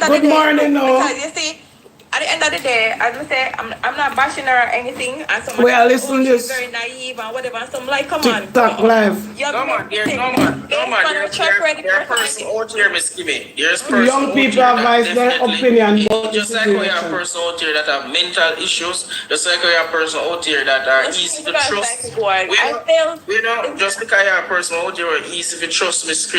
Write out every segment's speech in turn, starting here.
of Good the day, morning, no. because you see, at the end of the day, as we say, I'm not bashing her or anything. And someone Well, says, listen oh, she's this. very naive and whatever. And so I'm like, come on, TikTok bro. live. You've No man, made there's mistakes. no man, no Based man. on her track record, There are person out here, Miss Kimmy. There's person Young out people here have that voiced their definitely, opinion about the just like how you have situation. person out here that have mental issues, just like how you have person out here that are easy to trust. We know, just because you have person out here who are easy to trust, Miss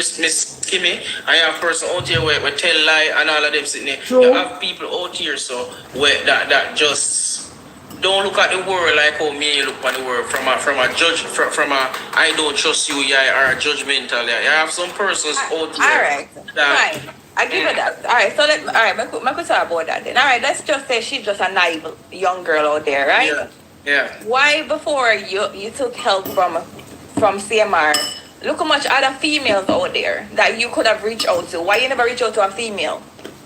Kimmy, and you have person out here where tell lie and all of them sitting there. True. You have people out here so where that just don't look at the world like how me look at the world from a judge from a I don't trust you yeah or judgmental yeah. You have some persons out here. All right, That, fine. I give her that. All right, so all right, I could talk about that then. All right, let's just say she's just a naive young girl out there, right? Yeah. Why before you took help from CMR? Look how much other females out there that you could have reached out to. Why you never reach out to a female?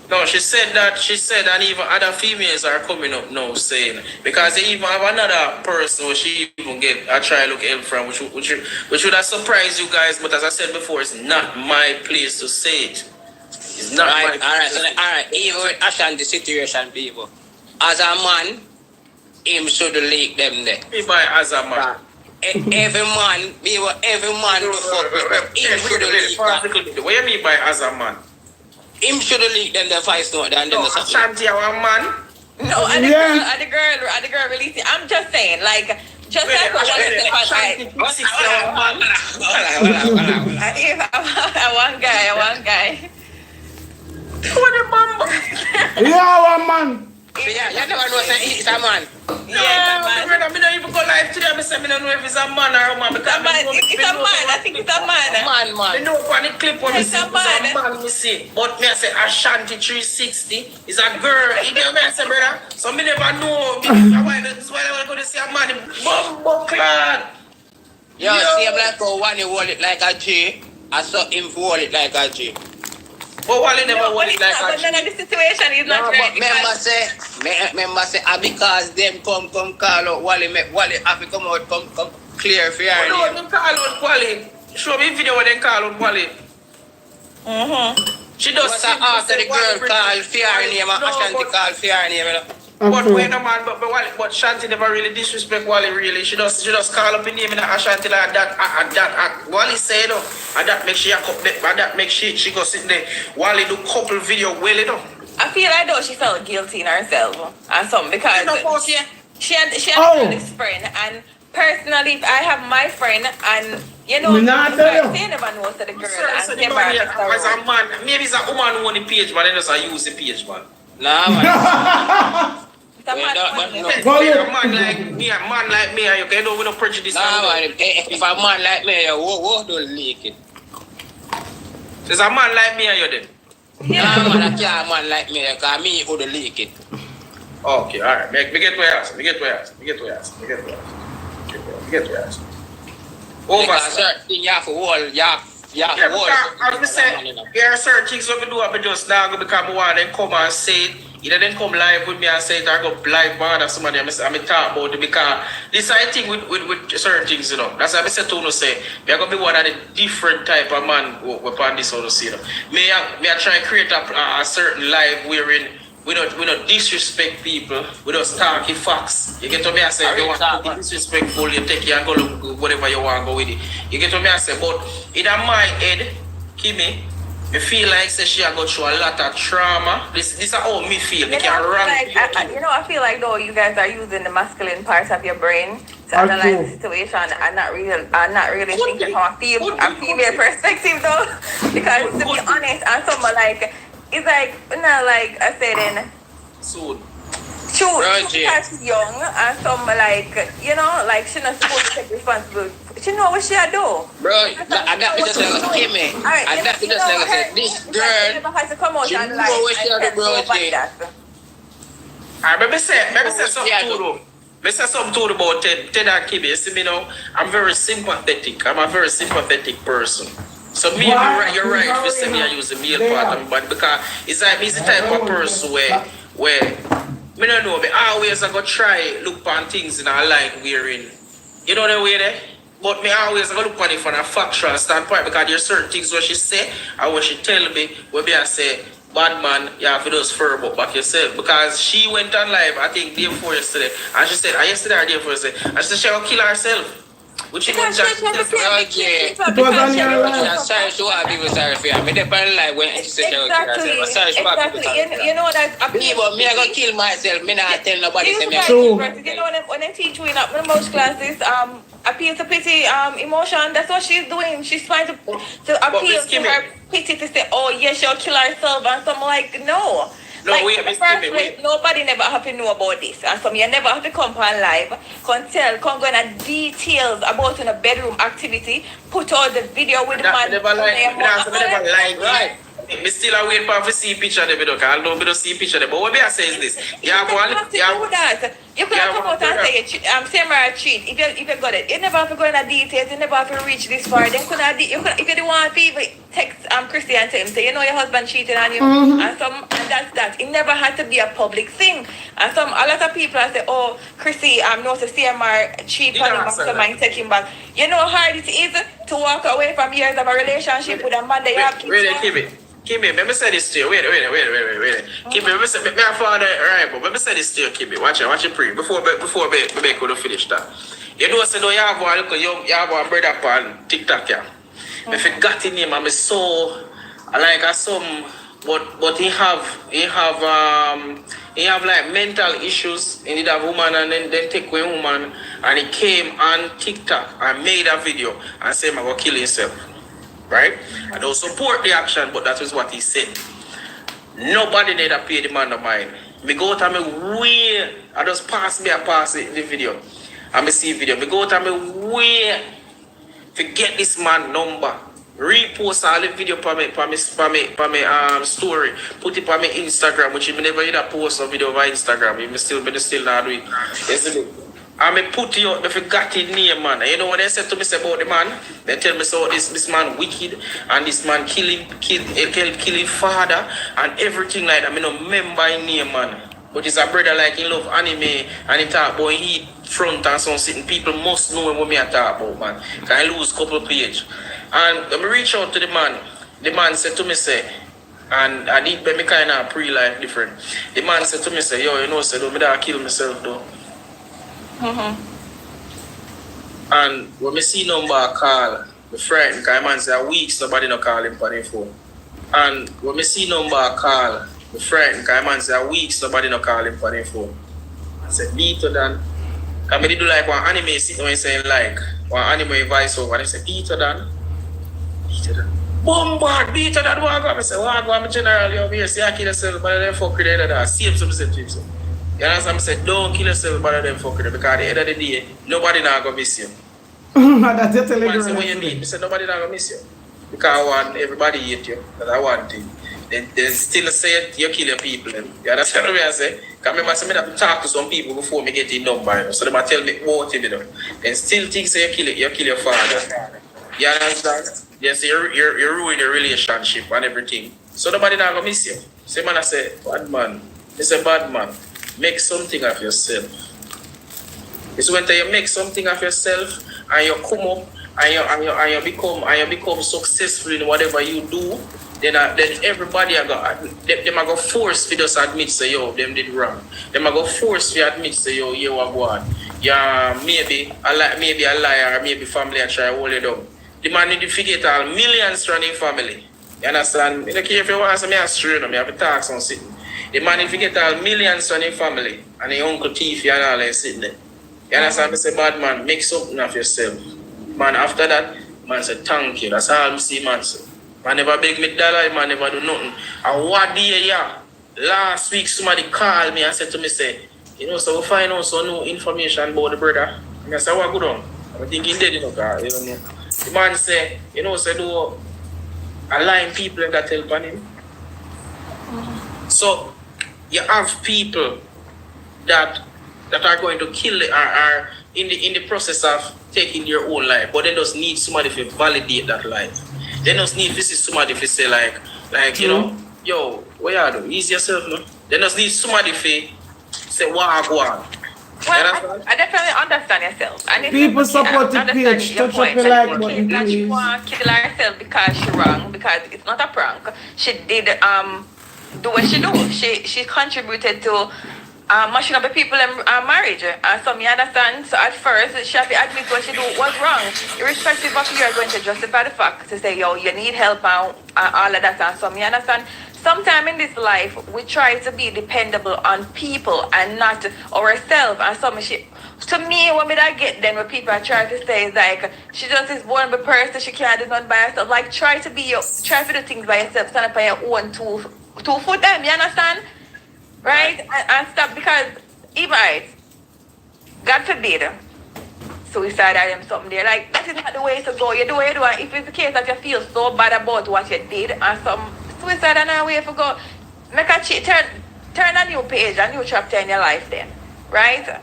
No, she said, and even other females are coming up now saying, because they even have another person who she even get a try look help from, which would have surprised you guys, but as I said before, it's not my place to say it. It's not my place. All right, even with Ashanti situation, people, as a man, him should leak them there. Me by as a man. Every man who fuck with them, him should leak that. What you mean by as a man? Him should leak them the voice note and then No, the something. Ashanti our man. No, and the girl releasing. I'm just saying, like, just like what I said, one guy. What the bumbo? Yeah, one man. Yeah, you never know say he's a man. Yeah, I don't even go live today. I say I don't know if it's a man or a man. It's a man. I think it's a man. Man. I know on the clip when It's it's a man. me see. But me I say Ashanti 360 is a girl. You get me I say, brother? So me never know. That's why I go to see a man. Bumbo clad. Yo, see him like how one you hold it like a G. I saw him hold it like a G. But Wally never want it like but a none of the situation is not right. Remember say, because them come call out Wally have to come out, come clear for your no, name. them call out Wally. Show me video when they call out Wally. She does But after the girl call for your name and Ashanti call for your name. But wait a man, but Shanti never really disrespect Wally really. She just call up the name in Ashanti like that. Wally say no, and that makes she she go sit there. Wally do couple video well you know. I feel like though she felt guilty in herself and something because she had this friend, and personally I have my friend and you know they never know to the girl So and the man as a man, maybe it's a woman who own the page man, they just use the page man. Nah man. It's a man. A man like me, you can do no prejudice. Nah man, if a man like me, what don't leak it. There's a man like me and you then. Nah man, I can't man like me, because me would leak it. Okay, alright. Me get to ask. Because certain thing you have to hold, you have to hold. As I say, there are certain things we do, but just now because I want them come and say it. Either then come live with me and say it, or go live bother somebody and I talk about it, because this is the thing with certain things, you know. That's why I said to say, we are going to be one of the different type of man who on this other scene. Me I try and create a certain live wherein we don't disrespect people, we just talk facts. You get what me I say? If you want to be disrespectful, you take it and go look whatever you want to go with it. You get what me I say? But in my head, Kimmy, I feel like say she go through a lot of trauma. This is how me feel. I feel like though you guys are using the masculine parts of your brain to analyze the situation and not really thinking from a female perspective though. Because to be honest, and someone like it's like like I said in soon. True, because she's young and some like like she's not supposed to take responsibility. She know what she do. Bro, I got to just like Kimmy. I got to just like say this girl. She know what she do, bro. Alright, maybe say something to them. Maybe say something to them about Ted and Kimmy. You see me now, I'm very sympathetic. I'm a very sympathetic person. So me, you're right. You say me, I use the male part of me, but because it's like me's the type of person where me don't know, but always I go try look on things in a light wearing. You know the way there? But me always I go look on it from a factual standpoint, because there's certain things what she say and what she tell me where me I say bad man, you have to just firm up back yourself. Because she went on live, I think, day before yesterday, and she said, yesterday or day before yesterday, and she said she will kill herself. Which she Because went she have to pay the Okay. people It was on because she your don't life. know. Sorry, she want people sorry for you. I mean, they probably like when she said she will kill Exactly. herself. Sorry, she want people Exactly. sorry for You know that a me, but me, I gonna kill myself. Me not tell nobody. Say me. True. You know when they teach you in most classes, appeal to pity, emotion. That's what she's doing. She's trying to appeal Miss to Kimmy- her pity to say, oh yes, she'll kill herself, and so I'm like, no. No, Like, wait, in the Miss first Kimmy, place, wait. nobody never have to know about this. And some you never have to come on live, come go into details about in a bedroom activity, put out the video with the That man. me never like, me never like, Right. Me still a wait for see picture there, because I don't be see picture there. But what me I say is this: you have You one, have to you do have, that. You could you have have come out one and say, say my cheat. If you got it, you never have to go into details. You never have to reach this far. Then if you don't want people text Christy and tell him, say, you know your husband cheated on you, and that's that. It never had to be a public thing. And a lot of people say, oh, Christy, knows the CMR cheat on him, so man take him back. You know how hard it is to walk away from years of a relationship with a man that you have kids with? Kimmy, let me say this to you. Wait. Kimmy, let me say, me a father, right? But let me say this to you, Kimmy. Watch it, pre. Before we could finish that. You know, so you have one look, you have one brother on TikTok, yeah. If you got in him, I'm so like some, but he have like mental issues. He did have woman and then take away woman, and he came on TikTok and made a video and said, "I'm gonna kill himself." Right? I don't support the action, but that is what he said. Nobody need to pay the man of mine. Me go out and me way. I just pass the video. And me see video. Me go out and me way to get this man number. Repost all the video for me story. Put it on my Instagram, which me never either post a video over Instagram. Me still not do it. Yesterday. And me put you out, I forgot his name, man. And you know what they said to me about the man? They tell me so this man wicked and this man killing father and everything like that. I don't remember his name, man. But he's a brother like he love anime and he talk about he front and some sitting. People must know what me I talk about, man. Can I lose couple page? And when I reach out to the man said to me, say, and I did me kind of pre-life different. The man said to me, say, yo, you know, say, don't me that kill myself though. And when I see number call, my friend, because man say a week somebody not call him on the phone. And when I see number call, my friend, because man say a week somebody not call him on the phone. I said, Peter Dan. Because I do like one anime sitting when saying like, one anime voice over, and I said, Peter Dan. Bombard, Peter Dan, what I say, what I'm general, you here, say I kill yourself, but then fuck with the other. Same something to him. You understand? I said, don't kill yourself better than fuck with it, because at the end of the day, nobody not gonna miss you. That's your Man say, telegram. what you mean? I said, nobody not gonna miss you. Because I want everybody hate you. That's I want it. They still say it, you kill your people. You understand what I say? Because I say, I have to talk to some people before I get the number. So they might tell me what you do. Then still think say you kill your father. You understand? Yes, you ruin your relationship and everything. So nobody not gonna miss you. Say man, I say, bad man. It's a bad man. Make something of yourself. It's when you make something of yourself and you come up and you become successful in whatever you do, then everybody are go force to just admit say yo, them did wrong. Them are go force to admit say yo, you are going. Yeah, maybe a liar, or maybe family are try to hold you down. The man need to forget all millions running family. You understand? I don't care if you want to say me a straight, I have to talk some sitting. The man if you get all millions on his family and your uncle thief and all that sitting there. You understand? I say, bad man, make something of yourself. Man, after that, man said, thank you. That's all I see, man. Say. Man never beg me dollar, man never do nothing. And what day, yeah, last week somebody called me and said to me, say, you know, so we find out some new information about the brother. And I said, what good on? I think he dead, you know, God, you know. The man say, you know, so do align people that help on him. So, you have people that are going to kill it, are in the process of taking their own life, but they just need somebody to validate that life. They just need to see somebody to say like you know, yo, what you do? Ease yourself, no? They just need somebody to say what I go on. Well, I definitely understand yourself. And if People you support the understand page. your Touch up point, the that like she button, that she please. want to kill herself because she wrong, because it's not a prank. She did do what she do. She contributed to mashing up the people in marriage. And so me understand. So at first, she have to admit what she do was wrong. Irrespective of you are going to justify the fact to say, yo, you need help and all of that. And so me understand. Sometime in this life, we try to be dependable on people and not ourselves. And so to me, when I get then what people are trying to say is like, she just is vulnerable person, she can't do nothing by herself. Like, try to do things by yourself, stand up on your own two foot them, you understand? Right? And stop, because even God forbid, suicide or them something there. Like, that is not the way to go. You do what you do, and if it's the case that you feel so bad about what you did, and some suicide and a way to go, make a turn a new page, a new chapter in your life then. Right?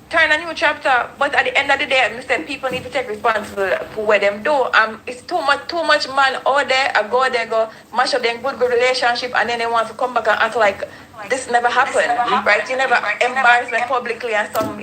Turn a new chapter, but at the end of the day, I say people need to take responsibility for what them do. It's too much man out there, go mash up them good relationship, and then they want to come back and act like this never happened, right? You never embarrass me publicly and some.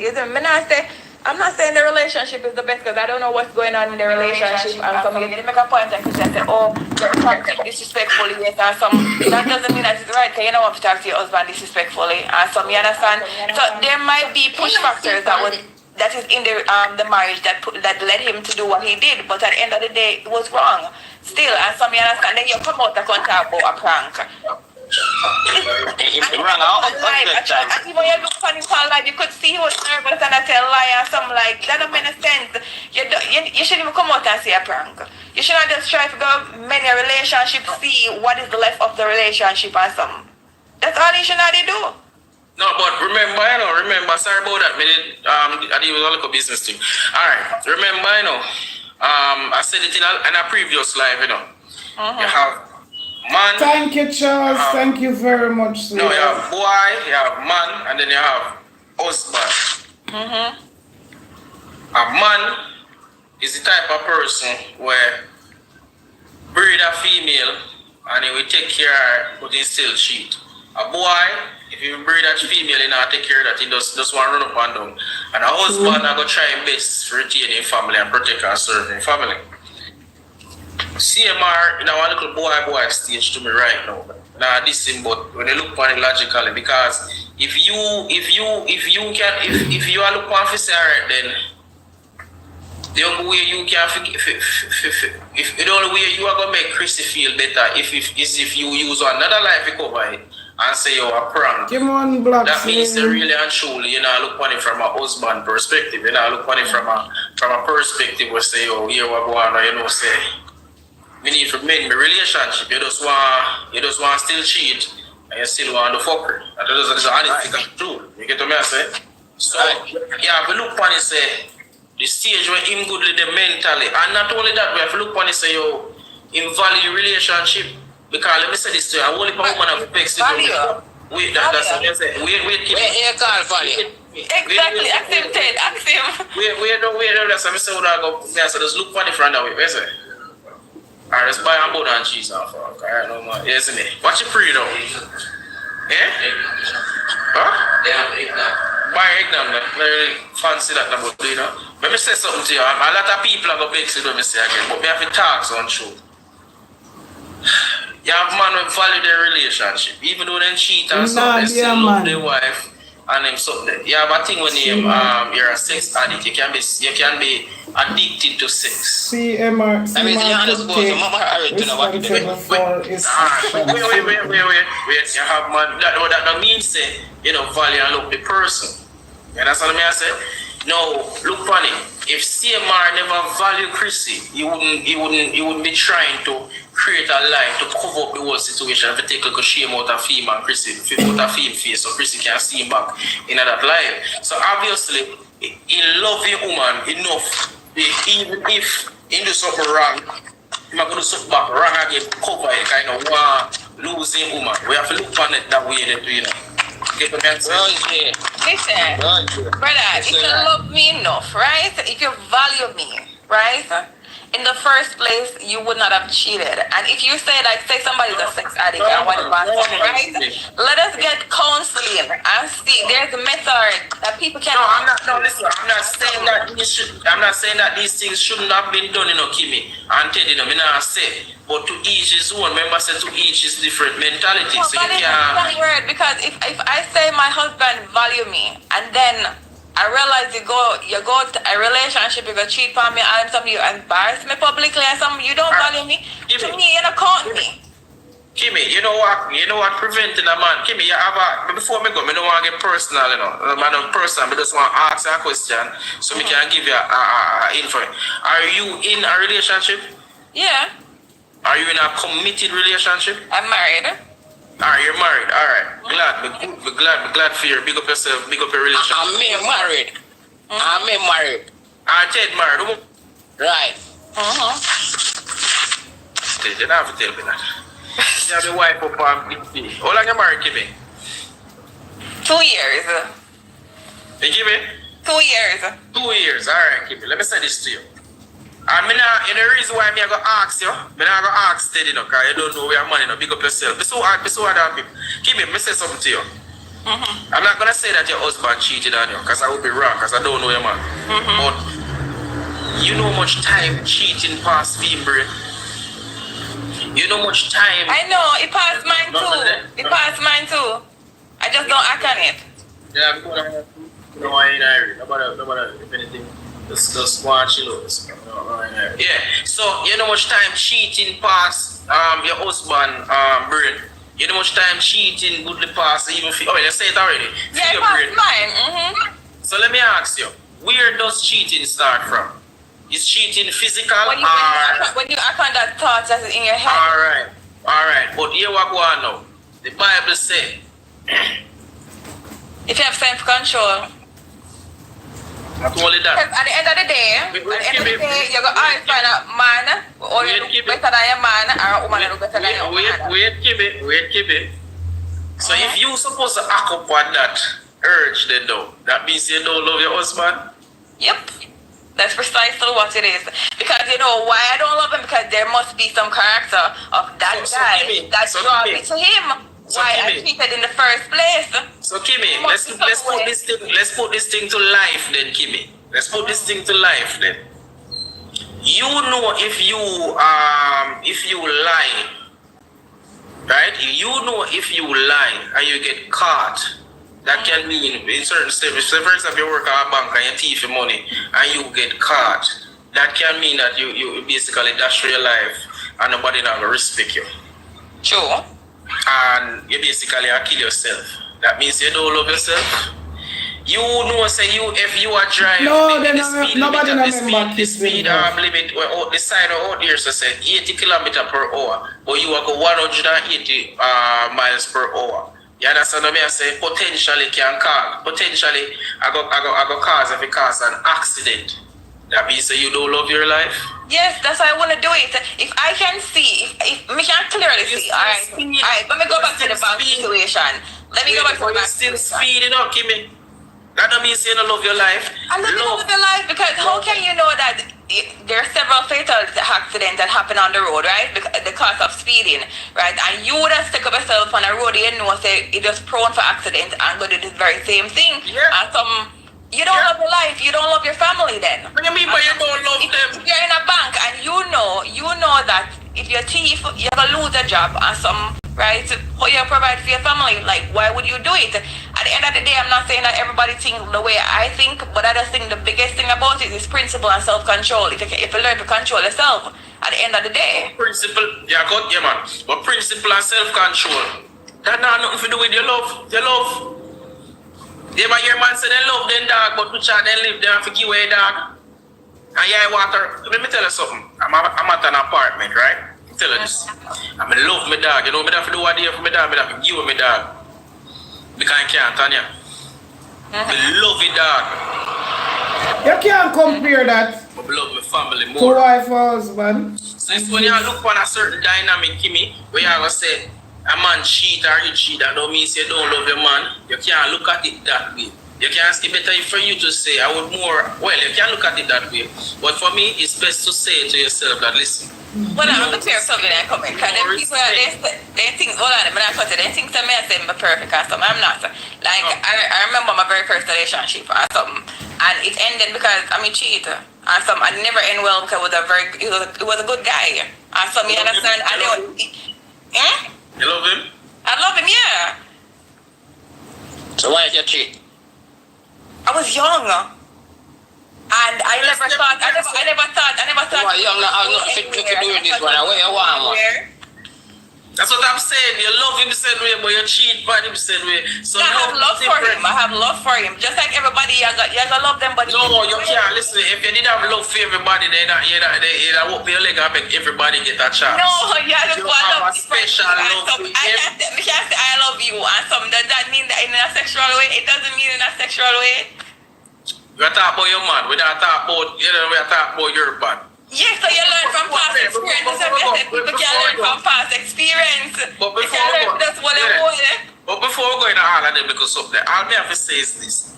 I'm not saying the relationship is the best because I don't know what's going on in the relationship. And some you didn't make a point and say, oh, you're talking disrespectfully, yes, and some. That doesn't mean that it's right because you don't want to talk to your husband disrespectfully. And some, you understand? So there might be push factors that is in the marriage that led him to do what he did. But at the end of the day, it was wrong. Still, and some, you understand? Then you come out and talk about a prank. Wrong all the time. And even when you look funny for life, you could see he was nervous and I tell lie and something like that. Don't make sense. You shouldn't even come out and say a prank. You should not just try to go many relationships, see what is left of the relationship and something. That's all you should not do. No, but remember, sorry about that. I did a little business thing. Alright, remember, I said it in a previous live, You have man. Thank you, Charles. Thank you very much. No, you have boy, you have man, and then you have husband. A man is the type of person where breed a female and he will take care of her, but he still cheat. A boy, if you breed that female, he not take care of that, he just want to run up and down. And a husband, I go try his best to retain his family and protect and serve his family. CMR in our little boy stage to me right now. Now this thing, but when you look at it logically, because if you are looking for say alright, then the only way you can if the only way you are gonna make Chrissy feel better is if you use another life to cover it and say you're a prank. Come on, Black. That means they really and truly, look at it from a husband perspective. Look at it from a perspective where say, oh, here we go on, say. We need to mend my relationship. You just want still cheat and you still want to fuck her. That is the honest thing true. You get what I say? So yeah, we look on it say the stage where him good with them mentally. And not only that, we have to look on it say yo, him value relationship. Because let me say this to you, I only woman have fixed it. Wait, that's what you say. Wait, keep it. Call value. Exactly, accepted. Wait, that's what I say. Just look on the front of it. Where's it? Alright, let's buy a boat and cheese off. Alright, no more. Yes, me. Watch it free though. Yeah? Huh? Yeah, buy eggnog. Very fancy that number, Let me say something to you. A lot of people are going to vex you when I say again, but we have to talk on show. You have man who value their relationship, even though they cheat and stuff, they still love their wife. And them something. You have a thing when you're a sex addict, you can be addicted to sex. CMR. I mean, you're supposed to what you do. Wait. You have man. That means say, value and love the person. You understand what I say? Now, look funny. If CMR never value Chrissy, he wouldn't be trying to create a lie to cover up the whole situation if take like a shame out of him and Chrissy, out of him face so Chrissy can see him back in that life. So obviously, he love a woman enough, even if he do something wrong, he might do something back wrong again, cover it, kind of want losing woman. We have to look on it that way, Get the answer. Listen, brother, if you love me enough, right? If you value me, right? In the first place, you would not have cheated. And if you say somebody's a sex addict and whatever, right? Let us get counseling and see. There's a method that people people can. No, I'm not. No, listen. I'm not saying that I'm not saying that these things shouldn't have been done, Kimmy and Teddy. Me not say. But to each his own. Remember, say to each his different mentality. No, So but you it's can't. a word because if I say my husband value me and then I realize you go to a relationship, you go cheat on me and some you embarrass me publicly and some you don't value me. To me, you don't count me. Kimmy, you know what? Preventing a man. Kimmy, you have a before me go. Me don't want to get personal, Man, I'm personal. I just want to ask a question so me can give you info. Are you in a relationship? Yeah, Are you in a committed relationship? I'm married. Alright, you're married. Alright. Be glad for you. Big up yourself. Big up your relationship. I'm married. I'm married. And Ted married. Right. Ted, you don't have to tell me that. You have the wife up on big P. How long you married, Kimmy? 2 years. You Kimmy? 2 years. 2 years. Alright, Kimmy. Let me say this to you. And the reason why I'm going to ask you, I'm going to ask Teddy, because you don't know where your money, big up yourself. Be so hard people. Kimmy, let me say something to you. I'm not going to say that your husband cheated on you, because I would be wrong, because I don't know your man. But you know much time cheating past being brain. You know much time. I know, it passed mine too. It passed mine too. I just don't act on it. Yeah, I'm going to know why you're in Nobody, if anything, just watch you. Yeah, so you know much time cheating past your husband brain. You know much time cheating goodly past even for, you say it already. Yeah, it passed mine. So let me ask you, where does cheating start from? Is cheating physical When you act on that thought that's in your head. Alright. But here what go on now. The Bible says if you have self-control. not only that. At the end of the day, you're going to find a man or you look better than your man or a woman look better than your man. Wait, Kibbe. So if you supposed to act upon that urge then though, that means you don't love your husband? Yep. That's precisely what it is. Because you know why I don't love him? Because there must be some character of that guy that draws me to him. Why I cheated in the first place. So Kimmy, let's put this thing to life then, Kimmy. Let's put this thing to life then. You know if you lie, right? You know if you lie and you get caught, that can mean in certain steps. So for example, you work at a bank and you thief your money and you get caught. That can mean that you basically dash for your life and nobody not gonna respect you. Sure. And you basically kill yourself. That means you don't love yourself. You know, say if you are driving, nobody the speed limit or the sign out there so say 80 km per hour, but you are go 180 miles per hour. You understand what I say? Potentially I go cause if it cause an accident. That means you don't love your life. Yes, that's why I want to do it. If I can see, if we can clearly see, all right, let me go back to the bank situation. Let me go back to the bank situation. Still speeding up, Kimmy. That don't mean you don't love your life. I love your life because how can you know that there are several fatal accidents that happen on the road, right? The cause of speeding, right? And you would have stuck up yourself on a road, you know, say it is prone for accident and go do this very same thing. Yeah. And you don't love your life, you don't love your family then. What do you mean by you don't love them? If you're in a bank and you know that if you're thief, you're gonna lose a job and some, right? How you provide for your family, like why would you do it? At the end of the day, I'm not saying that everybody thinks the way I think, but I just think the biggest thing about it is principle and self-control. If you learn to control yourself at the end of the day. Principle, yeah man. But principle and self-control, that not nothing to do with your love. Your love. Yeah, but your man say they love them dog, but which are they live there and forgive away dog. And yeah, water. Let me tell you something. I'm at an apartment, right? Tell you this. I love my dog. You know, I have to do what I do for my dog. I have to give my dog. Because I can't, Tanya. I love it, dog. You can't compare that I love my family to more. wife or husband. So it's when you look on a certain dynamic, Kimmy, where you have to say, a man cheat or you cheat, that don't mean you don't love your man. You can't look at it that way. You can't see better for you to say, you can look at it that way. But for me, it's best to say to yourself that, listen, Well, I'm gonna clear something that come in. Because them people, they think, hold on, but I cut it. They think to me I say I'm perfect or something. I'm not. Like, I remember my very first relationship or something. And it ended because I'm a cheater. And some, I never end well because it was a good guy. And some, you understand? And they were, You love him? I love him, yeah. So why did you cheat? I was young. And I never thought. Why young now have nothing to do with this one? Where you want, man? That's what I'm saying. You love him the same way, but you cheat by him the same way. So I have love for him. I have love for him. Just like everybody, you gotta love them, but no, you can't listen. If you didn't have love for everybody, then you won't be able to make everybody get a chance. no, you have to You have a special love for him. I can't say I love you, and some does that mean that in a sexual way? It doesn't mean in a sexual way. We are talking about your man. We are talking about we are talking about your man. Yes, so you learn from past experience. That's what I said. People can learn from past experience. But They can learn that's what they want. But before we go into all of them, because of that, all I have to say is this.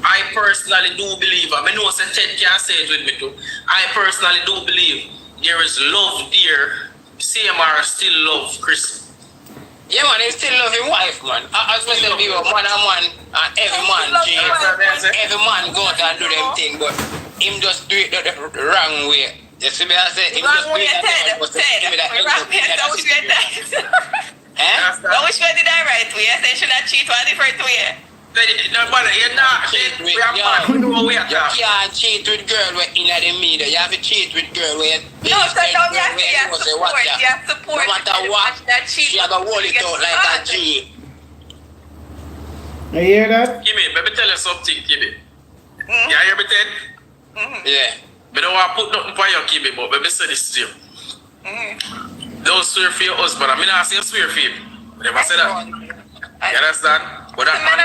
I personally do believe, I know Ted can say it with me too. I personally do believe there is love there. CMR still love Chris. Yeah, man, he still love his wife, man. As we say, man and man, and every man cheat. Every man go out and do them thing, but him just do it the wrong way. You see me, I say, him just do it Ted. Don't wish we had that. Don't wish we had that right way. I say, should I cheat one different way? No, but you're not. We are man. We know we are you can't cheat with girl where in the media. You have to cheat with girl where no, so don't you have to support. You have to support. No matter what, she have to hold it out like a G. You hear that? Kimmy, let me tell you something, Kimmy. You hear me, Ted? Yeah. I don't want to put nothing for you, Kimmy, but let me say this to you. Don't swear for your husband. I mean, I say swear for him. Never say that. You understand? But that man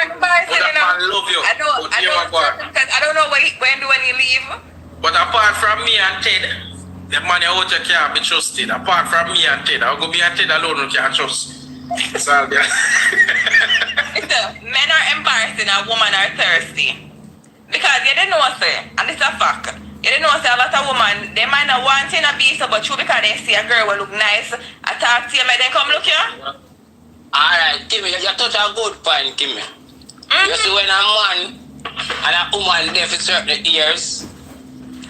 love you. I don't know when you leave. But apart from me and Ted, the man out you can't be trusted. Apart from me and Ted, I'll go be and Ted alone who can't trust. That's all there. Men are embarrassing and women are thirsty. Because you didn't know say, and it's a fact. You didn't know say a lot of women, they might not want to be so, but true because they see a girl will look nice, I talk to you, and then come look here. Alright, Kimmy, you touch a good point, Kimmy. You see when a man and a woman there for certain years,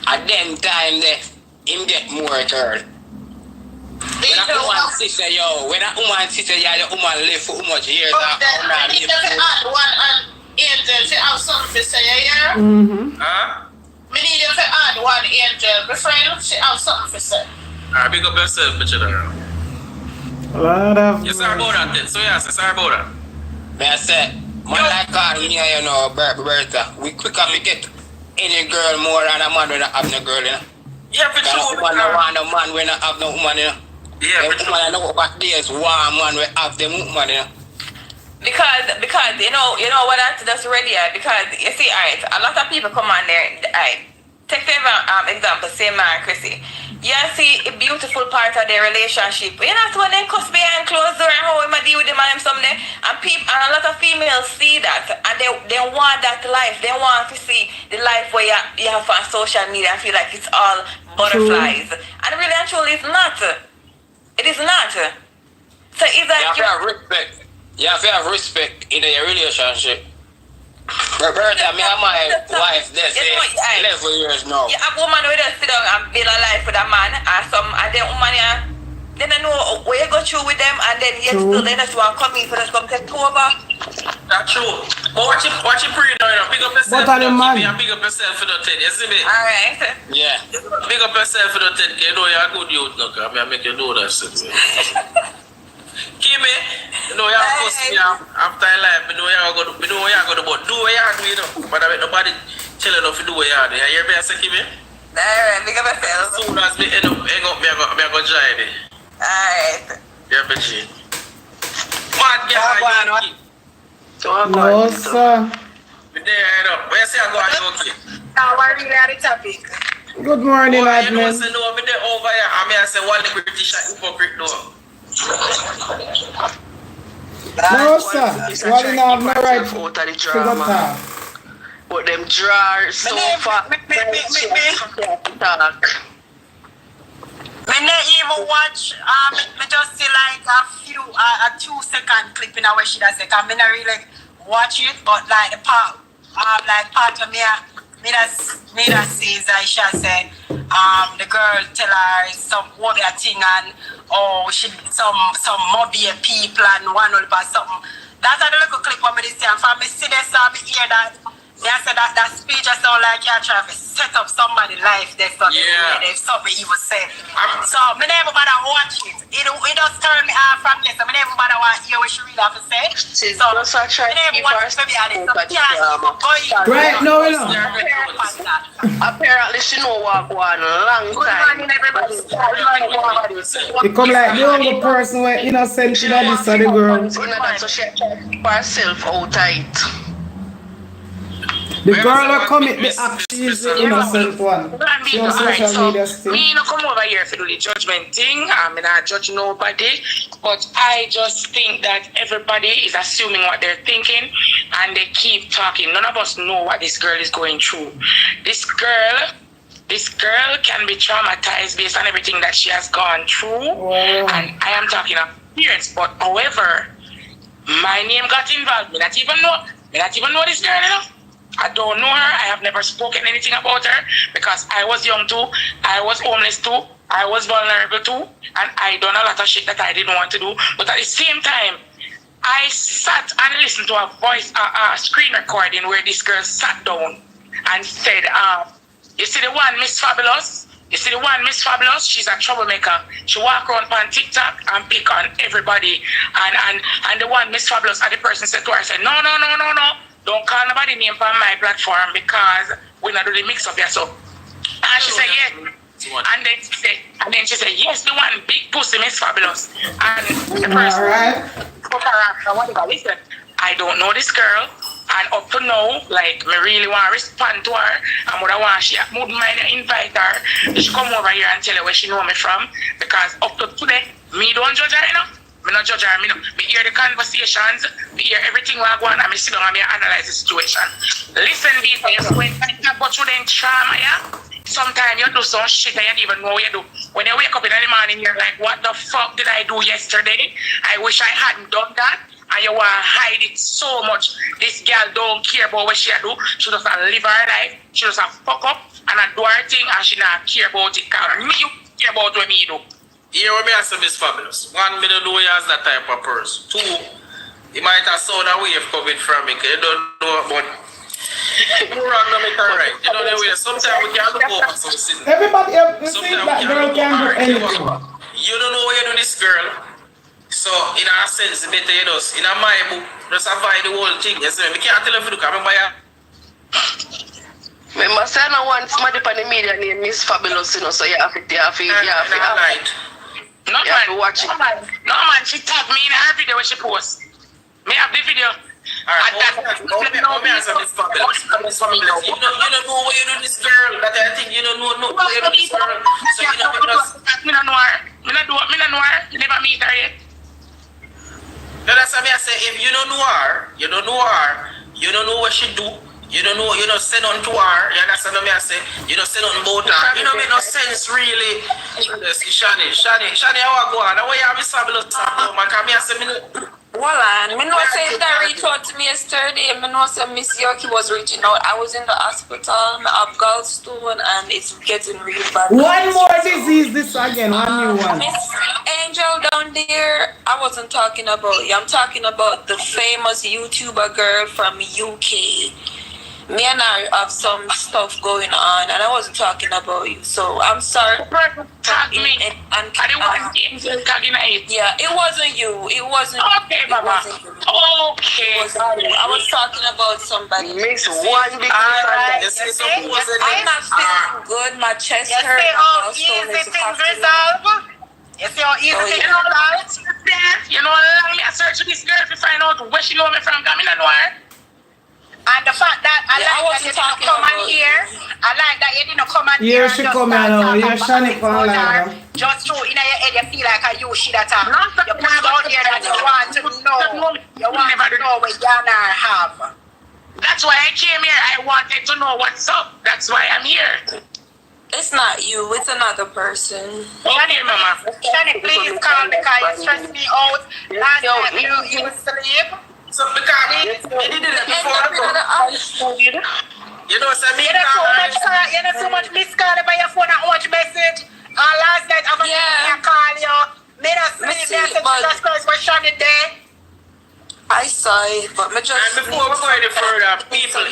at them time there, him get more girl. When a woman sister, when a woman sister, the woman live for how much years? If you add one and angel, she have something to say, yeah? Huh? Me need you to add one angel. My friend, she have something to say. Alright, big up yourself, bitch. A lot of. You sorry about that then. So yeah, sorry about that. Me I say, man like call me here, you know, Bertha. We quick up to get any girl more than a man when I have no girl, you know. Yeah, for Because sure. a woman don't want a man when I have no woman, you know. Yeah, for The sure. woman I know back days, one man we have them woman, you know. Because you know what that's ready at, because you see, alright, a lot of people come on there, alright. Take for example, say man Chrissy. You see a beautiful part of their relationship. You know when they cuss behind closed door and how we deal with them and them someday. And a lot of females see that and they want that life. They want to see the life where you have on social media and feel like it's all butterflies. And really and truly it's not. It is not. So it's like You have to have respect. You have to have respect in your relationship. Bertha, me and my wife, they say 11 years now. you have a woman who just sit down and build a life with a man and then woman they don't know where you go through with them and then still they just want to come in for just come take over. That's true. But watch him pray now, you know. Big up yourself. What are the man? Big up yourself for the Ted. You see me? Alright. Yeah. Big up yourself for the Ted. You know you're a good youth now. I make you know that shit. Kimmy, you know you have to see after life. You know you're going to but do what you do, you know. But I mean nobody tell you to do what you do. You hear me? I say Kimmy? Alright, big up yourself. As soon as me hang up, me I go join it. Alright. Yeah, bitch. Mad girl, No, sir. me there head up. Where you say I go and okay? Now, we're really at the topic. Good morning, You know, admin. say no, me there over here. I mean, I say one British hypocrite though. No, sir. Well, you have no right to go talk. But them draw so far. Me When they even watch, me just see like a 2-second clip in where she does it. I mean, I really watch it, but like the part of me that sees Aisha say, the girl tell her some other thing and she some mobby people and one or something. That's a little clip of me this time. For me see this, I hear that. They said that speech just sound like you're trying to set up somebody's life. There's something even said. So me never bother watch it. It just turn me off from this. So me never bother want to hear what she really have to say. So me never watch it. Right now, you know. Apparently, she know what going long time. It come like the only person where innocent to this of the girl. So she keep herself out tight. The girl that commit the act, she's the innocent one. She on social media still. Me not come over here to do the judgment thing. I'm not judge nobody, but I just think that everybody is assuming what they're thinking and they keep talking. None of us know what this girl is going through. This girl can be traumatized based on everything that she has gone through. Wow. And I am talking of experience, but however, my name got involved. Me not even know this girl, you know. I don't know her. I have never spoken anything about her because I was young too. I was homeless too. I was vulnerable too. And I done a lot of shit that I didn't want to do. But at the same time, I sat and listened to a screen recording where this girl sat down and said, you see the one Miss Fabulous? You see the one Miss Fabulous? She's a troublemaker. She walk around on TikTok and pick on everybody. And the one Miss Fabulous, and the person said to her, I said, no. Don't call nobody name on my platform because we not do the mix up here. So, and she said, yes. And then she said, yes, the one big pussy Miss Fabulous. And the person listen, I don't know this girl. And up to now, like, me really want to respond to her. And what I want, she would mind invite her. She come over here and tell her where she know me from. Because up to today, me don't judge her, you know. Me not judge her, me hear the conversations, me hear everything I go on, and me sit down and me analyze the situation. Listen, people, when you go through the trauma, yeah, sometimes you do some shit and you don't even know what you do. When you wake up in the morning, you're like, what the fuck did I do yesterday? I wish I hadn't done that. And you want to hide it so much. This girl don't care about what she do. She doesn't live her life. She doesn't fuck up and do her thing, and she not care about it. Because me, you care about what me do. Here, what me answer is Fabulous. One, me don't know he has that type of person. Two, he might have sound a wave coming from me, because you don't know, but you wrong, no make her right. You know the way, sometimes we can't go over something. Everybody else think that girl can do anything. You don't know what you do this girl. So, in a sense, better you just, in a my book, just avoid the whole thing. You see, me can't tell you if you do, because remember you. Remember, say I want somebody on the media named Miss Fabulous, you know, so you have to No man, watch it. No man, she tagged me in her video when she post. Me have the video. Alright, me answer this Fabulous. You don't know what you do this girl. That I think you don't know what you do this girl. So you don't know. Me don't know her. Me don't know her. You never meet her yet. No, that's what I say. If you don't know her, you don't know what she do. You don't know, you don't say nothing to her. You understand what I say? You don't say nothing about her. You don't make no sense, really. Shani, how I go on? How you have this Fabulous man? Come here, say me. Well, and me know say that reached out to me yesterday. Me know say Miss Yorkie was reaching out. I was in the hospital. I have gallstone and it's getting really bad. One more disease, this again, one new one. Miss Angel down there, I wasn't talking about you. I'm talking about the famous YouTuber girl from UK. Me and I have some stuff going on, and I wasn't talking about you. So I'm sorry. Tag me. I didn't want to tagging it. Yeah, it wasn't you. It wasn't. Okay, Baba. Okay. I was talking about somebody. Miss one big I'm not feeling good. My chest hurts. Easy things resolve. You see how easy things resolve? You know, let me search this girl to find out where she know me from. Come in and know her. And the fact that I like that you didn't come and hear, I like that you didn't come and hear. Here she come and here Shani come like just through in your head, you feel like you shit at her. You put out here that you want to know. You want to know what Yana have. That's why I came here. I wanted to know what's up. That's why I'm here. It's not you. It's another person. Okay, Mama. Shani, please call me because you stress me out. Last time you sleep. So because he did it before. You know, so me You know so much miss call by your phone and watch message. Last night I'm gonna call you. Made us sleep there, so Jesus Christ was Shani there. I saw it, but me just. And before we go any further, people,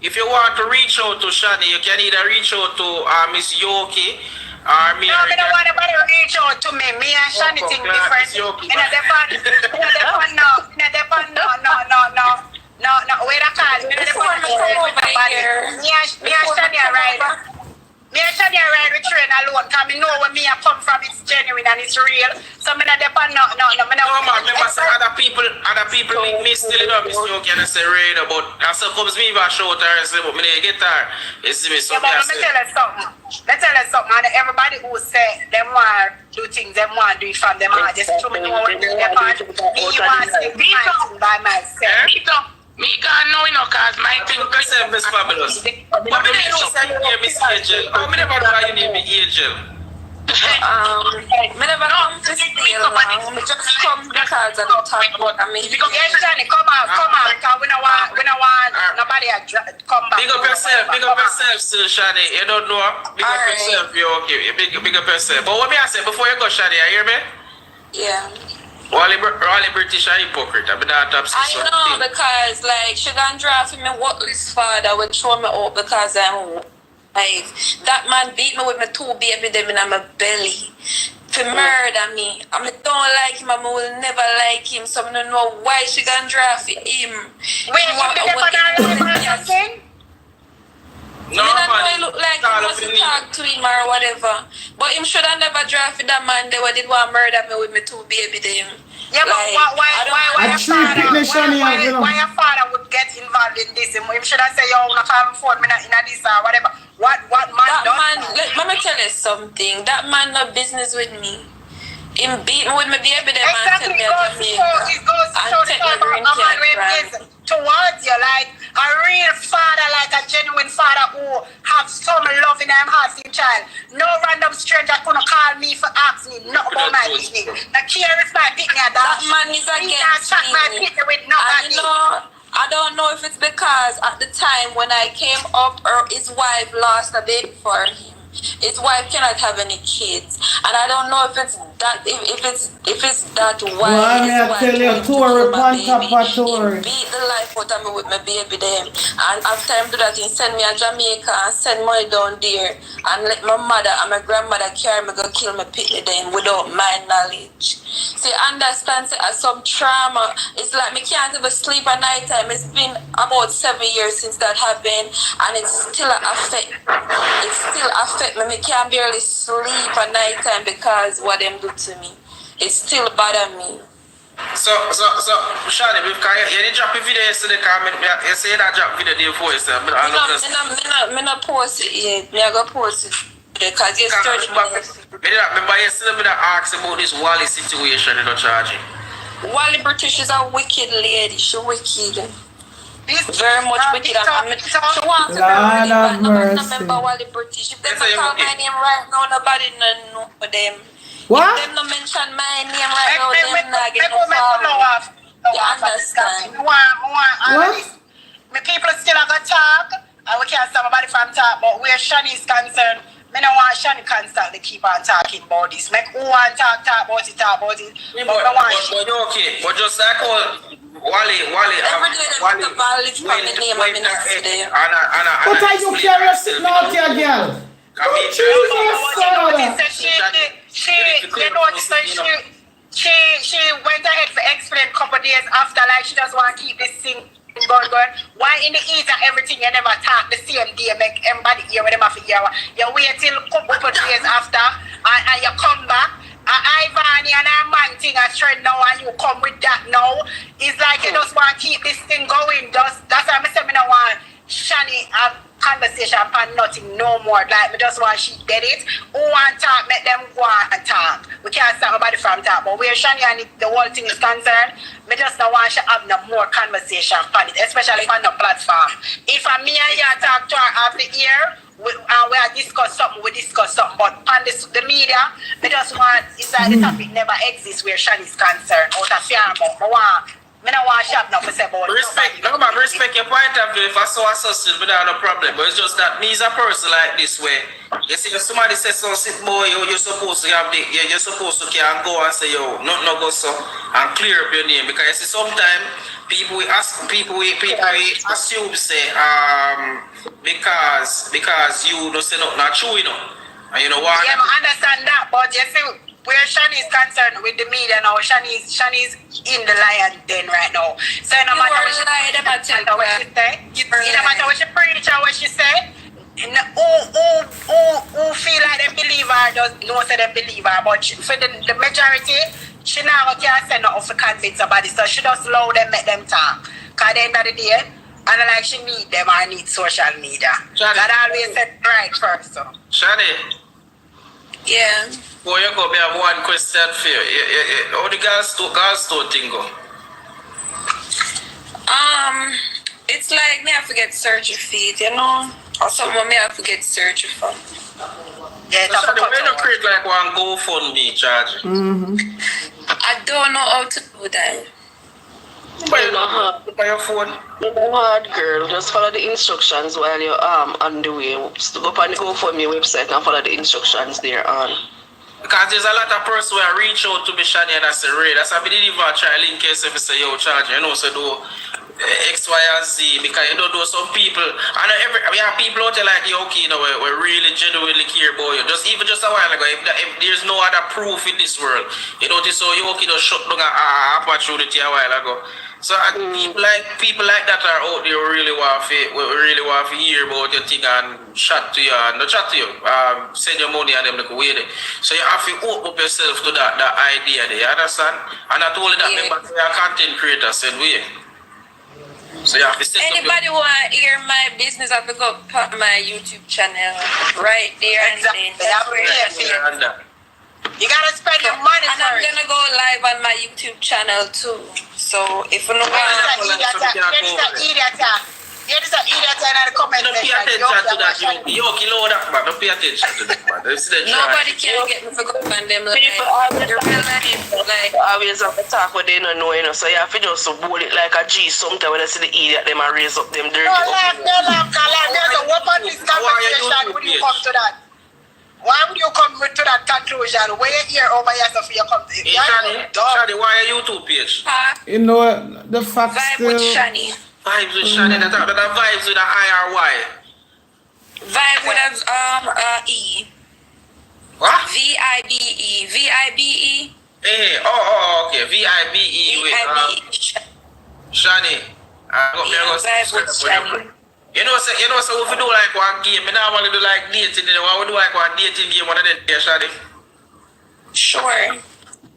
if you want to reach out to Shani, you can either reach out to Miss Yoki or me. No, I don't want anybody to reach out to me. Me and Shani think different. In a depend, no. Wait a call. Me and Shani are right. Me and Shani are right with train alone. Because me know where me I come from, it's genuine and it's real. So me not depend, no. No, man, remember say other people me still know Miss Yoki and I say right about. And so comes me even shout her and say, but me need get her. You see me, so yeah, but let me tell you something. And everybody who say them want do things, them want do it from them heart. Just to me know what they want. Me want to stick by myself. Me can't know, cause my thing is Miss Fabulous. But me never know say you name Miss Angel. Oh, me never know why you name me Angel. Me never come to steal, man. Me just come because I don't talk about me. Yes, Johnny, come on, because we don't want nobody to come back. Big up yourself, still, Shani. You don't know. Big up yourself, you okay. Big up yourself. But what me I say before you go, Shani, you hear me? Yeah. Wally British are hypocrite. I know because like she gone draft me worthless father would throw me out because I'm like that man beat me with my 2 baby them in my belly to murder me. I don't like him, I will never like him, so I don't know why she gone draft him. No, I look like he must talk to him or whatever. But him should have never drafted that man there who did want to murder me with my 2 baby them. Yeah, like, but why your father would get involved in this? Him should have said, yo, not call phone me in this or whatever. What man does? Let me tell you something. That man no business with me. Him beat me with my baby them and tell me I'm Jamaica. It goes to show the type of man is towards you, like a real father, like a genuine father who have some love in him heart for his child. No random stranger gonna call me for ask me not about my business. The care if my picnic that man is against me. I don't know if it's because at the time when I came up, his wife lost a baby for him. His wife cannot have any kids, and I don't know if it's that if it's that why his wife tell you, Tory, he beat the life out of me with my baby them, and after him do that, he send me to Jamaica and send money down there and let my mother and my grandmother carry me go kill my pitney them without my knowledge. See, understand some trauma. It's like me can't even sleep at night time. It's been about 7 years since that happened, and it's still affect me. Me can't barely sleep at night time because what them do to me. It still bother me. So, Shani, you didn't drop a video yesterday, you say that drop video day before yourself. Me not post it yet. Me I go post it because you search me. Remember yesterday I asked about this Wally situation in the charging. Wally British is a wicked lady. She wicked. Very much wicked. She wants to marry me, but nobody remember Wally British. If they don't call my name right now, nobody know them. What? If they don't mention my name right now, them not get no follow. You understand? What? My people still have a talk, and we can't stop nobody from talk, but where Shani is concerned, I don't want Shani constantly keep on talking about this. Make who want talk about it. But okay, but just like all Wally, What are you curious about here, girl? She went ahead for explain a couple days after, like she just want to keep this thing going. Why in the ether everything you never talk the same day, make everybody hear what them have to hear. You wait till a couple days after and you come back. Ivan and a man thing a trend now and you come with that now. It's like you just want to keep this thing going. That's why I say I don't want Shani have conversation upon nothing no more. Like me just want she get it. Who want talk, make them go and talk. We can't stop nobody from talk. But where Shani and the whole thing is concerned, me just don't want she have no more conversation upon it, especially on the platform. If me and you talk to her after the year, we are discuss something, but on the media, they just want, it's like the topic never exists where Shani's concerned, out of fear about, I don't want shop now for say about respect your point of view. If I saw a sister, without no problem. But it's just that me as a person like this way. You see, if somebody says something, boy, you're supposed to have you're supposed to can go and say, yo, not go so, and clear up your name. Because you see, sometimes people assume say because you don't say not true, you know. And you know what? Yeah, I understand that, but you see, where Shani is concerned with the media now, Shani's in the lion den right now. So no matter what she say, it no matter what she preach or what she say, who feel like they believe her does know say they believe her, but for the majority, she now can't say nothing to convince somebody, so she just allow them, make them talk. Cause at the end of the day, and like she need them or need social media. God always said right first. So. Shani. Yeah. Boy, you go, me have one question for you. How the girls store thing go? It's like me have to get surgery feet, you know? Or someone may have to get surgery for. Yeah, so the way you create like one GoFundMe charge. I don't know how to do that. But look at your phone. It's hard, girl. Just follow the instructions while you're on the way. Just go up on the GoFundMe website and follow the instructions there on. Because there's a lot of persons who reach out to me, Shani, and I say, Ray, that's why I didn't even try link case if I say, yo, charge, you know, so do X, Y, and Z, because you don't know some people, and we have people out there like you, okay, you know, we really genuinely care about you. Just a while ago, if there's no other proof in this world, you know, so you okay, you shut down an opportunity a while ago. So people like that are out there who really want to hear about your thing and chat to you, send your money and them like way there. So you have to open up yourself to that idea there, you understand? And I told you that members of your content creator said we. So you have to set anybody who want to hear my business, I have to go put my YouTube channel right there and then you gotta spend your money and I'm gonna go live on my YouTube channel too. So if you know There's an idiot in the comment section. Don't pay attention to that. You kilo that, man. Don't pay attention to that, man. Nobody can get me for go on them like always have to talk what they don't know, you know. So you have to just hold it like a G. Sometimes when I see the idiot, they might raise up them dirty. No, laugh. There's a weapon this conversation. Would you come to that? Why would you come to that conclusion? Where you hear over here, Sophia come to it? Shani, why are YouTube page? You know, the fact Vibe with Shani. Vibes with Shani, that vibes with the I-R-Y. Vibe with a E. What? V-I-B-E. V-I-B-E. Hey, okay. V-I-B-E with Shani. Vibe with Shani. You know, so if we do like one game, I don't want to do like dating, why we do like one dating game, one of them there, Shani? Sure.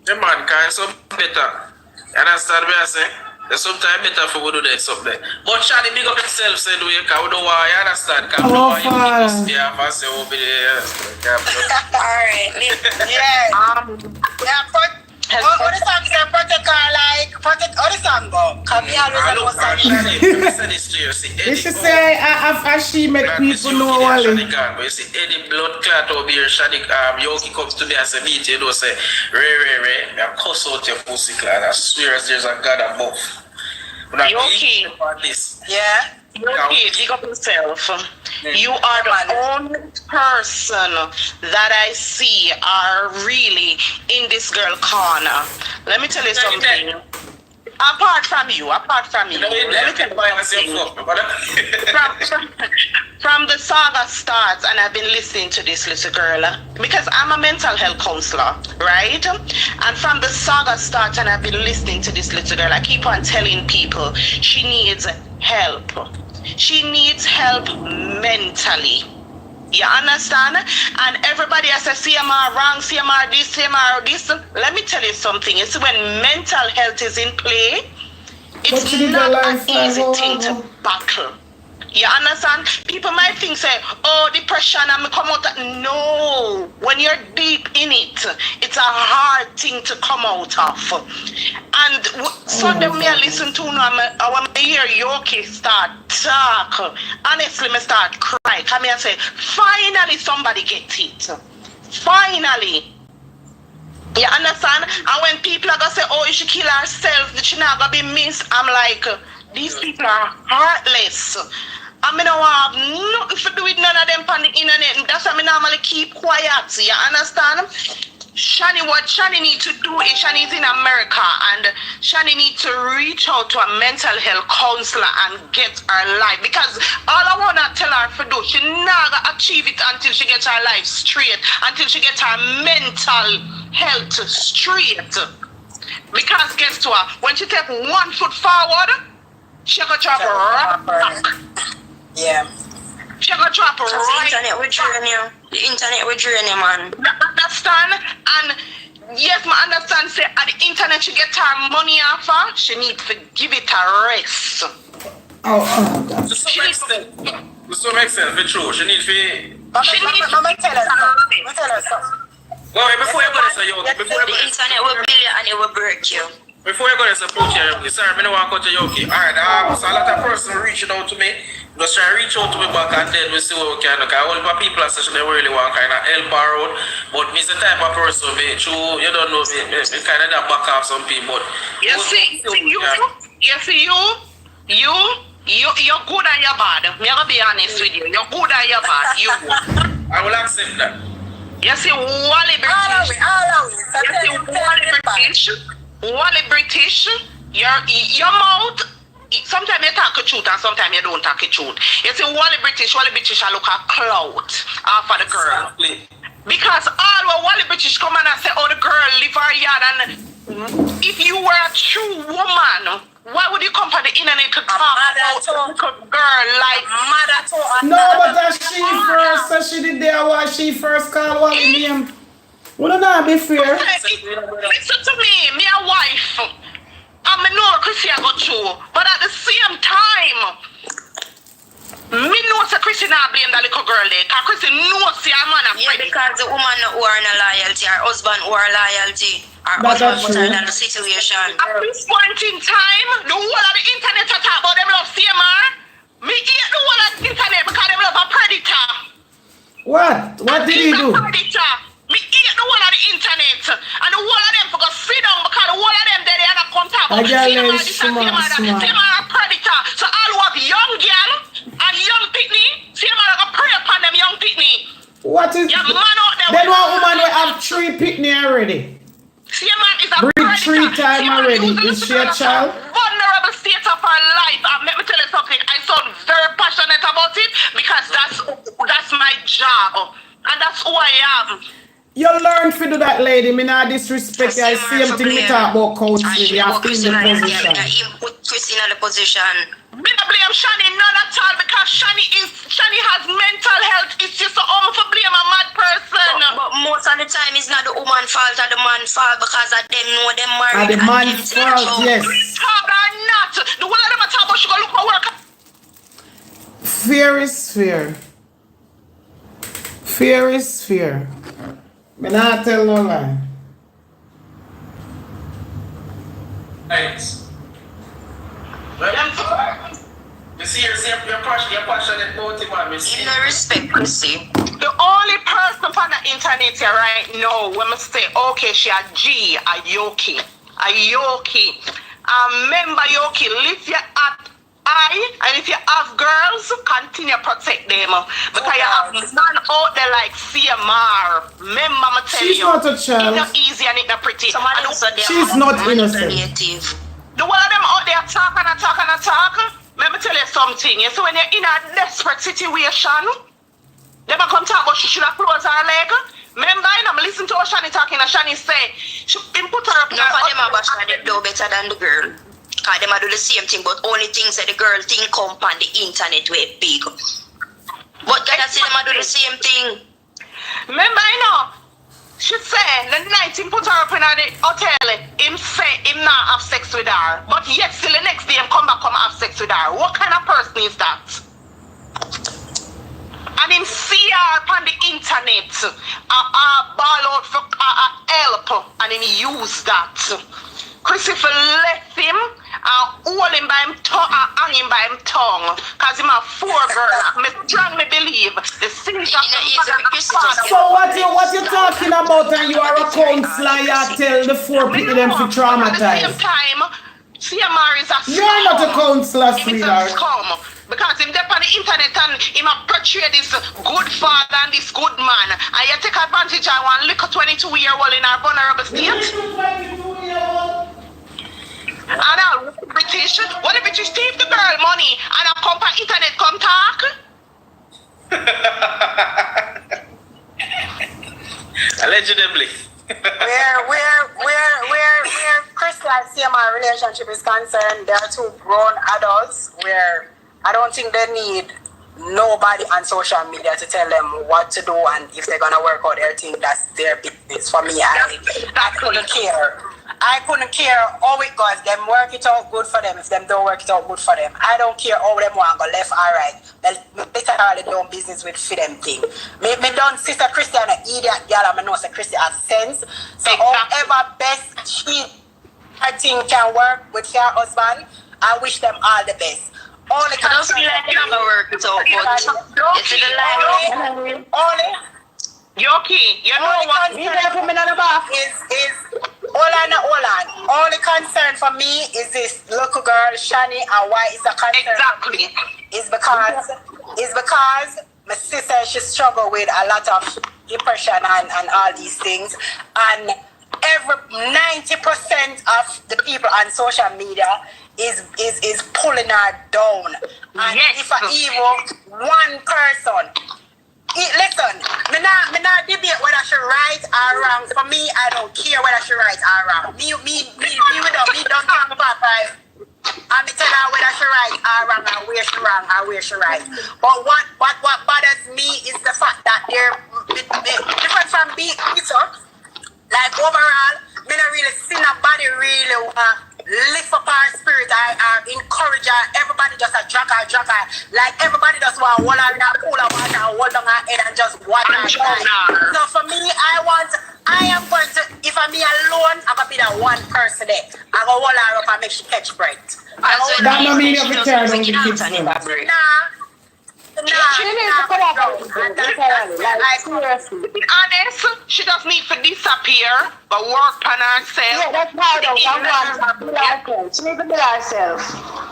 The man can some better. You understand what I'm saying? There's sometimes better for we do that something. But Shani, big up yourself, say do you, because we don't want you understand, because we don't want you to just be a fancy over there. Alright, yeah, but what the song say, protect how the song go? Come here, always you should say, she make people know Wally. But you see, any blood clot over here, Shani, Yoki comes to me and say, meet you, don't say, Ray, I cuss out your pussy clot. I swear as there's a God above. Yoki. Yeah? Yoki, pick up yourself. You are the only person that I see are really in this girl corner. Let me tell you something. Apart from you, let me tell you something. From the saga starts, and I've been listening to this little girl, because I'm a mental health counselor, right? And from the saga starts, and I've been listening to this little girl, I keep on telling people she needs help. She needs help mentally. You understand? And everybody has a CMR wrong, CMR this, CMR this. Let me tell you something. It's when mental health is in play, it's not an easy thing to battle. You understand? People might think, say, oh, depression, I'm come out. No. When you're deep in it, it's a hard thing to come out of. And Sunday, me I listen to now, when I hear Yoki start talk, honestly, me start cry. Come here and say, finally somebody get it. Finally. You understand? And when people are going to say, oh, she kill herself, she not going to be missed, I'm like, these people are heartless. I mean, I have nothing to do with none of them on the internet. That's why I normally keep quiet. You understand? Shani, what Shani need to do is Shani is in America and Shani need to reach out to a mental health counselor and get her life. Because all I want to tell her to do, she not going to achieve it until she gets her life straight, until she gets her mental health straight. Because guess what? When she take 1 foot forward, she going to drop right back. Yeah. She gonna drop right. The internet will drain you. The internet will drain you, man. Understand? And yes, I understand. Say at the internet she get her money off her. She need to give it a rest. Oh, God. To some extent, be true. She need to. Mama, tell her something. Well, before you go to say, The internet will build you and it will break you. Before you go to say, Yoki, sorry, I don't want to go to Yoki. Alright, so a lot of person reaching out to me. Just try to reach out to me back and then we see what we can do. Because all my people are saying they really want kind of help her out. But me the type of person, me, true, you don't know me kind of that back off some people. But you see, you're good and you're bad. I'm gonna be honest with you. You're good and you're bad. You. I will accept that. You see, Wally British. Wally British. Your mouth. Sometimes you talk the truth and sometimes you don't talk the truth. You see, Wally British I look at clout for the girl. Exactly. Because all Wally British come and say, oh, the girl live her yard. And if you were a true woman, why would you come to the internet to talk about a girl like mother to No, but that's she first. So she did there why she first called Wally name. Wouldn't that be fair? Listen to me, me a wife. I know Chrissy I got you, but at the same time, me know say Chrissy not blame that little girl there, because Chrissy knows say a man a Yeah, because the woman who are in a loyalty, her husband who are loyalty, her husband put her in the situation. At this point in time, the whole of the internet talk about them love CMR. Me hate the whole of the internet because them love a predator. What did he do? Predator. Me hate the whole of the internet. And the whole of them for go sit down because the whole of them there they are not come talk about CMR a predator. So all who have young girl and young pitney, CMR are going to prey upon them young pitney. What is Your man out there. then one woman will have 3 pitney already? CMR is a Bring predator. 3 times already. Is she a child? Vulnerable state of her life. Let me tell you something. I sound very passionate about it because that's my job. And that's who I am. You learn to do that, lady. Me not disrespect you. I see everything me talk about counseling. You have to in the position. He put Chrissy in the position. Me not blame Shani none at all because Shani has mental health issues, so I'm for blame a mad person. But most of the time it's not the woman's fault or the man's fault because of them know them married. The man's fault, yes. Retard or not, the one of them talk about she go look for work. Fear is fear. Fear is fear. Me not tell no lie. Thanks. Well, you see, you're passionate about it, man. In no respect, Chrissy. The only person on the internet here right now, when I say, okay, she a G, a Yoki. Remember, Yoki, lift your at eye, and if you have girls, continue to protect them. Because you have man out there like CMR. Remember, I'm telling you. She's not a child. It's not easy and it's not pretty. She's not innocent. The one of them out there talk. Let me tell you something. So when you're in a desperate situation, they might come talk about she should have closed her leg. Remember, I'm listening to what Shani talking, and Shani say, she put her up in her... None of them are bashing they do better than the girl. Because they do the same thing, but only things that the girl think come on the internet way big. But can I see them do the same thing? Remember, she said the night he put her up in the hotel, him say him not have sex with her. But yet still the next day him come back have sex with her. What kind of person is that? and him see her on the internet, ball out for help, and him use that. Christopher left him and hold him by him tongue and hang him by him tongue. Cause him a 4 girl. I strongly believe the sins of the So what you talking about and you are a counselor, you tell the 4 people them to traumatize? At the same time, CMR is a scum. You're not a counselor, Him is sweetheart. a scum. Because him there on the internet and him a portray this good father and this good man. And you take advantage of one little 22-year-old in our vulnerable state. And I'll British, what if you steal the girl money and I come on internet come talk? Allegedly. where Crystal and CMR relationship is concerned, they are 2 grown adults where I don't think they need nobody on social media to tell them what to do and if they're gonna work out their thing. That's their business. For me, I couldn't care. I couldn't care how it goes. Them work it out good for them. If them don't work it out good for them, I don't care how them want go left or right. They literally don't business with for them thing. Me done Sister Christy an idiot girl and I know Sister Christy has sense. So however best her thing can work with her husband, I wish them all the best. Only I don't feel like you're gonna work it out, but it's in the line. Only Yoki, you know what? Hold on. Only concern for me is this little girl, Shani, and why is the concern? Exactly. Is because my sister, she struggle with a lot of depression and all these things, and every 90% of the people on social media is pulling her down. And if even one person. Listen, me not debate whether she right or wrong. For me, I don't care whether she right or wrong. Me don't talk about life. I'm tell her whether she right or wrong or where she right. But what bothers me is the fact that they're different from being so. Like overall, me not really see nobody really lift up our spirit. I encourage her. Everybody just a drunk her. Like everybody just want to hold on that pool of water and hold on her head and just watch her. So for me, I am going to, if I'm me alone, I'm going to be the one person there. I'm going to hold her up and make she catch breath. That don't mean you have to turn on the kids. To be honest, she doesn't need to disappear, but work on herself. Yeah, that's how she needs to be herself.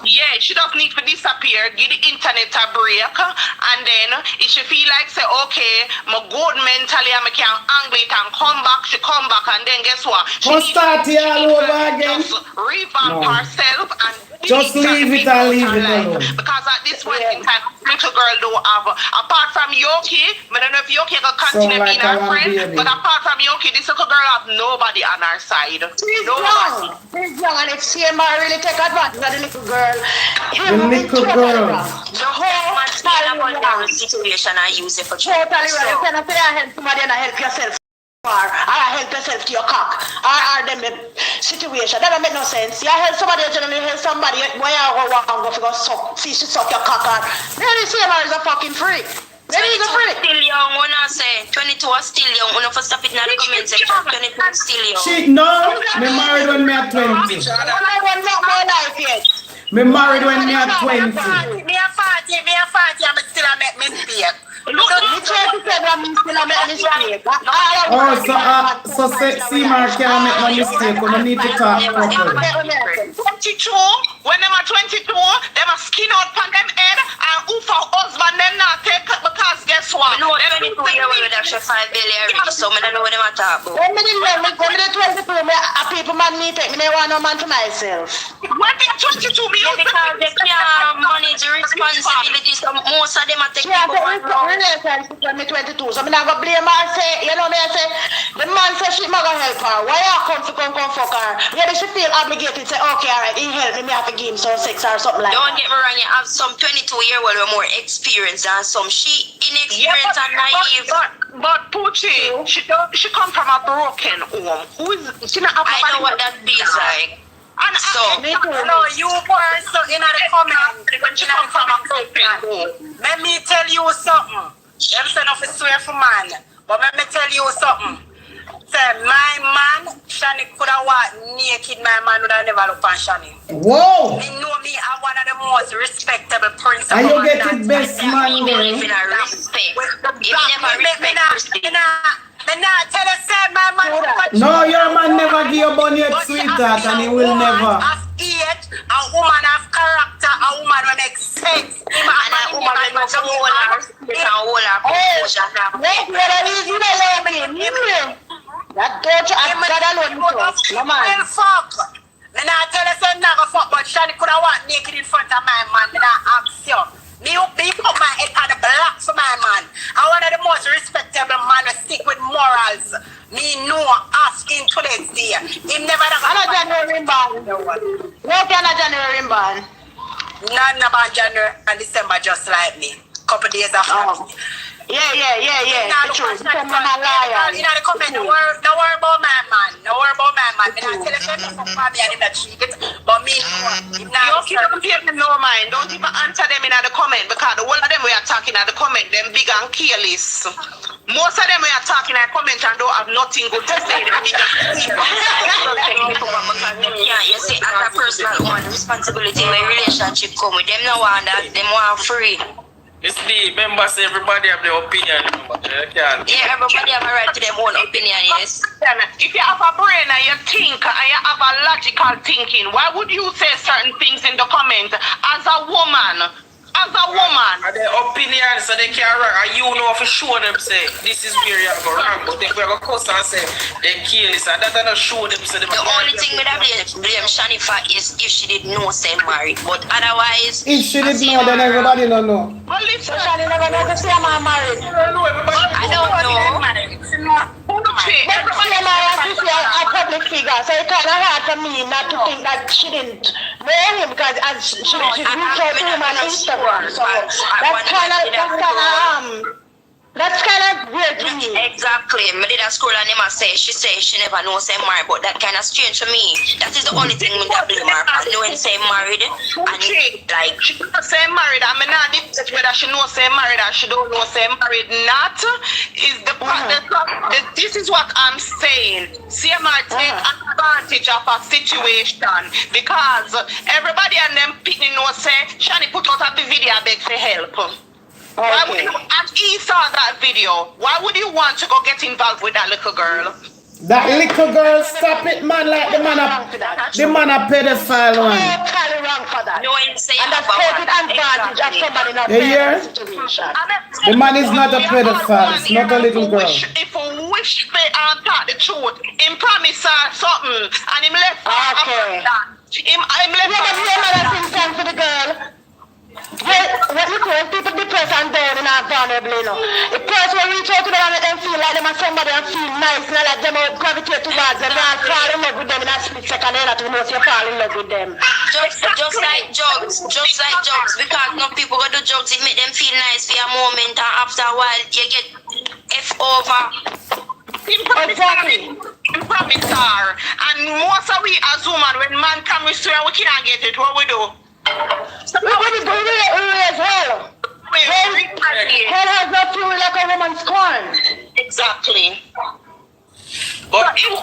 Yeah, she doesn't need to disappear. Give the internet a break, and then if she feel like say, okay, my good mentally, I can angle it and come back. She come back, and then guess what? She start here all over again. Just revamp herself and just leave it and leave it alone. Because at this point in time, little girl don't have, apart from Yoki, I don't know if Yoki can continue being her friend, but apart from Yoki, this little girl have nobody on her side. She's young, and if CMR really take advantage of the little girl, the whole man situation I use it for totally right. You cannot say I help somebody and I help yourself. Or help yourself to your cock, or them situation. That don't make no sense. You help somebody, generally help somebody. Why you go suck? See, she suck your cock. Then the CMR is a fucking freak. Then he's a freak. Still young, when I say 22 is still young. When I first stop it in the comment section, 22 is still young. She no, me married when me at 20. I want not my life yet. Me married when me at 20. Me a 40, I'm still a make mistake. So CMR can't make no mistake. We need to talk properly. 22, when them are 22, them are skin out on them head and who for husband them not take because guess what? I know 22 years old with actually 5 billion rich, so I don't know what them are talking about. When me 22, people man me take me, they want no man to myself. When they 22, me because they can't manage the responsibilities, so most of them are taking relationship when me 22, so me not go blame her. Say, you know me, I say the man say she not gonna help her. Why you come fuck her? Maybe she feel obligated. Say okay, alright, he help me have to give him some sex or something like. Don't get me wrong, you have some 22-year-old with more experience than some. She inexperienced and naive. But Poochie, she come from a broken home. She not have I know what that feels like. And so, no, you were so in the comment when she come from a broken home. Let me tell you something. Them say no for swear for man. But let me tell you something. Say my man, Shani could have walked naked. My man would have never looked on Shani. Whoa! Me know me are one of the most respectable principal. And you get it best man. Even respect. Me not tell you say my man. No, your man never give you money yet, sweetheart, and he will never. Age, a woman of character, a woman will make sense. And a woman will know some whole her composure now. That daughter of God alone. No man. Well, fuck. Me not tell you say not go fuck, but Shani could have walked naked in front of my man. Me not ask you. Me put my head on the block for my man. I one of the most respectable man who stick with morals. Me know us in today's day. Him never done. I'm not January born. No, I'm not January born. None about January and December just like me. Couple days after. Yeah. Now True. look at that. You know the comment. No worry about my man. No worry about my man. Me not tell you something for me and him not cheat it. But me know. You don't pay them no mind. Don't even answer them in the comment because the whole of them we are talking at the comment, them big and careless. Most of them we are talking at comment and don't have nothing good to say. Them big and You see, as a personal one, responsibility when relationship come with them, no want that, them want free. It's the members, everybody have their opinion. Yeah, everybody have a right to their own opinion, yes. If you have a brain and you think and you have a logical thinking, why would you say certain things in the comment as a woman? As a woman. And their opinion, so they can't wrong. And you know for sure them say, this is where you go wrong. But if we go cuss and say, they kill this, and that don't show them. So the only thing with that blame Shani for is if she did know say married. But otherwise... If she did know, then everybody don't know. Well, listen. Shani never know to say I'm married. I don't know. Everybody is a public figure, so it's kind of hard for me not to think that she didn't know him because as she's reached out to him on Instagram. So that's kind of weird to me. Exactly. Me did a scroll and him say she never know say married, but that kind of strange to me. That is the only thing me that blame her. I know him say married and like she don't say married. I mean not whether she know say married or she don't know say married not is the this is what I'm saying. CMR take advantage of a situation because everybody and them picking know say Shani put out a video beg for help. Okay. Why would you, and he saw that video, why would you want to go get involved with that little girl? That little girl, stop it, man, like the man a pedophile one. Totally wrong for that. no him say And that's taking advantage of somebody not You in hear? the situation. The man is not a pedophile, it's not a little girl. If we wish they talk the truth, him promise her something, and him left her Okay. Him left Yeah, for the girl. What you call people depressed and down and are vulnerable, you know. The person will reach out to them and let them feel like them are somebody and feel nice and let them gravitate towards them and fall in love with them in a split second and to know if you fall in love with them. just like drugs, because no people go do drugs, it make them feel nice for a moment and after a while you get F over. Exactly. Him promise her. And most of we as women, when man come we swear we can't get it, what we do? So we as well. Hell has no fury like a woman's corn. Exactly. But him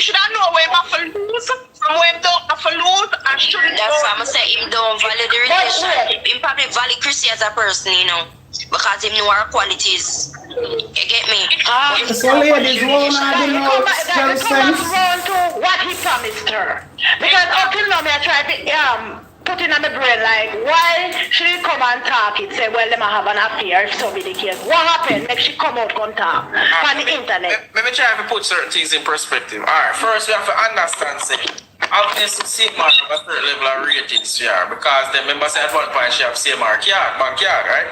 should have know where him have to lose, from where him don't have to lose, and shouldn't. That's why I'm say him don't value the relationship. Him probably value Chrissy as a person, you know, because him know her qualities. You get me? So ladies, won't I do no That sense? comes to what he promised her. Because up till now, I tried to put in on the brain like, why should he come and talk? It say, well, they might have an affair if so be the case. What happened? Make she come out, come talk on the internet. Let me try to put certain things in perspective. Alright, first we have to understand, say, obviously Sigma have a certain level of ratings here because the members at one point she have CMR backyard, right?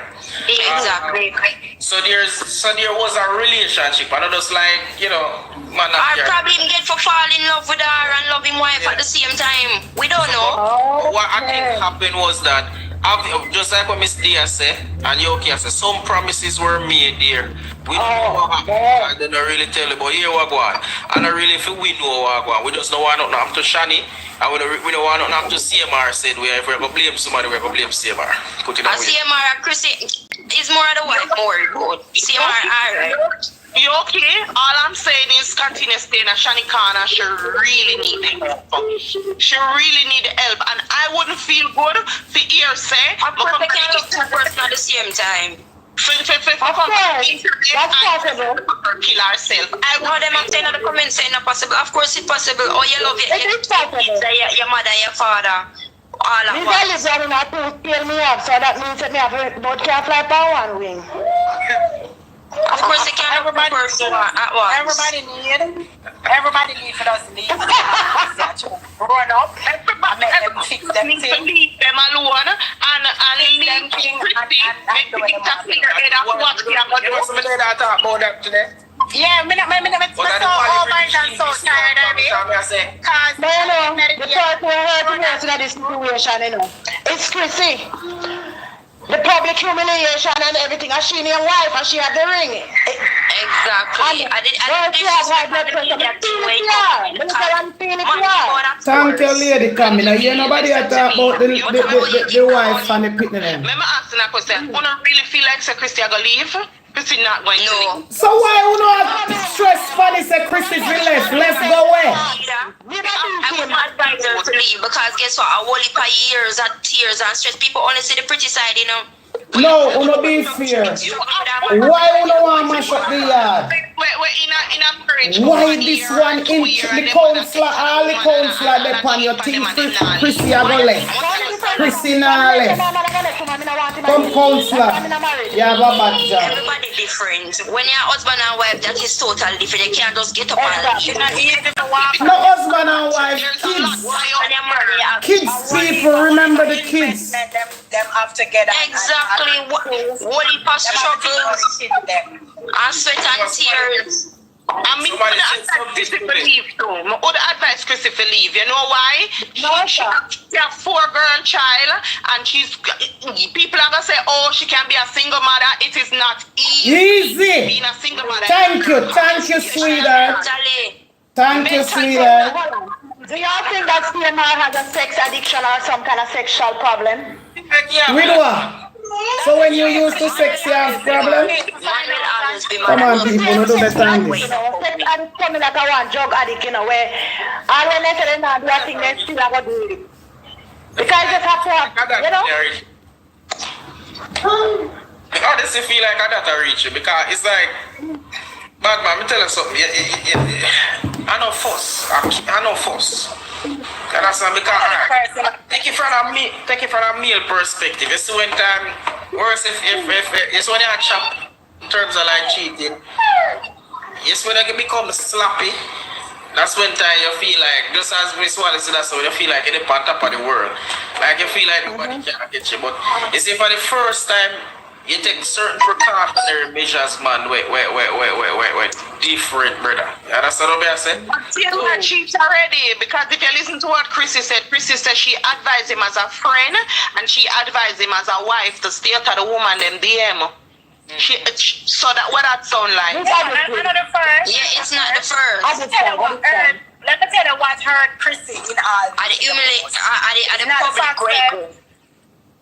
Exactly. So there was a relationship, and not just like, you know, man. Or probably him get for fall in love with her and love him wife at the same time. We don't know. What I think happened was that just like what Miss Dia said, and you can say, some promises were made there. We don't know what happened. I don't really tell you, but here what go on. And I really feel we know what go on. We just don't want nothing happen to Shani, and we don't want nothing happen to CMR. Said we if we're going to blame somebody, we're going to blame CMR. Put it away. CMR and Chrissy is more of the wife more good. CMR, alright. You okay? All I'm saying is continue staying at Shani Corner. She really need the help. She really need the help. And I wouldn't feel good for hear say. Of course, they can't look two person at the same time. That's possible. Kill herself. I know them I'm saying in the comments saying not possible. Of course it's possible. Oh, you love your mother, your father. All of us. Scale me up, so that means that me have a boat can fly by one wing. Of course, they can't everybody person at once. Everybody need for us to leave. Run up. Everybody make them fix them need to leave them alone and leave Christy. Make the figure head of what we are going to do. Somebody that talk about that today. Yeah, me so over and so tired of it. Cause the person who hurt the person in this situation, you know, it's Chrissy. The public humiliation and everything, and she and your wife, and she had the ring. Exactly. Thank you, lady Camilla. You nobody talk about the wife and the pitney. Let me ask you a question. You don't really feel like Christy are going to leave? Christy not going to leave. So why you not stress funny say Christy left? Let's go away. I would not advise her to leave because guess what? A whole heap of years and tears and stress. People only see the pretty side, you know. No, you no be fair. Why you no want to mash up the yard? Why this one in the councillor, all the councillor they on your team, Chrissy a go left. Chrissy na left. Come councillor, you have a bad job. Everybody different. When you're husband and wife, that is totally different. You can't just get up and no husband and wife, kids people, remember the kids. Them up together. Exactly. What he pass struggles and sweat and tears. I mean, would advise Chrissy to leave too. I would advise Chrissy to leave. You know why? She have 4-girl child, and people are gonna say, "Oh, she can be a single mother." It is not easy. Being a single mother. Thank you, sweetheart. Thank you, sweetheart. Do y'all think that CMR has a sex addiction or some kind of sexual problem? With what? So when you use the sex, you have problem? Come on, people, don't do that time. Sex addict coming like a one drug addict, you know, where all when they say they not do a thing, they still have to do it. Because you just have to have, you know? I honestly feel like I got to reach it because it's like, bad man, let me tell you something. I know fuss. And that's because take it from a male perspective. It's when time worse if it's when you are chopped in terms of like cheating. It's when you become sloppy. That's when time you feel like, just as Miss Wallace said, that's when you feel like you're on top of the world. Like you feel like nobody can get you. But you see, for the first time, you take certain precautionary measures, man. Wait, different, brother. You understand what I said? CMR cheats already, because if you listen to what Chrissy said she advised him as a friend and she advised him as a wife to stay out of the woman them DM. So that what that sound like? Yeah, it's not the first. Let me tell you what hurt Chrissy in all. At the public grade.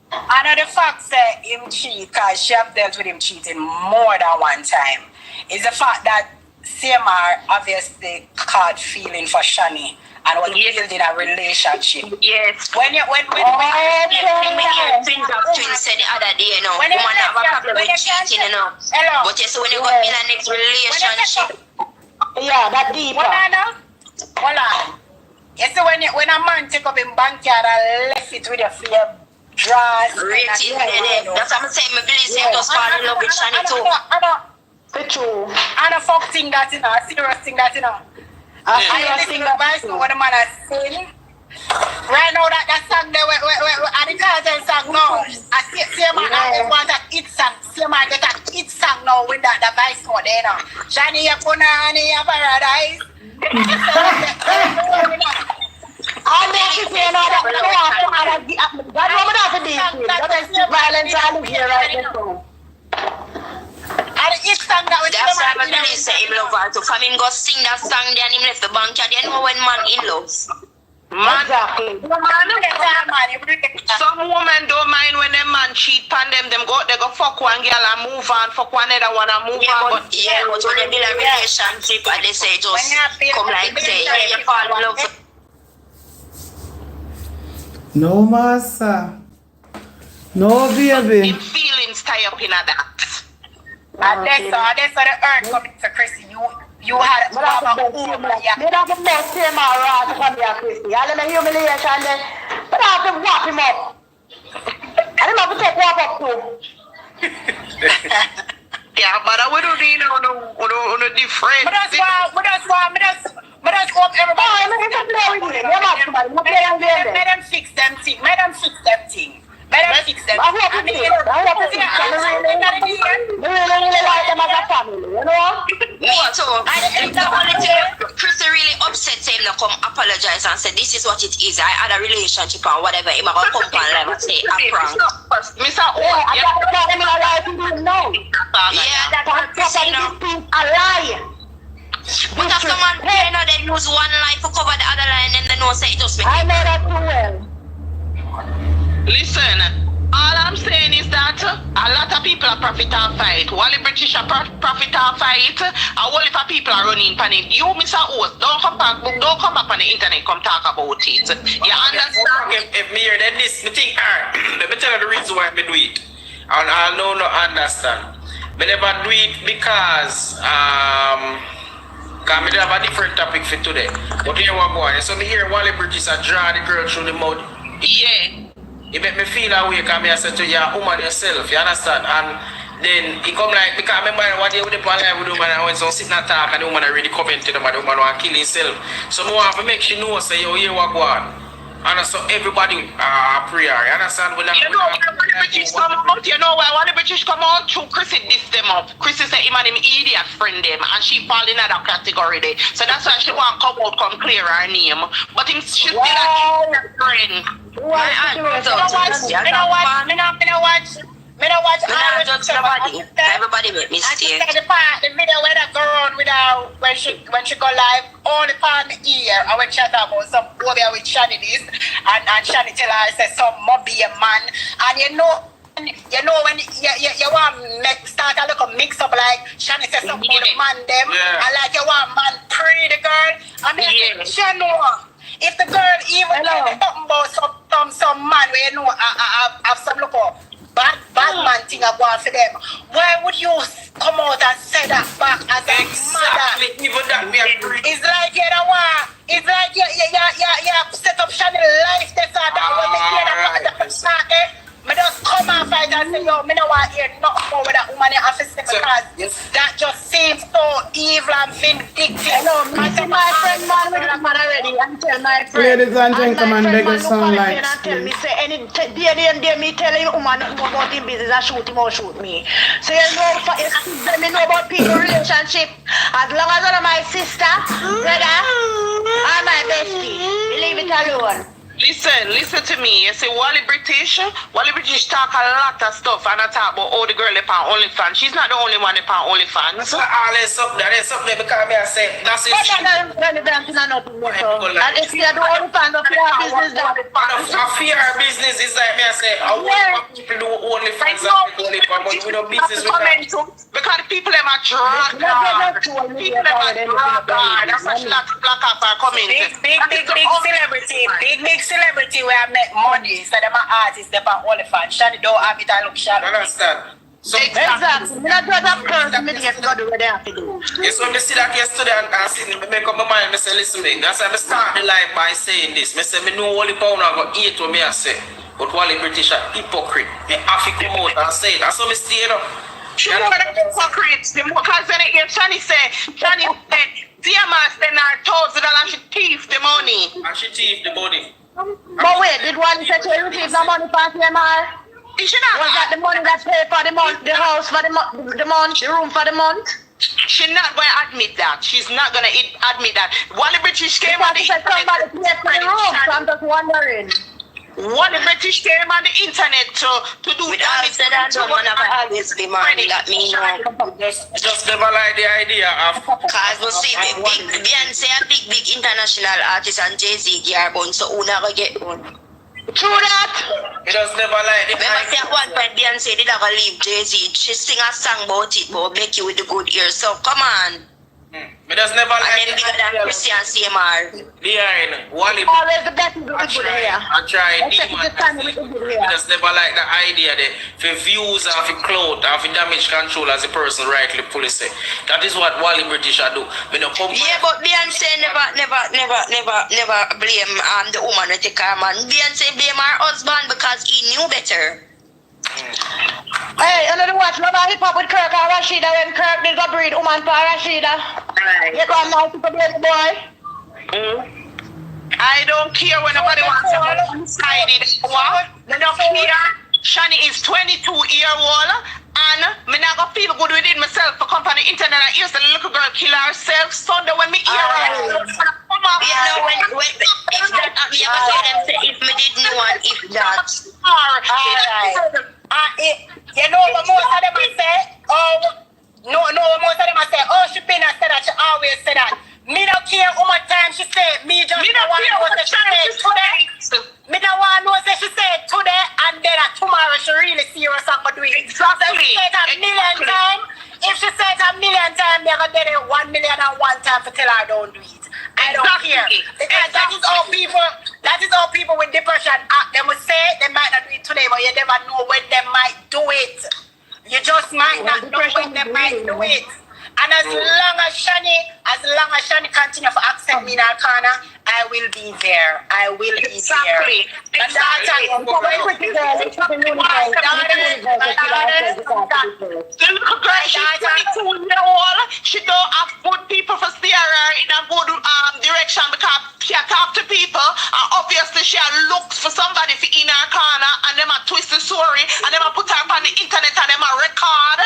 Another fact that him cheat, because she have dealt with him cheating more than one time, is the fact that CMR obviously caught feeling for Shani and was building a relationship. Yes. When twins said the other day, you know, woman have a problem with cheating, you know. But you see when you got in a next relationship. Yeah, that deep. Hold on. You see when a man take up in backyard and left it with a fear. That's what I'm saying. My belief is just fall in love with Shani too. And a fuck thing that you know, a serious thing that you know. I listen to advice to what the man has seen. Right now that song there, and the Cartel song now, I see man want a hit song. See man get a hit song now with that advice for there now. Shani ya punani ya paradise. I'm not saying that. violence all is here right now. And it's song that we That's why I'm really say him love her. So for him go sing that song there and him left the bank. You know when man in love. Man, Exactly. some women don't mind when them man cheat on them. They go fuck one girl and move on, fuck one other one and move on. But when they build a relationship and they say just come like say, yeah, you fall in love. No, massa. No, baby. Him feelings tie up in that. And that's the earth coming to Chrissy. You had But that's the best thing, like, they don't have the best thing about Raj from here, Christy. I let me humiliation there. But I have to wrap him up. I don't have to take wrap up too. Yeah, but I wouldn't need on a different. But that's hope everybody. Oh, I'm going to play with you. You're not somebody. I'm playing with you. Let them fix them thing. Let them fix them thing. Let them fix them. I hope you do. I hope you do. I really like them as a family, you know? Me too. The only thing Chrissy really upset him to come apologize and say this is what it is. I had a relationship and whatever. Him gonna come and like and say a prank. Mr. Yeah, I got to tell them a lie to do now. Yeah, that's what Chrissy know. A lie. But if someone you know they use one line to cover the other line and they know say it just make I know that too well. Listen, all I'm saying is that a lot of people are profit and fight. Wally British are profit and fight. A whole heap of people are running pan it. You, Mr. Host, don't come back on the internet, come talk about it. You understand? If me hear then this, me think, let me tell you the reason why I do it. And I know no understand. Me never do it because I have a different topic for today. But here we go. So me hear Wally British are draw the girl through the mud. Yeah. It make me feel away because I said to you, woman yourself, you understand? And then he come like, because I remember what they would do on live with the woman and when some sitting and talk and the woman already commented them and the woman want to kill himself. So I want to make sure you know, say, yo, here what go on. And so everybody prayer, you understand? You know why the British come out? You know why the British come out? True, Chrissy diss them up. Chrissy say him and him idiot friend them and she fall in that category there. So that's why she want come out, come clear her name. But him she still a friend. Me no watch everybody make mistake. I just the video where that girl on without when she go live only part the ear and when she talk about some boy with Shani this and Shani tell her say some mobby a man and you know when you want start a little mix up like Shani said something about the man them and like you want man pre the girl I mean she know if the girl even talking about some man where you know have some look up bad man thing I want for them. Why would you come out and say that back as a mother? Even that me agree. It's like you don't want. It's like you set up Chanel life. That's all that when you hear that. Me just come and fight and say, yo, me no want to hear nothing more with that woman in office because that just seems so evil and vindictive. Hello, my friend man with that man already and tell my friend. Ladies and gentlemen, beg you sound like. And tell me, say, any day me tell you woman nothing about him business and shoot him or shoot me. So you know, let me know about people relationship. As long as I'm my sister, brother, and my bestie, leave it alone. Listen to me. You see, Wally British talk a lot of stuff and I talk about all the girl upon OnlyFans. She's not the only one upon OnlyFans. That's what all is up there. There's something because me I say that's it. And if you are the OnlyFans of your business, I fear our business is like me I say I want people do OnlyFans and OnlyFans, but we don't business with that. Because people them are drug hard. People them are drug hard. That's why she like to block up our comments. Big celebrity where I make money. So them are artists, them are OnlyFans. Shani don't have it, I look shallow. Understand? So exactly. Me not just a person, me just go do what they have to do. yes, when I see that yesterday and see me make up my mind, I say, listen me, that's why I start the life by saying this. I say, me know Wally Pound I got eat what me I say. But Wally British are hypocrite. Me have to come out and say it. That's how me stay up. She know the hypocrites. Because when Shani said, dear man spend her $1,000 and she thief the money. And she thief the money. But wait, did one say she receive the money from TMR? Is she not? Was that the money that paid for the month, the house for the month, the room for the month? She's not going to admit that. She's not going to admit that. Wally British came on the internet. Somebody paid for the room, so I'm just wondering. one British came on the internet to do With all said and done, man, I always be man, that me know. Just never like the idea of. Cause we see Beyonce a big international artist and Jay-Z gear bun, so who not gonna get one? True that. It just never like the Remember say at one point Beyonce did have a leave Jay-Z. She sing a song about it, but make you with the good ear. So come on. It just never And like then bigger than Christian CMR. behind Wally. Always the best with the I good hair. try Except demon. it's the time with the good I hair. just never like the idea that for views and for clout and for damage control as a person rightly fully say. That is what Wally British I do. Me no come. Yeah, but Beyonce never blame the woman with the car man. Beyonce blame her husband because he knew better. Hey, another watch, remember hip hop with Kirk and Rashida when Kirk did go breed woman for Rashida? Right. Get one now to the baby boy. I don't care when nobody wants to be one-sided. What? I don't care. Shani is 22-year-old and me not gonna feel good within myself for come on the internet and hear the little girl kill herself Sunday when me hear her. You know when if that me ever say them say if me did know and if that. You know what most of them I say? No, most of them I say, she been and said that, she always say that. Me don't care how much time she say, me just Me don't want care to know what that she say today. Me don't want to know that she say today and then tomorrow she really serious and go do it. Exactly. So if she say it a million times, if she say it a million times, me gonna get it 1 million and one time to tell her don't do it. I don't care. Because that is how people with depression act. They will say they might not do it today, but you never know when they might do it. You just might not know when they might do it. And as long as Shani continue to accept me in her corner, I will be there. I will be there. The little girl, she's 22-year-old. She don't have good people for steer her in a good direction because she talk to people and obviously she looks for somebody for in her corner and them a twist the story and them a put her on the internet and them a record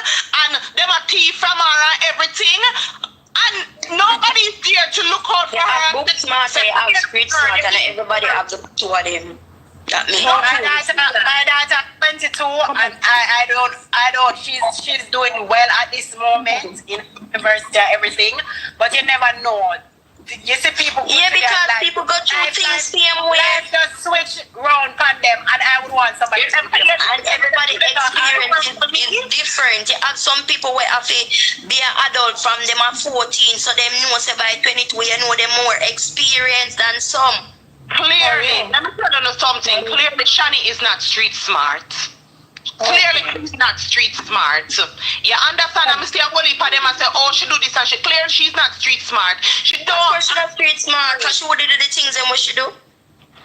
and them a thief from her and everything. And nobody's there to look out for her. Book smart, I have street smart, and everybody have the two of them. That means my daughter 22 and I don't she's doing well at this moment in university and everything, but you never know. You see people because people go through things same way. Life just switch round on them and I would want somebody to and everybody experience is different. You have some people where have to be an adult from them at 14, so them know say by 22 you know them more experienced than some. Clearly, let me tell you something. Clearly, Shani is not street smart. Clearly, she's not street smart. You understand? I'm still going to them and say, she do this and she clearly she's not street smart. She don't. Of course, she's not street smart because she would do the things and what she do.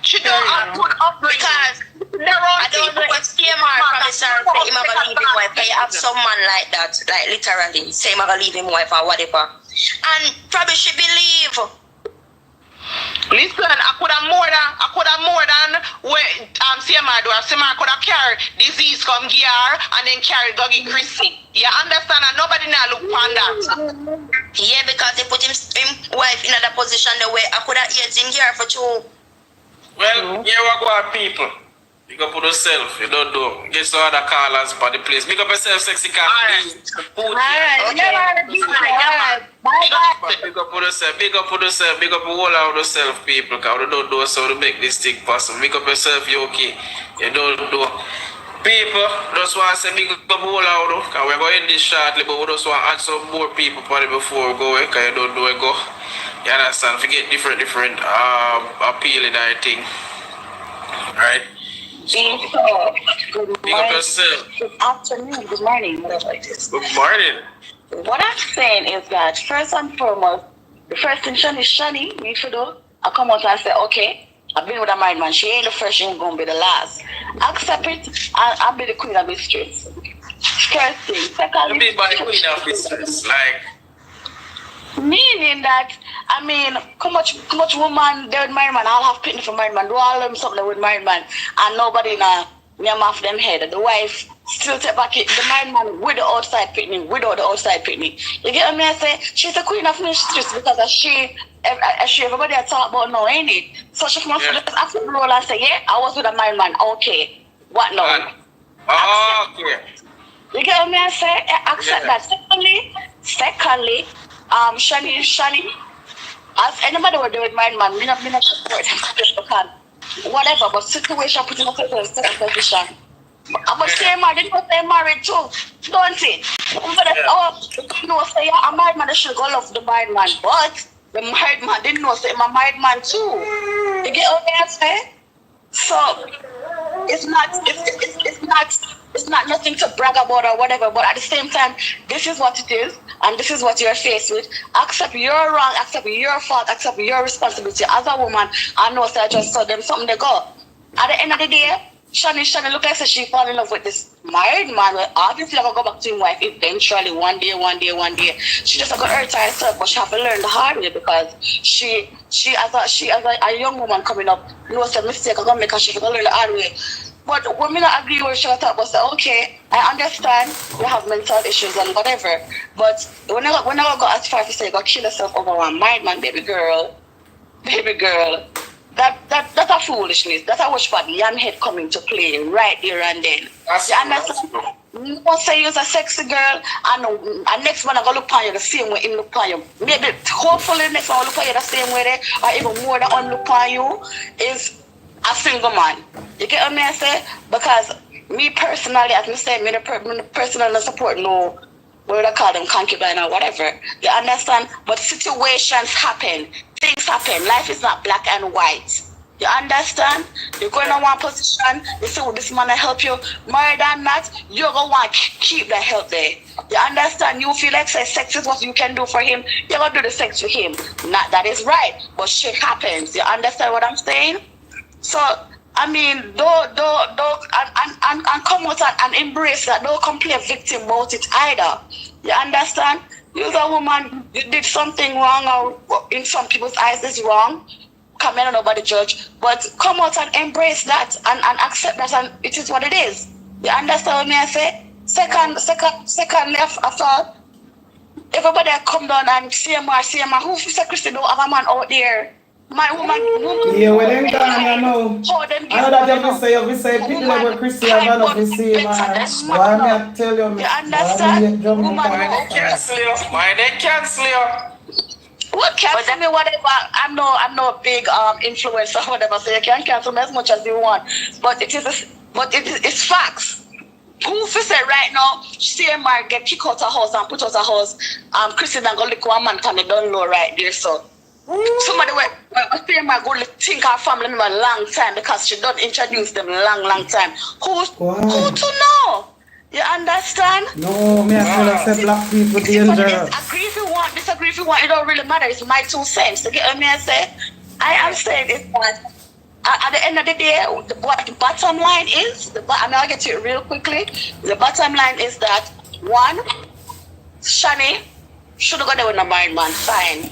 She don't have good upbringing. Because I don't know if CMR promise her say him gonna leave him wife, but you have some man like that, like literally say him gonna leave him wife or whatever, and probably she believe. Listen, I could have more than where CMR do. CMR could have carried disease come here and then carry go get Chrissy. You understand? And nobody now look on that. Yeah, because they put him wife in another position the way I could have AIDS him here for 2. Well, here we go at people. Big up for yourself, you don't do. Get some other callers for the place. Big up yourself, sexy car. Alright, Big up for yourself, big up for yourself, big up all out yourself, people. Because we don't do so to make this thing possible. Big up yourself, you okay? You don't do. People, just want to say big up all out. Because we're going to end this shortly, but we just want to add some more people for it before we go. Because you don't do it go. You understand? Forget different appealing, I think. Alright? Big up yourself. Good afternoon, good morning, whatever it is. Good morning. What I'm saying is that first and foremost, the first thing Shani needs to do, I come out and say, okay, I've been with a married man. She ain't the first, she ain't gonna be the last. Accept it, and I'll be the queen of the streets. First thing. Secondly, be by queen of business, like. Meaning that, I mean, how much woman there with married man, I'll have pity for married man, do all them something with married man, and nobody now name off them head. The wife still take back it, the married man with the outside picnic, without the outside picnic. You get what I say? She's the queen of mysteries because she everybody I talk about now, ain't it? So she come up just after the role and say, yeah, I was with a married man. Okay. What now? Okay. You get what me I say? Accept that. Secondly, Shani, as anybody would do with married man, me not support him because whatever, but situation put him in a certain position. But same man, they don't say married too, don't it? But you know, say a married man, they should go love the married man, but the married man didn't know say I'm a married man too. You get what I say? So it's not nothing to brag about or whatever, but at the same time, this is what it is, and this is what you're faced with. Accept your wrong, accept your fault, accept your responsibility as a woman. I know so I just saw them something they got. At the end of the day, Shani look like she fall in love with this married man. Well, obviously, I'm gonna go back to his wife eventually. One day. She just got hurt herself, but she have to learn the hard way because she as a young woman coming up, knows a mistake. I'm gonna make her. She have to learn the hard way. But when me not agree with she talk about say, okay, I understand you have mental issues and whatever. But when I go as far as to say go kill yourself over one married man, baby girl. That's a foolishness. That's a watch bad young head coming to play right there and then. You understand? No say you're a sexy girl and next one I go look on you the same way him look on you. Maybe hopefully next one I look on you the same way there, or even more than one look on you is a single man. You get what I say? Because me personally, as I say, me personally support no what do I call them, concubine or whatever. You understand? But situations happen. Things happen. Life is not black and white. You understand? You're going to one position, you say, well, this man will help you. More than that, you're going to want to keep the help there. You understand? You feel like sex is what you can do for him. You're going to do the sex for him. Not that is right, but shit happens. You understand what I'm saying? So, I mean, don't come out and embrace that. Don't complain victim about it either. You understand? You're a woman, you did something wrong, or in some people's eyes is wrong. Come in, nobody judge. But come out and embrace that and accept that, and it is what it is. You understand what me I say? Secondly, I thought everybody come down and CMR, who say Christy don't have a man out there? My woman. Yeah, well, then I know. I know that you say people like Christy have enough to see, man. Why me I tell you, man? You understand? Why they cancel you? Well, cancel me whatever. I'm no big influencer or whatever, so you can cancel me as much as you want. But it's facts. Who for say right now, CMR get kicked out of house and put out of house. Christy and go look one man can don't know right there, so. Somebody where CMR go think her family member a long time because she don't introduce them long time. Who to know? You understand? No, me I say black people dangerous. Agree if you want, disagree if you want, it don't really matter. It's my 2 cents. You get what I say? I am saying it, but at the end of the day, what the bottom line is, I'll get to it real quickly. The bottom line is that, one, Shani should have got there with a married man, fine.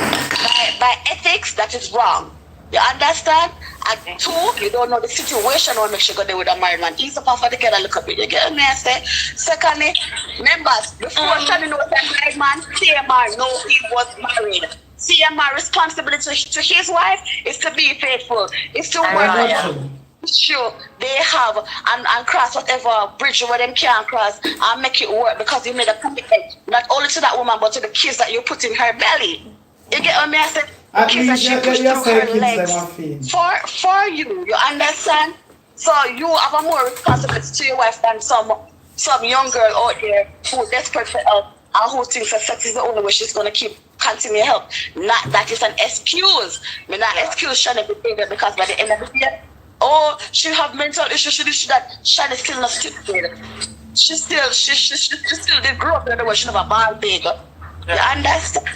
By ethics, that is wrong. You understand? And 2, you don't know the situation what makes you go there with a married man. Ease up off of the kid and look up it. You get what I say? Secondly, members, before Shani knows that married man, CMR know he was married. CMR responsibility to his wife is to be faithful. Is to work sure they have and cross whatever bridge where them can't cross and make it work because you made a commitment not only to that woman but to the kids that you put in her belly. You get what I said? Kids that she pushed through her legs for you. You understand? So you have a more responsibility to your wife than some young girl out there who desperate for help and who thinks that sex is the only way she's gonna continue help. Not that is an excuse. Me not excuse Shani behavior because by the end of the day, oh, she have mental issues, she that Shani still not stupid. She still did grow up in the way she never born big. You understand?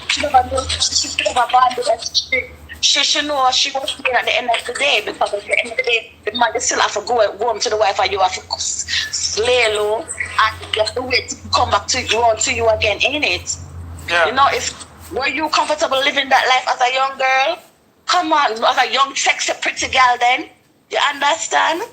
She never born big. She know she was here at the end of the day because at the end of the day, the man still have to go home to the wife and you have to lay low and you have to wait to come back to you again, ain't it? Yeah. You know, were you comfortable living that life as a young girl? Come on, as a young, sexy, pretty girl then. You understand?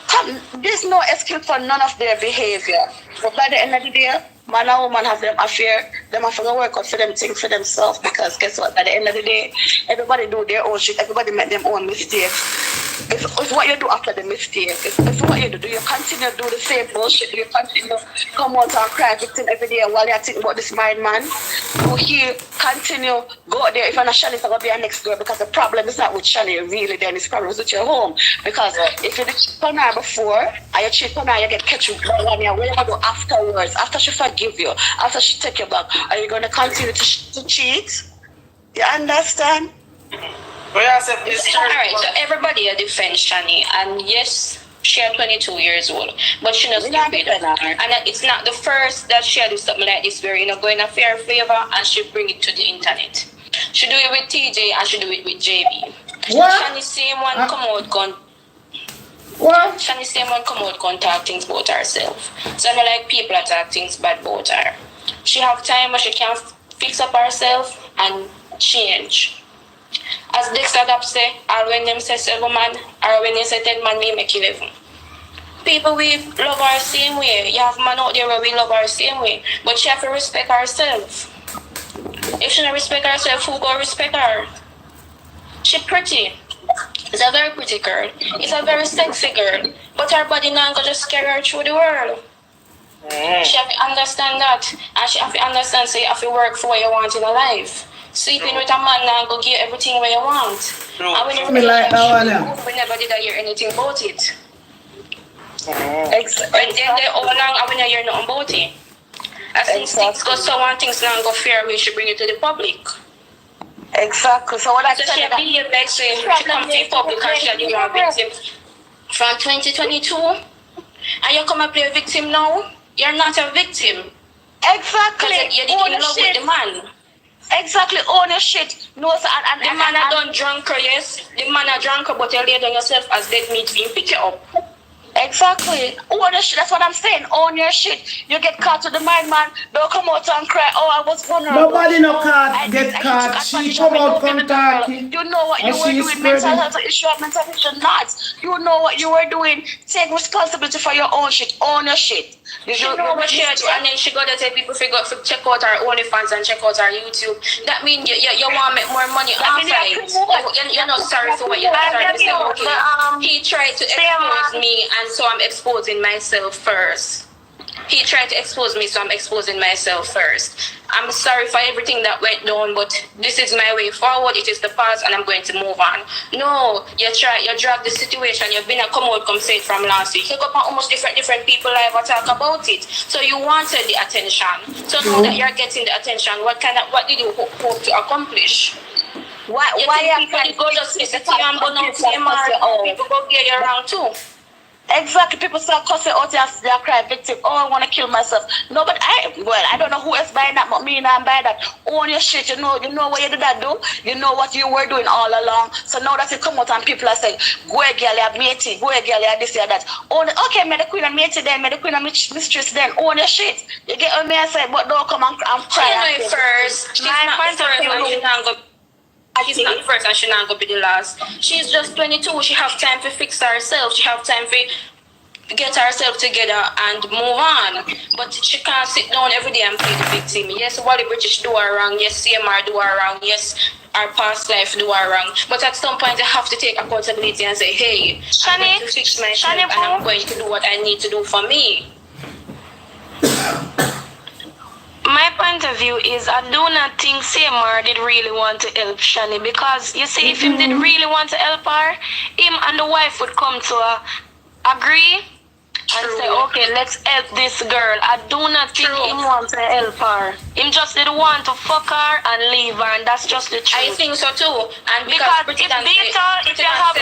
Come There's no excuse for none of their behavior. But by the end of the day, man and woman have them affair. Them have to go work out for them things for themselves. Because guess what? By the end of the day, everybody do their own shit. Everybody make them own mistakes. It's what you do after the mistake. It's what you do. Do you continue to do the same bullshit? Do you continue to come out and cry victim every day while you're thinking about this married man? Do he continue go out there? If I'm not Shani, it's going to be our next girl. Because the problem is not with Shani, really, then it's problem with your home. Because if you cheat on her before, and you cheat on her, you get catch by one year. What are you going to do afterwards? After she forgive you, after she take you back, are you going to continue to cheat? You understand? Alright, so everybody a defend Shani, and yes, she is 22 years old, but she not stupid. And it's not the first that she do something like this where go in a fair favor and she bring it to the internet. She do it with TJ and she do it with JB. What? Shani same one come out gun. What? Shani same one come out gun talk things about herself. So I don't like people that talk things bad about her. She have time where she can fix up herself and change. As Dexter Dap say, or when them say 7 man, or when they say 10 man, me make 11. People we love her same way. You have man out there where we love her same way. But she have to respect herself. If she don't respect herself, who go respect her? She pretty. It's a very pretty girl. It's a very sexy girl. But her body now can just carry her through the world. She have to understand that. And she have to understand, so you have to work for what you want in your life. Sleeping with a man now go get everything where you want. And when you like that one, yeah. we never did hear anything about it. When they all along, I wouldn't hear nothing about it. As things go so on, things now go fair, we should bring it to the public. Exactly. So what I so she behave like say she come to the public and she didn't want victim from 2022, and you come and play a victim now. You're not a victim. Exactly. You didn't in love with the man. Exactly, own your shit. No, sir, and the man a done drunker, yes. The man a drunker, but you lay down yourself as dead meat being pick you up. Exactly. Own your shit. That's what I'm saying. Own your shit. You get caught with the mind, man. Don't come out and cry. Oh, I was vulnerable. Nobody no caught, get caught. She come out from talking. You know what you were doing. Mental health issue, mental issue not. You know what you were doing. Take responsibility for your own shit. Own your shit. She know what she do, and then she go to tell people to check out her OnlyFans and check out her YouTube. That means you want to make more money off it. You're not sorry for what you started to say. Okay, he tried to expose me, and so I'm exposing myself first. He tried to expose me, so I'm exposing myself first. I'm sorry for everything that went down, but this is my way forward. It is the past, and I'm going to move on. No, you drag the situation. You've been a come say it from last week. You go on almost different people live and talk about it. So you wanted the attention. So now that you're getting the attention, what did you hope to accomplish? Why people go just listen to you and go down to your people go get you around too? Exactly. People start cussing out they cry victim. Oh, I want to kill myself. No, but I don't know who else buying that, but me and I'm buying that. Own your shit. You know what you did that do. You know what you were doing all along. So now that you come out and people are saying, go a girl, you're matey, go a girl, you're this, you're that. Okay, me the queen and matey then, me the queen and mistress then. Own your shit. You get what me I say, but don't come and cry. She know first. She's not first. She's not the first and she's not going to be the last. She's just 22. She have time to fix herself. She have time to get herself together and move on. But she can't sit down every day and play the victim. Yes, Wally British do her wrong. Yes, CMR do her wrong. Yes, our past life do her wrong. But at some point, I have to take accountability and say, hey, I'm going to fix myself and I'm going to do what I need to do for me. My point of view is I do not think Seymour did really want to help Shani, because you see, if him did really want to help her, him and the wife would come to agree and say, okay, let's help this girl. I do not think him want to help her. Him just did want to fuck her and leave her, and that's just the truth. I think so too. And because if you have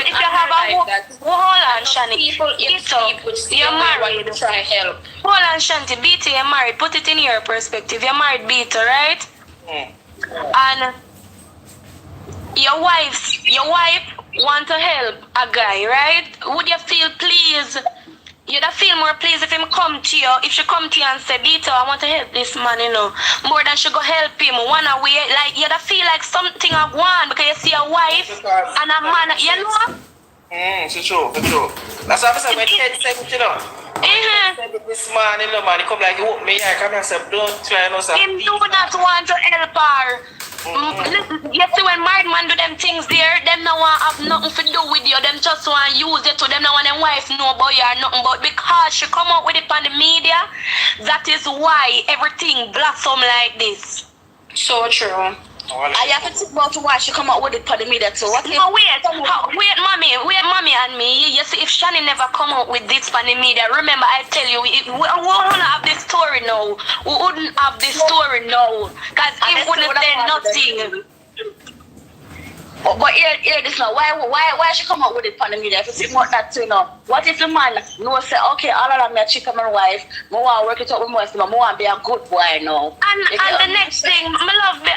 hold on, Shani, you're married. Try help. Hold on, Shanti, Beta, you're married. Put it in your perspective. You're married, Beta, right? And your wife want to help a guy, right? Would you feel pleased? You'd feel more pleased if him come to you, if she come to you and say, Beta, I want to help this man, more than she go help him one away. Like, you'd feel like something I want because you see a wife and a man, For true. That's what I said when Ted said it, you know. Said it this morning, you know, man, he come like, he open me eye, come here and say, don't try no sir. Him do not want to help her. Listen, you see when married man do them things there, them no want have nothing to do with you. Them just want use you to them no want them wife know about you or nothing. But because she come out with it on the media, that is why everything blossom like this. So true. I have to think about why she come out with it for the media too. What No, wait, mommy and me. You see, if Shani never come out with this for the media, remember I tell you, we wouldn't have this story now. We wouldn't have this story now. Because it wouldn't say nothing. But here this now. Why she come out with it for the media? If you see more that too now. What if the man no say, okay, all of them are chicken and wife, I want to work it out with my husband, I want to be a good boy now. And the next thing, I love be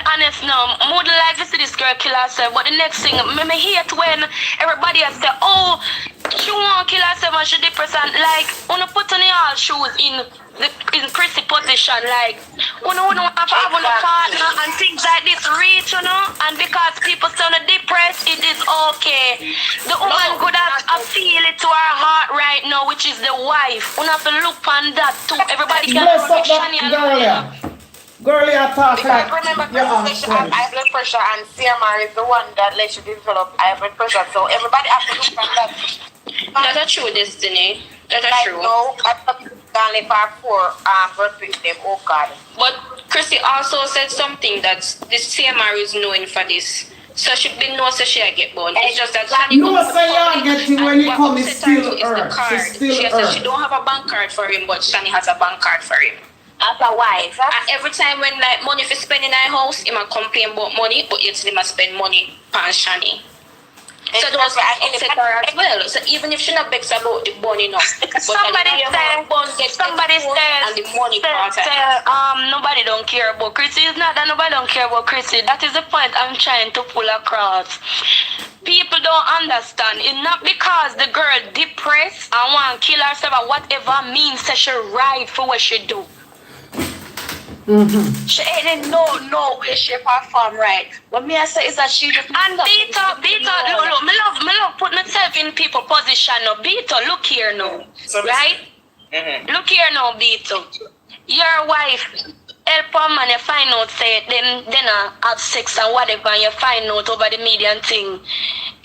honest now. I would like to see this girl kill herself, but the next thing, I hate when everybody has said, oh, she won't kill herself and she depressed, and like, when you put on your shoes in Chrissy position, like, when you don't have to have a partner and things like this reach, you know, and because people sound depressed, it is okay. The woman could have feel it to her heart right now, which is the wife. You have to look on that too. Everybody can Bless up that girlie attack like remember, your she has high blood pressure, and CMR is the one that lets you develop high blood pressure. So everybody has to look on that. That's a true destiny. That's like, true. No, only part 4 birth victim. Oh God. But Chrissy also said something that this CMR is knowing for this. So she didn't know so she get born. It's just that no say you getting when you come is still her. She said she don't have a bank card for him, but Shani has a bank card for him. As a wife. And every time when like money for spend in our house, he might complain about money, but yet he must spend money on Shani. So those upset her as well. So even if she not begs about the money, no. Somebody said, and the money part. Nobody don't care about Chrissy. It's not that nobody don't care about Chrissy. That is the point I'm trying to pull across. People don't understand. It's not because the girl depressed and want to kill herself or whatever means that she right for what she do. She ain't in no way, shape, or form right. What me I say is that she just and beat up. Me love put myself in people position now. Beat up, look here now, right? Look here now, beat up. Your wife help a man, you find out say then have sex and whatever, and you find out over the media and thing.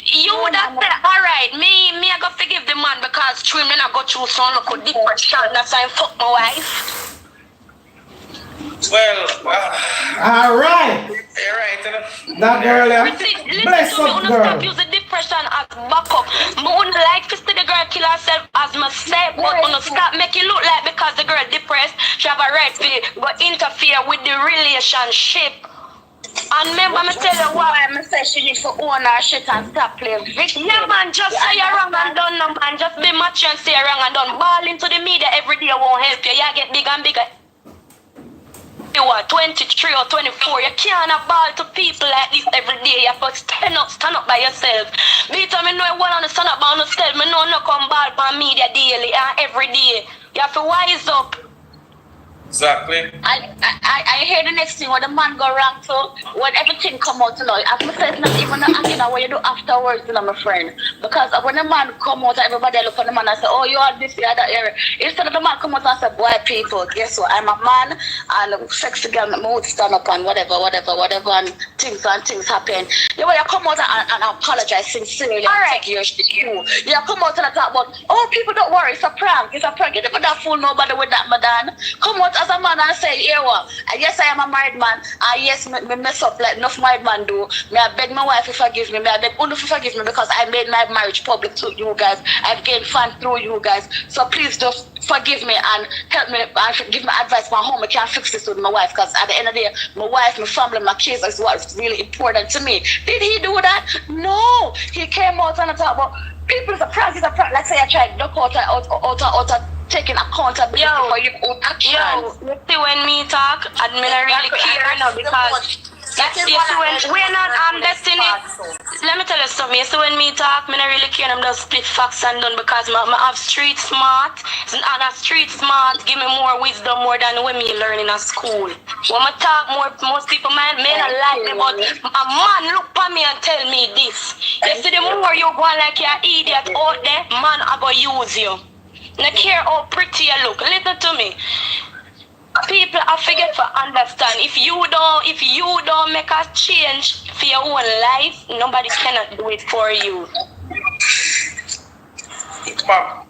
You would have said, alright, me I go forgive the man because true me I go through some look depression. That's why I fuck my wife. Well, alright. That girl, bless up girl. Stop using depression as backup. I wouldn't like to see the girl kill herself as myself, but I stop make it look like because the girl depressed, she have a right to go interfere with the relationship. And remember me tell you what I say she need to own her shit and stop playing victim. Yeah man, just say you're wrong and done no man. Just be mature and say you're wrong and done. Ball into the media every day won't help you. You get bigger and bigger. You are 23 or 24, you can't ball to people like this every day. You have to stand up by yourself. Because I know I want to stand up by myself. I know no come ball by media daily and every day. You have to wise up. Exactly. I hear the next thing when the man go wrong so when everything come out, you know, as I said, not even what you do afterwards, you know, my friend. Because when the man come out, everybody look at the man and say, oh, you are this, you are that area. Instead of the man come out and say, boy, people, guess what? I'm a man and a sexy girl, my mood stand up and whatever, and things happen. You come out and apologize sincerely and take your shit too. You come out and talk about, oh, people don't worry, it's a prank. You never that fool nobody with that, madam. Come out as a man and say, here what? Yes, I am a married man. Yes, me mess up like enough married man do. Me I beg my wife to forgive me. Me I beg Unu to forgive me because I made my marriage public to you guys. I've gained fans through you guys. So please just forgive me and help me and give me advice for how I can fix this with my wife. Because at the end of the day, my wife, my family, my kids is what's really important to me. Did he do that? No. He came out and talked about people is a prank, Like say I tried to look out taking accountability for your own actions. You see when me talk, I'm really care now because you see when we're not Destiny. let me tell you something. You see, when me talk, me not really care. I'm just split facts and done because I have street smart. And a street smart give me more wisdom more than when me learn in a school. When I talk more, most people may not like me, but a man look at me and tell me this. You see, the more you go like you're an idiot out there, man, I go use you. Not care how pretty you look. Listen to me. People I forget to understand. If you don't make a change for your own life, nobody cannot do it for you. But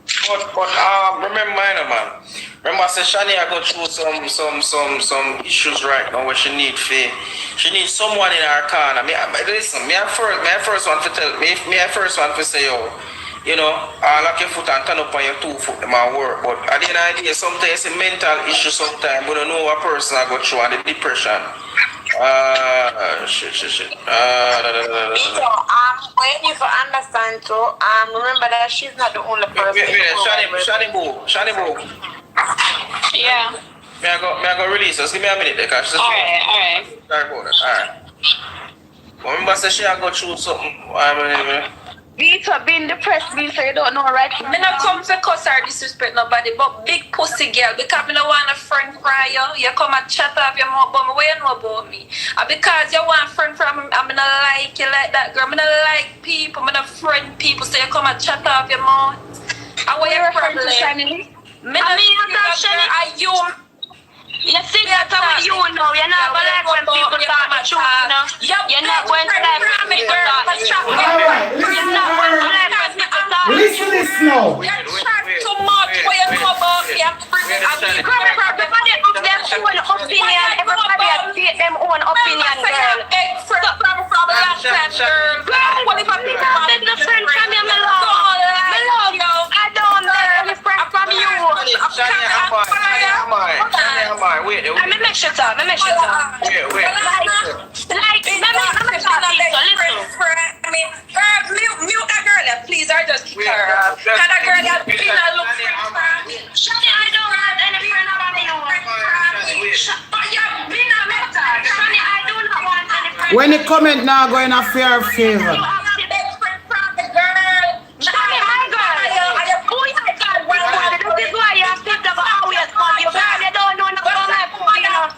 remember, man. Remember, I said Shani, I go through some issues right now where she needs someone in her corner. Listen, me first one to say, yo, you know, lock your foot and turn up on your 2 foot in my work. But at the end of the day, sometimes it's a mental issue. Sometimes we don't know what person I go through and the depression. Shit. When you understand too, remember that she's not the only person. Shani Boo. Yeah. May I go release us? Give me a minute because she's Alright. Sorry about that. Alright. Remember, say she go through something. Vita being depressed means so you don't know right. Me not come to cuss or disrespect nobody, but big pussy girl, because me no want a friend from you. You come and chat off your mouth about me, what you know about me? And because you want a friend from me, I'm not like you like that girl. Me not like people, me not friend people, so you come and chat off your mouth. And what your problem? Me not are you? You see that's how you know. You're not going to like when people talk the truth, you know. You're not going to like when people talk the truth. You're not going to like when people talk the truth. Listen this now. You're trying too much. What you know about me? Everybody have their own opinion. Everybody have their own opinion, girl. From last time, girl. What if I pick up the friend from you, my love? I don't make any friend from you. Wait. Let me make sure talk. Wait. Like, mute that girl, please, or just kick her off. That girl has been a look Shani, I don't have any friend from you. But you've been a mentor. Shani, I do not want any friend. When the comment now going a fair favor. Shani, my girl. Who is my girl? This is why you have to have always come. You don't know nothing about my Putina.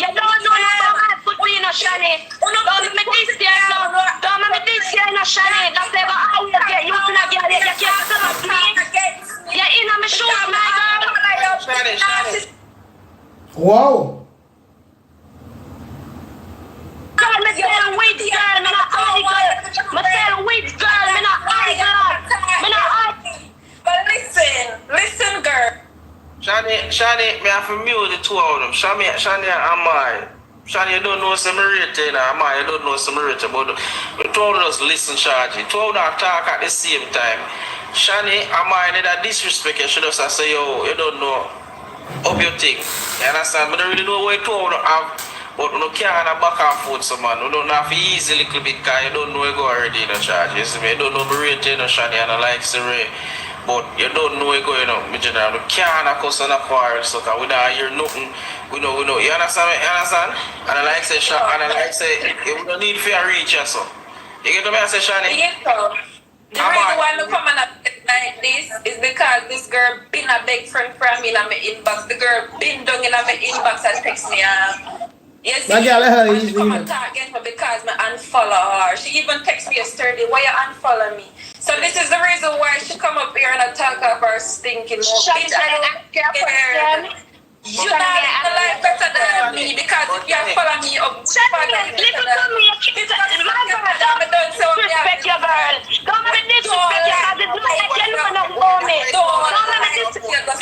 You don't know nothing about my Putina, Shani. Don't make me this year, no. Don't make me this year, no, Shani. That's never always get used to that girl. You can't stop me. You're in my shoes, my girl. Shani. Wow. Girl, me tell which girl, me not eye girl. Me tell which girl, me not eye girl. Me not eye. But listen, girl. Shani, me have to mute the two of them. Shani and Amai. Shani, you don't know some rating, Amai, you don't know some rating, but the two of us listen, Shani. Two of them talk at the same time. Shani, Amai, need a disrespect. You should have say, yo, you don't know up your thing. You understand? I don't really know what two of them have. But you can't back and forth, so man. You don't have to ease a little bit because you don't know you go already in the charge. You see me? You don't know me rating, Shani, and I like to rate. But you don't know it going on. You can't cuss on a quarrel, so we don't hear nothing. We know. You understand me? You understand? And I like say, you don't need for a reach, so. You get to me, I say, Shani? Yes, sir. The reason why I come and like this is because this girl been a big friend from me in my inbox. The girl been down in my inbox and text me. Yes, she come and talk against me because I unfollow her. She even text me yesterday, why you unfollow me? So this is the reason why she come up here and attack her for stinking mouth. You know the life better than me because if you follow me up, Shani, listen to me. Disrespect your girl. Don't let me disrespect your girl. It's like you know no moment. Don't let me disrespect.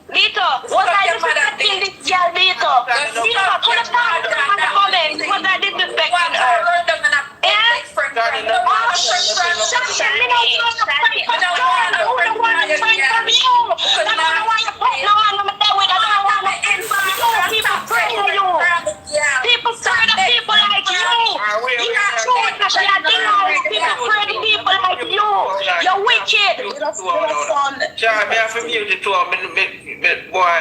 Vito, what I disrespecting this girl, Vito? Put a part in the comment. What I disrespecting her? People tired of people like you. You're true. People afraid of people like you. You're wicked. Shani, I have to mute the two of them. Boy,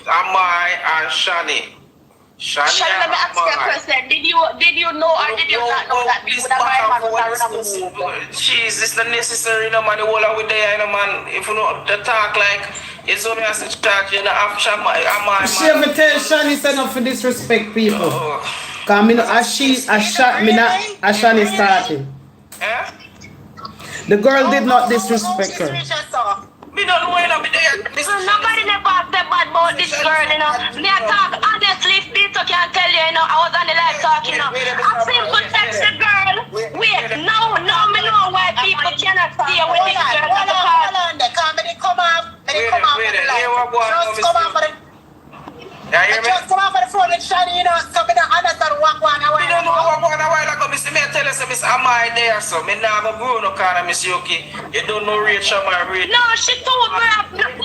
Amai and Shani. Shani, let me ask you a question. Did you know or did you not know that before that my man was around? Jeez, it's not necessary, no man. The whole of with there, no man. If you know the talk like it's only as a charge, you know, after She ever tell Shani said not for disrespect people. Cause me as shot me not as Shani started. The girl did not disrespect her. Me don't know when I'm there. Nobody never said bad about this girl, you know. Me I talk honestly, if Peter can tell you, you know, I was on the live talk, you know. I simple text the girl. Wait, no, me know why people cannot stay with this girl. Come on for the Yeah, you just come out for the phone with Shani, you know, so me don't understand what one hour. Me don't know what one hour ago, me tell you, Miss Amai there, so me never go no kind of Miss Yoki. You don't know Rachel, my Rachel. No, she told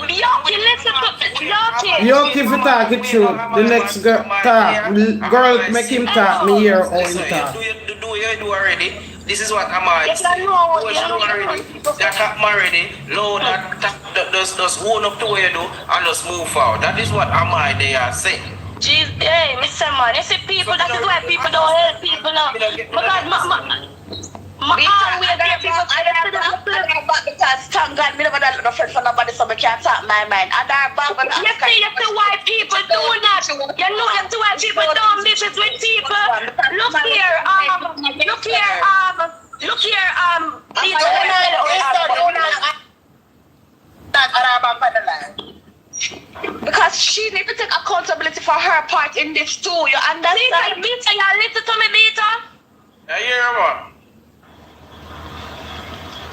me, Yoki, listen to Yoki. Yoki for talk it true. The next girl talk. Girl make him talk, me hear how him talk. Do already. This is what Amai said. Already. That happen already. No, that just own up to what you do and just move forward. That is what Amai they are saying. Jeez, hey, Mr. Man, you see people, that is why people don't help people now. Because always there people because thank God me never done no friend for nobody so me can't talk my mind. And our bag you see why people do that. You know you see why people don't business with people. Look here, because she need to take accountability for her part in this too. You understand? Beta, you listen to me, Beta. Yeah, you hear what?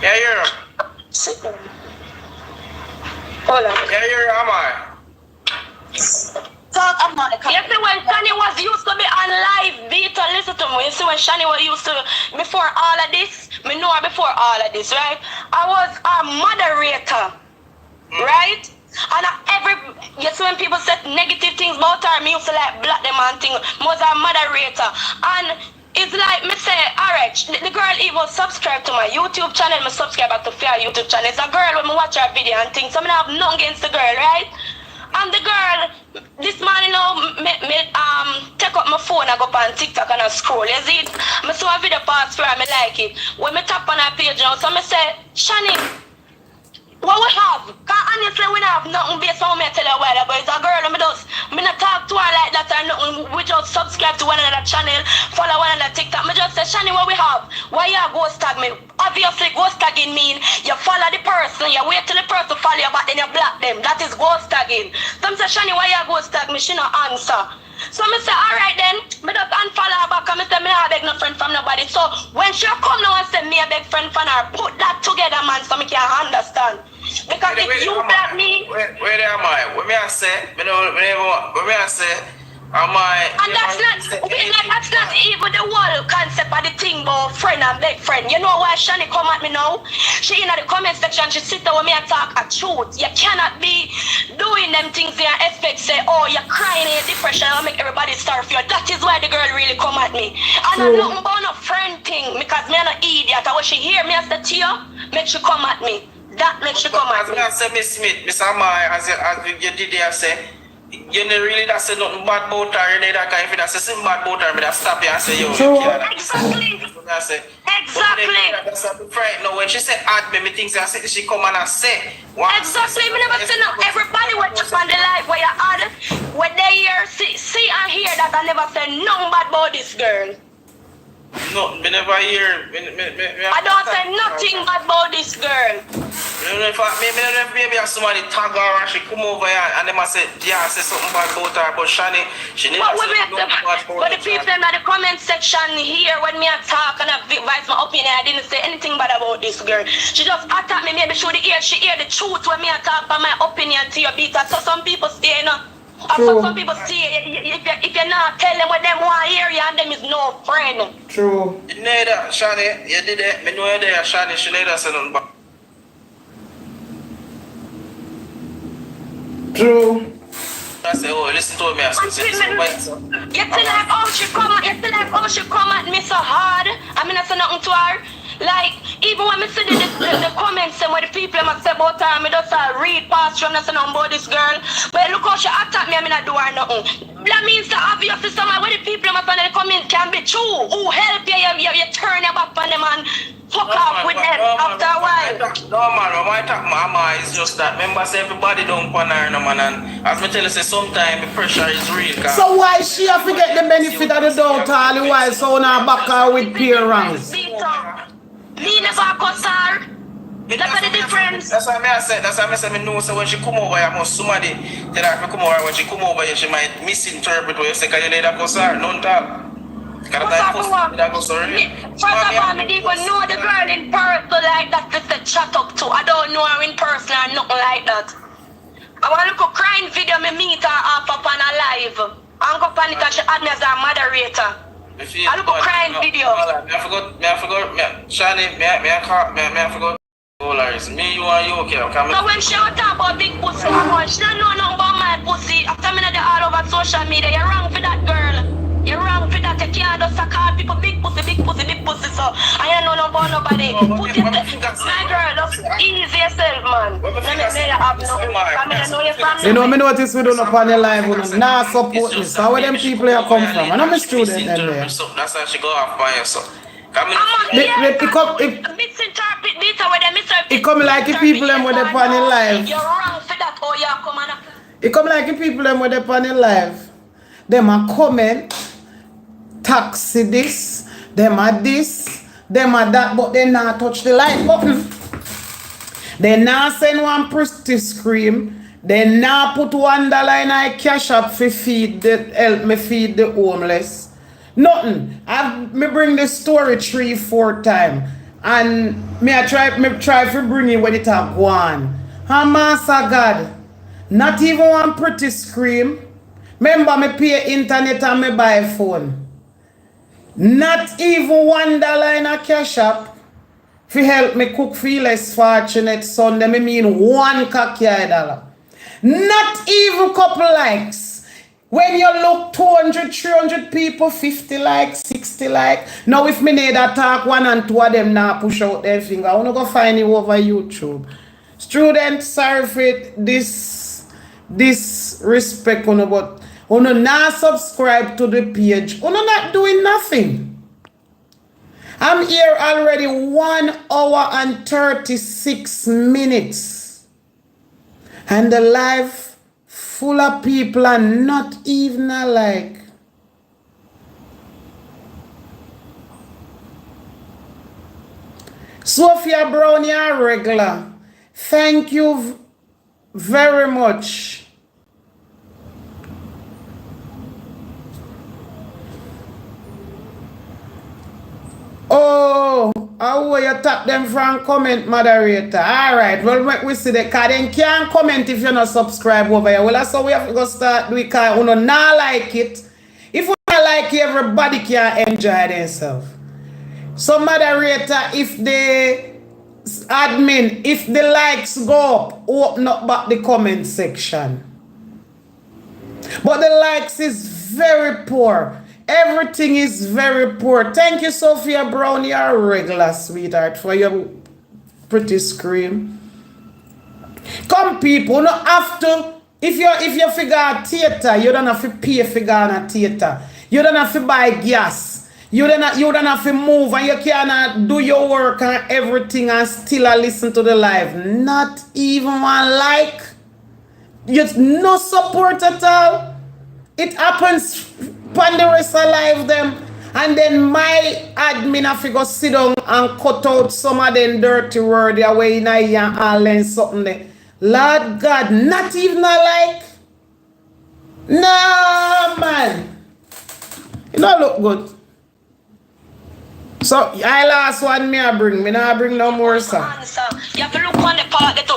Yeah, you hear. Hold on. Yeah, you hear, am I? Talk, I'm not. You see when Shani was used to be on live, Beta, listen to me. You see when Shani was used to, before all of this, me know her before all of this, right? I was a moderator, right? And you see when people said negative things about her, me used to like block them and thing. I was a moderator. And it's like me say, alright, the girl even subscribe to my YouTube channel, me subscribe to Fair YouTube channel. It's a girl when me watch her video and things, so I have nothing against the girl, right? And the girl, this man, you know, take up my phone and go up on TikTok and I scroll. You see it? I saw a video pass for her, I like it. When I tap on her page now, so I say, Shani, what we have? Because honestly, we don't have nothing based on me tell you a while ago. It's a girl, and me not talk to her like that or nothing. We just subscribe to one another channel, follow one another TikTok. Me just say, Shani, what we have? Why you ghost tag me? Obviously, ghost tagging mean you follow the person, you wait till the person follow you, but then you block them. That is ghost tagging. Some say, Shani, why you ghost tag me? She no answer. So I say, alright then, me just unfollow her back and I say, me not beg no friend from nobody. So when she come now and say me a beg friend from her, put that together, man, so me can understand. Because if you block me... Where am I? What me I say? What me I say? Am I... And that's not even the whole concept of the thing about friend and beg friend. You know why Shani come at me now? She in the comment section, she sit there with me and talk a truth. You cannot be doing them things and expect say, oh, you're crying in your depression and make everybody start for you. That is why the girl really come at me. And I'm nothing about no friend thing because me an idiot. And when she hear me as the tear, make she come at me. That makes you come at me. As I say, Miss Smith, Miss Amai, as you did there say, you don't really not say nothing bad about her, you know that kind of thing. That's something bad about her, but I stop you and say, yo, you can't. Exactly. That's right now. When she said add me things I say she come and I say. Exactly. Me never say no. Everybody when you on the live where you add, when they hear, see and hear that I never say nothing bad about this girl. No, me never hear. I don't say nothing bad about this girl. Maybe somebody tag her and she come over here and they must say, yeah, say something bad about her, but Shani, she never said nothing bad about her. But the people in the comment section here, when me I talk and I voice my opinion, I didn't say anything bad about this girl. She just attacked me, maybe she hear the truth when me I talk about my opinion to your beat. So some people say, you know, some people say, if you're not telling what them want to hear you, and them is no friend. True. You know that, Shani, you did it. Me know you're there, Shani, she never said nothing bad. True. I say, oh, listen to me. I say, you feel like how she come at me so hard. I mean, I say nothing to her. Like, even when I see the comments and what the people must say about her, I just read past from and say nothing about this girl. But look how she attack me, I mean, I do her nothing. That means that obviously some of the people up on the comment can be true. Who help you, you turn your back on them and fuck off with them after a while. No man, my talk mama is just that. Remember say everybody don't pan her no man, and as me tell you say sometimes the pressure is real. So why she have to get the benefit of the doubt all the while so now back her with peer ranks? Me never cuss her. That's the difference. That's why I said me know so when she come over here must somebody tell her to come over. When she come over here she might misinterpret what you say because you need a cuss her, none talk. First of all, I didn't even know the girl in person like that to chat up to. I don't know her in person or nothing like that. I want to look a crying video, me meet her up on a live. I'm going to panic and she had me as a moderator. I look a crying video. I forgot, Shani, I forgot. Me, you and you, okay? So when she was talking about big pussy, she don't know nothing about my pussy. After me, they're all over social media. You're wrong for that, girl. You're wrong for that. You can't just call people big pussy, big pussy, big pussy. So I don't know nothing about nobody. Pussy, my girl, just easy yourself, man. You know, me notice we don't up on the live, we don't nah support me. So where them people here come from? And I'm a student then there. That's how she go off by herself. It come like the people them with the pan in live. It come like the people them with the pan in live. Them a comment, taxi this, them a this, them a that, but they not touch the like button. They not send one pretty scream. They not put $1 in a cash up for help me feed the homeless. Nothing. Me bring the story 3-4 times. And me try to bring it when it have one. And Master God, not even one pretty scream. Remember me pay internet and me buy phone. Not even $1 in a cash up. For help me cook for less fortunate Sunday. Me mean one $1. Not even couple likes. When you look 200, 300 people, 50 likes, 60 likes. Now if me need a talk, 1 and 2 of them now push out their finger. I wanna go find you over YouTube. Students, sorry for it, this respect, but you not subscribe to the page. You not doing nothing. I'm here already 1 hour and 36 minutes. And the live full of people and not even alike. Sophia Brown, you're regular. Thank you very much. Oh, how will you tap them from comment moderator? Alright, well we see the card. Then can't comment if you're not subscribed over here. Well, that's how we have to go start doing because you not like it. If you not like it, everybody can enjoy themselves. So moderator, if the admin, if the likes go up, open up back the comment section. But the likes is very poor. Everything is very poor. Thank you, Sophia Brown. You're a regular sweetheart for your pretty scream. Come, people, you don't have to. If you figure out theater, you don't have to pay figure on a theater. You don't have to buy gas. You don't have to move, and you cannot do your work and everything and still listen to the live. Not even one like. You no support at all. It happens on the rest of live them, and then my admin have to go sit down and cut out some of them dirty word away in a and all and something there. Lord God, not even a like. No man. It don't look good. So I last one me I bring. Me not bring no more sir. You have to look on the part that two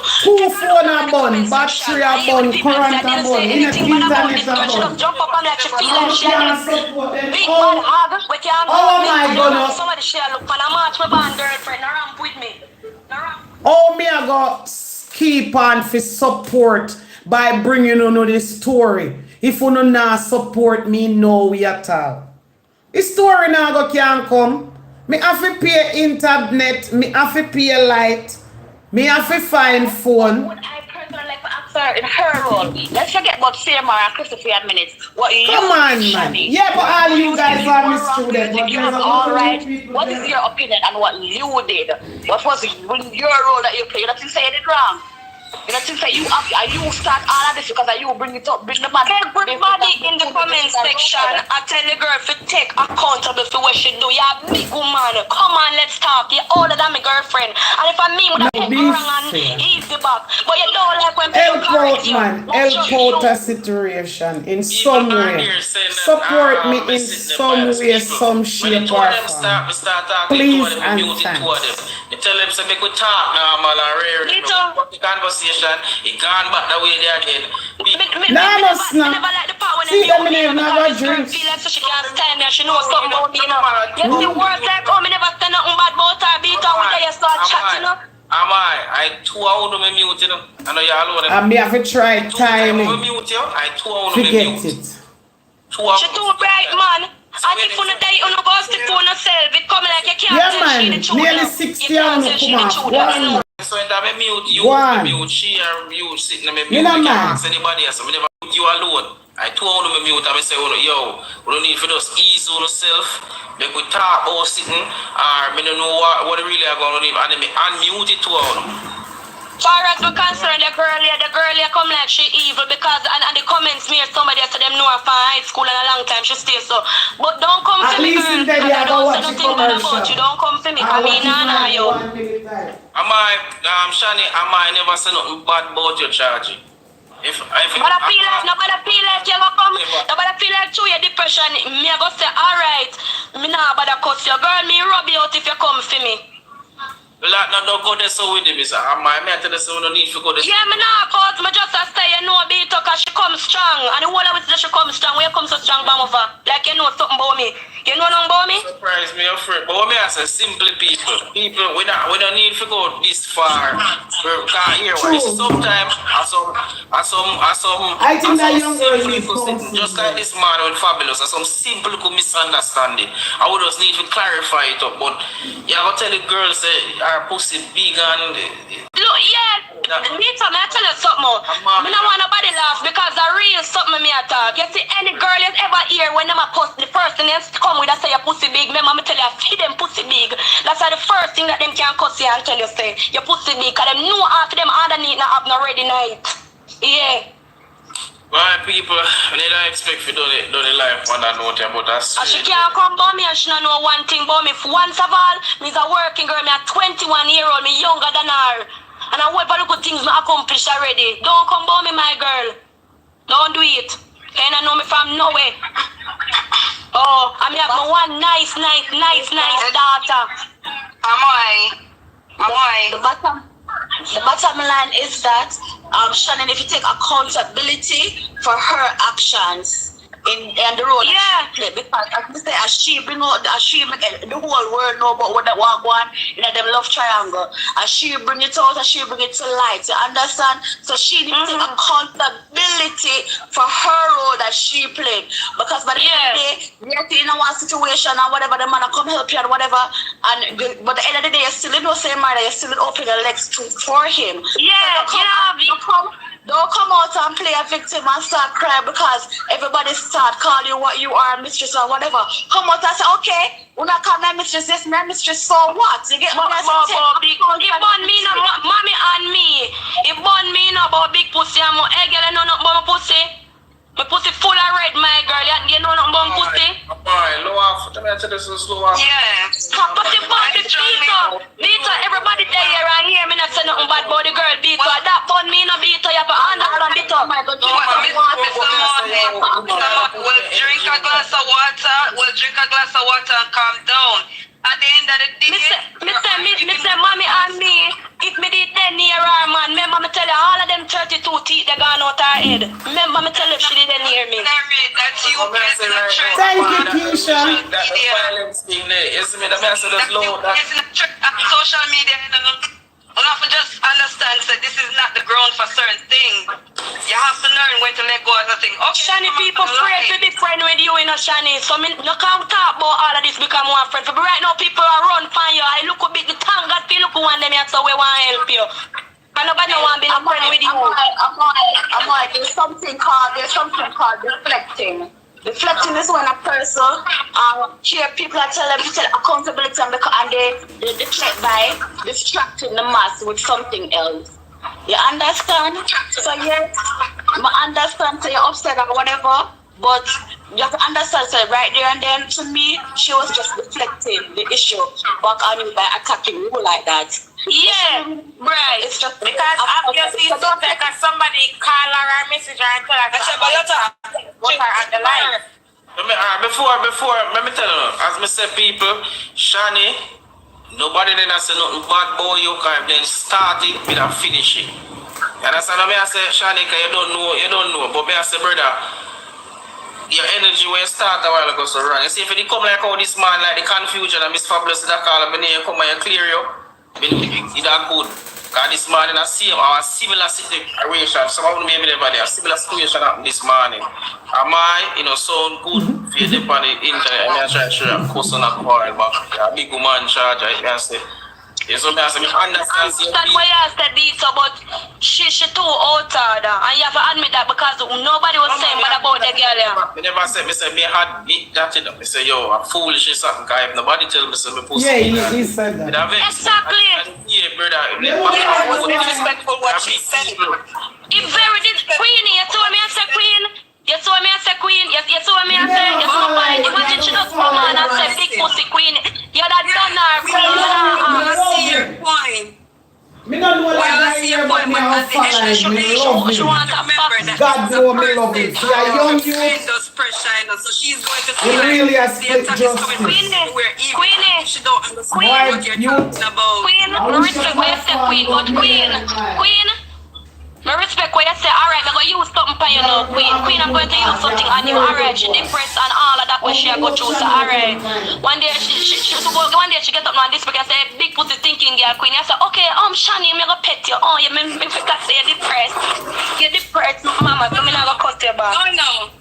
phone a bun, battery a bun, current a bun, internet a bun. Jump up on that you feel like she has big man hug. We can't go. Oh my goodness. Somebody share look on a match my band girlfriend. No ramp with me. No ramp. Oh me I go keep on for support by bringing you this story. If you not support me, no way at all. This story now go can't come. Me have to pay internet, me have to pay light, me have to find phone. I personally like to ask her her role. Let's forget about Samar and Christopher a minute. What you Come on, man. Shani. Yeah, but all you guys are misstudents. But You there's have a all lot of right. people What there. is your opinion on what you did? What was your role that you played? You don't think say it wrong. You don't think say you start all of this because you bring it up, bring the man. Everybody in the comment section, I tell the girl to take accountable for what she do. You're a big woman. Come on, let's talk. You're older than my girlfriend. And if I mean with a No, take wrong and easy back. But you don't like when Help people out, correct you. man. Help out a situation in some way. Support me in some way, some shape or form. Please and thanks. You tell them to make we talk normal and rare. The conversation, it gone back the way they again. Nah, no snap. See them in never drink. Feel like so she can't stand there. She knows something about me, you know. You see words like, oh, me never stand nothing bad about her. Beat her with her, you start chatting, you know. I 2 hours me mute, you know. I know you alone. I may have to try timing. I 2 hours me Forget mute. it. 2 hours. She too bright, man. And if you die, you go stick for yourself. It come like you can't Yeah, tell she man. the truth. Nearly You 60 can't hours. tell she Come the on. truth. One. So when I mute you, One. mute she or mute sitting in my You mute. know, I man. can't ask anybody else. I never mute you alone. I 2 hours me mute and I say, yo, we don't need for just ease on yourself. Make we talk about sitting or me don't know what really are going to do. And then me unmute it 2 hours. Far as we're concerned, the girl here come like she evil because and the comments me or somebody said them know her from high school and a long time she stay so. But don't come At for me, least girl. in there, Because I you don't watch say the nothing bad about commercial. you. Don't come for me. I mean, nah, yo. Shani, I never say nothing bad about your charging. Nobody feel like you go come. Nobody feel like through your depression. Me I go say, alright, me nah bother cuss your girl. Me rub you out if you come for me. Like, no, don't go there so with him. I may tell you so no need to go there. Yeah, me nah cause me just a say you know beat her cause she come strong. And the whole of it say she come strong. Where you come so strong, Bamova? Like you know something about me. You know nothing about me? Surprise me, your friend. But what me I say, simple people. People, we don't need to go this far. We can't hear what this is. Sometimes, I think that young girl needs counseling. just like this man with Fabulous, some simple misunderstanding. I would just need to clarify it up. But you have to tell the girls say her pussy big and Look, yeah, Nita, I tell you something more. I don't want nobody laugh because the real something me I talk. You see, any girl you ever hear when them a post the person else come with a say your pussy big, remember me tell you, feed them pussy big. That's the first thing that them can cuss you and tell you say your pussy big, cause them know after them underneath not have no ready night. Yeah. well, people, they don't expect to do the life on that note about us. And she can't come by me and she don't know one thing about me. Once of all, me's a working girl, me a 21-year-old, me younger than her. And I whatever little things me accomplished already. Don't come by me, my girl. Don't do it. You don't know me from nowhere. Oh, I me have my one nice daughter. The bottom line is that Shannon, if you take accountability for her actions in the road, yeah, because as she bring out, as she make the whole world know about what that walk on in them love triangle, as she bring it out, as she bring it to light, you understand? So she needs to take accountability for her role that she played, because by the end of the day, you're in one situation or whatever, the man come help you and whatever, and but at the end of the day, you're still in the same mind, you're still open your legs for him. Yeah, Don't come out and play a victim and start crying because everybody start calling you what you are, mistress or whatever. Come out and say, okay, when I call my mistress this, my mistress, so what? You get it bun me no, mommy and me. It bun me no about big pussy and more. Hey, girl, you know nothing about my pussy. My pussy full of red, my girl. You know nothing about my pussy. Alright, low off. Tell me to this is low off. Yeah. But the body beater, everybody there and hear me not say nothing bad about the girl beater. That bun me no beater, you have to understand beater. We'll drink a glass of water and calm down. At the end of the day, me say, mommy and me, if me did 10 near her, man, remember me tell you, all of them 32 teeth, they gone out her head. Remember me tell you, she didn't hear me. That's you, Thank you, Keisha. That's the violence thing there. You see me, the man said that's low. Social media, you have to just understand that this is not the ground for certain things. You have to learn when to let go of the thing. Okay, Shani, people afraid to be friend with you, you know, Shani. So me no can't talk about all of this become one friend. For right now, people are run from you. I look a bit the tongue, God feel look one them here, so we want to help you. I nobody want to be no friend with you. I'm like, there's something called deflecting. Deflecting is when a person hear people that tell them to take accountability and they deflect by distracting the mass with something else. You understand? So yes, I understand so you're upset or whatever, but you have to understand so right there and then to me, she was just deflecting the issue back on you by attacking you like that. Yeah, right. It's just because obviously somebody call her or message her and tell her what her at the line. Before, let me tell you, as I say people, Shani, nobody then say nothing bad about you because then started with a finishing. You understand what I say, Shani, because you don't know, but I say, brother, your energy when you start a while ago so wrong. You see, if you come like how this man, like the confusion and Miss Fabulous that call up and you come and you clear you, it's that good. Because this morning I see our similar situation, some of them maybe never there, similar situation happened this morning. Am I, sound good for you dip on the internet and I try to show you a cuss on a quarrel, but a big woman charge, I can say. Yeah, so I understand why you said this, but she too outside, and you have to admit that because nobody was saying what about the girl. I never said, me had beat that in. I say, yo, I'm foolish or something, because if nobody tell me, me pussy. Yeah, he said that. Exactly. Yeah, brother. Was disrespectful what she said. It's very Queenie, you told me I said Queen. You saw me as a queen. You saw me as a queen. Imagine she just come on and say big pussy queen. You're that done her queen. Me don't know that I hear about me how far she love me. God know me love me. She a young youth. So she's going to we really a split justice. Queenie. She don't understand what you're talking about. Queen, respect what you say queen. But queen. I respect what you say, alright, I'm going to use something for you now, Queen. Queen, I'm going to use something on you, alright. She depressed and all of that when she go through, so alright. One day she get up now and this week and say, big pussy thinking girl, Queen. I say, okay, Shani, I'm going to pet you. Oh, you mean because you're depressed. You're depressed, mama, so I'm going to cut you back. Oh, no.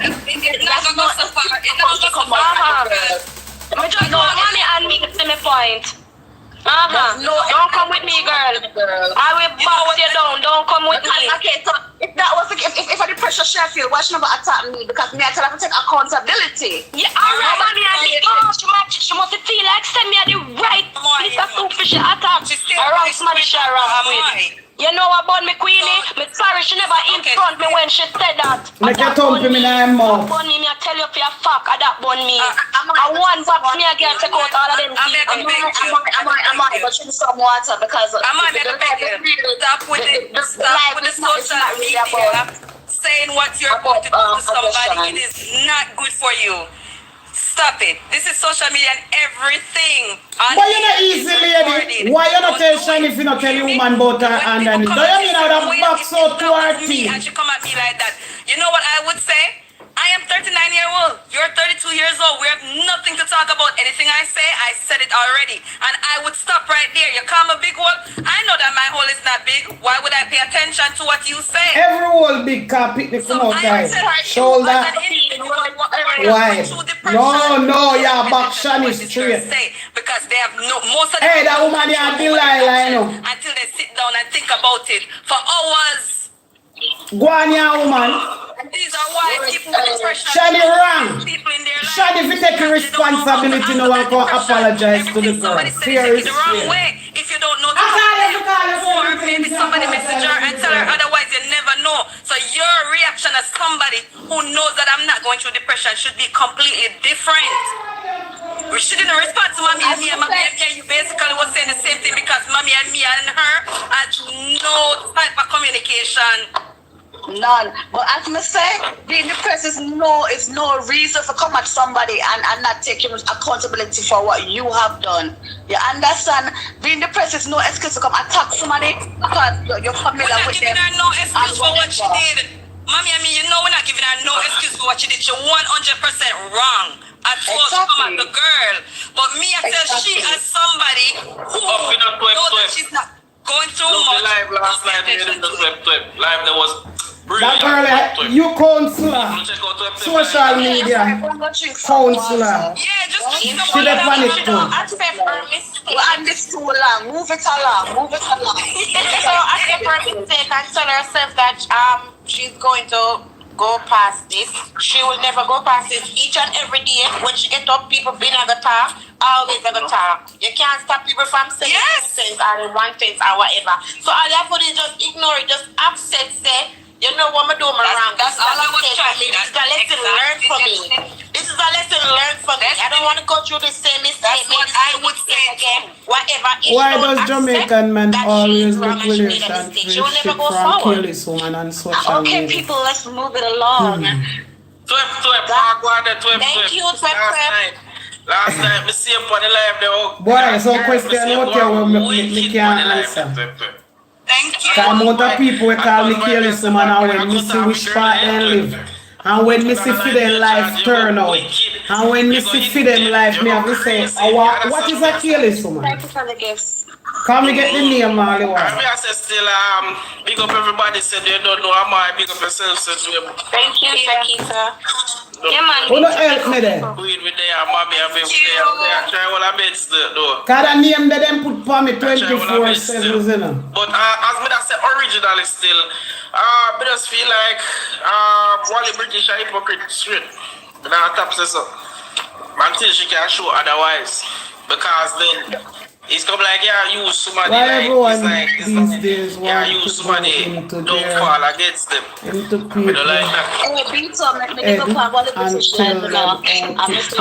It's not going to go so far. It's not going to come out. I just want mommy and me to see my point. Don't come with me, girl. I will box you down. Don't come with me. Okay, so if that was if I did pressure Sheffield, why she never attack me? Because me I tell her to take accountability. Yeah, alright, mommy. She must feel like send me at the right. Mr. Superficial attack. Around somebody she around with. You know about me, Queenie? Me sorry, she never in front me when she said that. Make a thump me in her mouth. Bunny, me I tell you for your fuck, that bun me. I want box me again take out all of them. I'm but she need some water because I'm on the stop with the social media saying what you're going to do to somebody. It is not good for you. Stop it. This is social media and everything. Why you not easy, lady? Why you not tell Shani if you not tell your woman about her and then? Do you mean I would have box out to her teeth? And she come at me like that. You know what I would say? I am 39 years old. You're 32 years old. We have nothing to talk about. Anything I say, I said it already. And I would stop right there. You call me a big hole. I know that my hole is not big. Why would I pay attention to what you say? Every hole big car pick the come outside. Shoulder. Why? No, yeah, back Shani straight. Because they have most of the hey, that woman yeah, Delilah, you know. Until they sit down and think about it for hours. Go on, yeah, woman. And these are why people with depression. Shani wrong. Shani, if you take responsibility, no one can apologize to the girl. Seriously. The wrong way. If you don't know the or maybe somebody message her and tell her, otherwise you never know. So your reaction as somebody who knows that I'm not going through depression should be completely different. She didn't respond to Mommy and me and Mommy and me. You basically was saying the same thing because Mommy and me and her had no type of communication. None. But as I say, being depressed is no reason for come at somebody and not taking accountability for what you have done. You understand? Being depressed is no excuse to come attack somebody because you're familiar with them. We're not giving her no excuse for what she did. Mommy and me, you know we're not giving her no excuse for what she did. She's 100% wrong. At first, come at the girl. But me, I tell she as somebody who knows that she's not going through much. Live last night, live there was That girl, you counselor, social media counselor. She the panic too. And this too long. Move it along. So I gave her a mistake and tell herself that she's going to go past this. She will never go past it. Each and every day when she get up, people been at the talk, always at the talk. You can't stop people from saying things or one thing or whatever. So all you have to do is just ignore it, just accept, say, you know what I'm doing wrong. That's all I was trying to do. This is a lesson learned for me. This is a lesson learned for me. I don't want to go through the same mistake. That's what I would say again. Whatever. Why does Jamaican men always look relationship from careless woman on social media? Okay, people, let's move it along. Thank you, Last night, me see him on the live there. Boy, some question out here me can't answer. Thank you. The amount of people we call me careless woman and when me see which part they live. And when me see for them life turn out. And when me see for them life, me have to say, what is a careless woman? Thank you for the gifts. Can we get the name, Marley? I say still, big up everybody said they don't know how much big up yourself. Thank you, Shakita. Yeah, man. Who don't help me then? Cause the name that them put for me 24/7, you know. But as me that say originally still, I just feel like Wally British are hypocrite straight. But I tap says so. Until she can show otherwise. Because then it's come like use somebody like these days use somebody don't fall against them. Into people don't like that. Hey, Beto, make me go for Wally British live now. I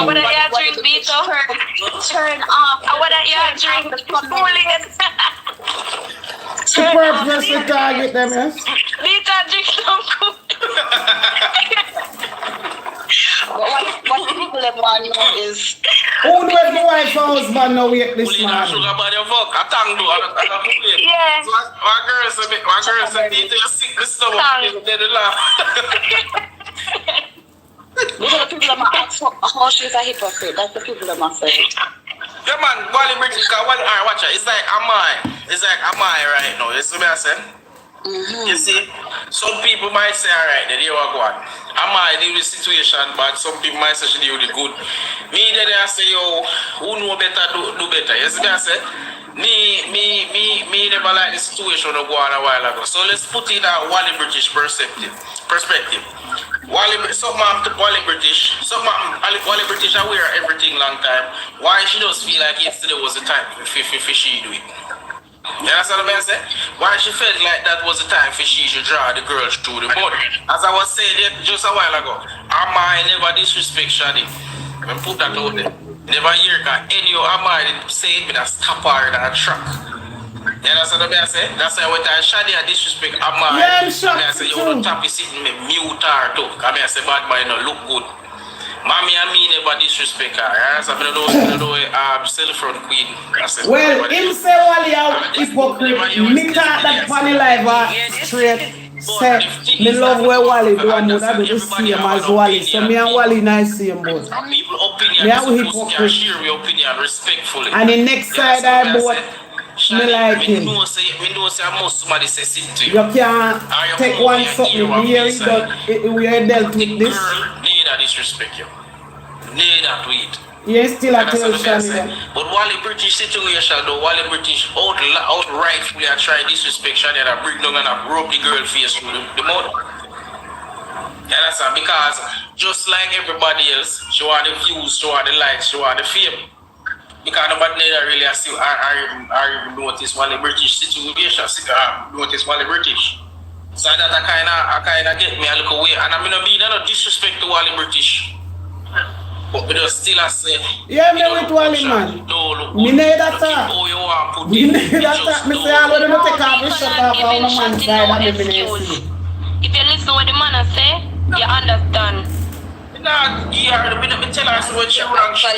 would have drink Beto. Turn off. I would have drink Bowling. To purposely target them, yes? Beto drink some cool. But what people want to know is who knows the wife or husband now wait this man? Yeah. So my girl said, Beto, you sick this stomach. They laugh. those are the people that might ask how she's a hypocrite. That's the people that must say. Yeah, man, Wally British, watch it. It's like, am I right now? You see what I'm saying? You see, some people might say, alright, then you are going. Am I deal with the situation, but some people might say she deal with it good. Me, then I say, yo, who know better, do better. You see what I'm saying? Me never like the situation of going a while ago. So let's put it at Wally British perspective. Wally British, Wally British aware of everything long time. Why she does feel like yesterday was the time for she do it? You understand what I'm saying? Why she felt like that was the time for she should draw the girl through the mud. As I was saying just a while ago, Amai never disrespect Shadi. I put that out there. Never hear any of Amai say it with a stopper and a truck. You understand what I'm saying? That's why when I Shadi I disrespect Amai, I say you don't tap is sitting me mute her too. I say bad boy no look good. Mommy and me never disrespect her. I know cell phone queen. Well, him say Wally out hypocrite. Me can't that funny live straight. Say, me love where Wally do and would do the same as Wally. So me and Wally nice same both. People opinion, me have hypocrite. Share your opinion respectfully. And the next side I both. Me like him. Me know say most somebody say sit to you. You can't take one something. We are dealt with this. Neither disrespect you. Neither to it. Yes, still a tell Shani. But Wally British situation though, Wally British outrightfully I try disrespect Shani and I break down and I broke the girl face through the mud. You understand? Because just like everybody else, she want the views, she want the likes, she want the fame. Because nobody neither really I notice Wally British situation, notice Wally British. So that I kinda get me a look away. And I'm not being no disrespect to Wally British. But we just still say yeah, me with Wally man. No, me need that talk. Me need that talk. Me say all when you take off your shirt off on the man's side and me see. If you listen to what the man say, you understand. Nah, yeah, me tell her so she wrong. She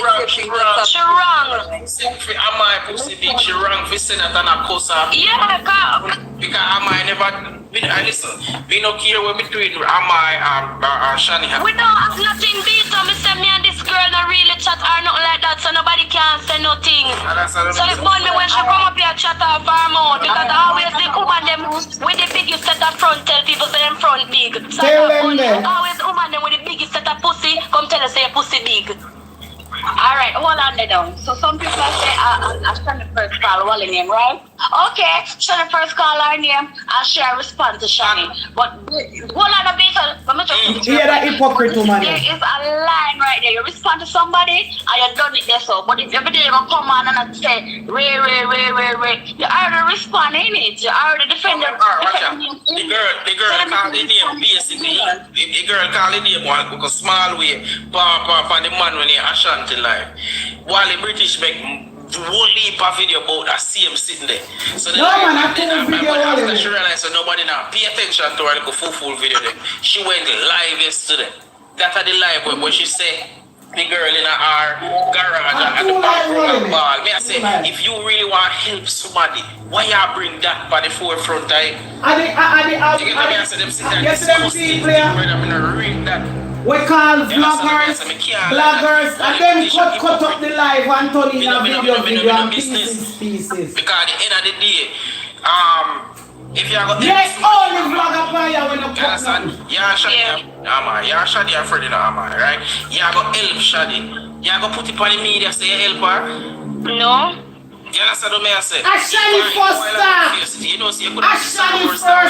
wrong. Am I pussy bitch? She wrong for saying that and a cuss her. Yeah, because am I never. Listen, we don't care what between Amai and Shani. We don't have nothing beat on me. Say me and this girl not really chat or nothing like that, so nobody can say nothing. So it's fun me when she come up here chat off her mouth because I always the woman them with the biggest set of front tell people people say them front big. So Tell them then. always woman them with the biggest set of pussy, come tell us say your pussy big. Alright, hold on there down. So some people say I send the first call Wally name, right? Okay, send the first call her name and she respond to Shani. But hold on a bit, let me just Yeah, that hypocrite woman. there is a line right there. You respond to somebody and you done it there so. But if every day you come on and say Ray, you already respond in it. You already defend your The girl call the name basically. The girl call the name one because small way pop and the man when he Ashanti live. While the British make whole heap of video about that same sitting there. So no man, I can't video after she realized so nobody now pay attention to her like a full video there. She went live yesterday. That's the live where she say the girl in her garage at the back of the ball. Me I say, if you really want to help somebody, why you bring that by the forefront? You get me? I say them sit there disgusting. I'm gonna read that. We call vloggers, and then cut up the live and turn in a video and pieces. Because at the end of the day, if you are yes, all the vlogger player when you cut them. Yeah, Shadi are Freddy no Amar, right? You are going to help Shadi. You are going to put it on the media say you help her? No. You understand what I say? Ashani first start. Ashani first start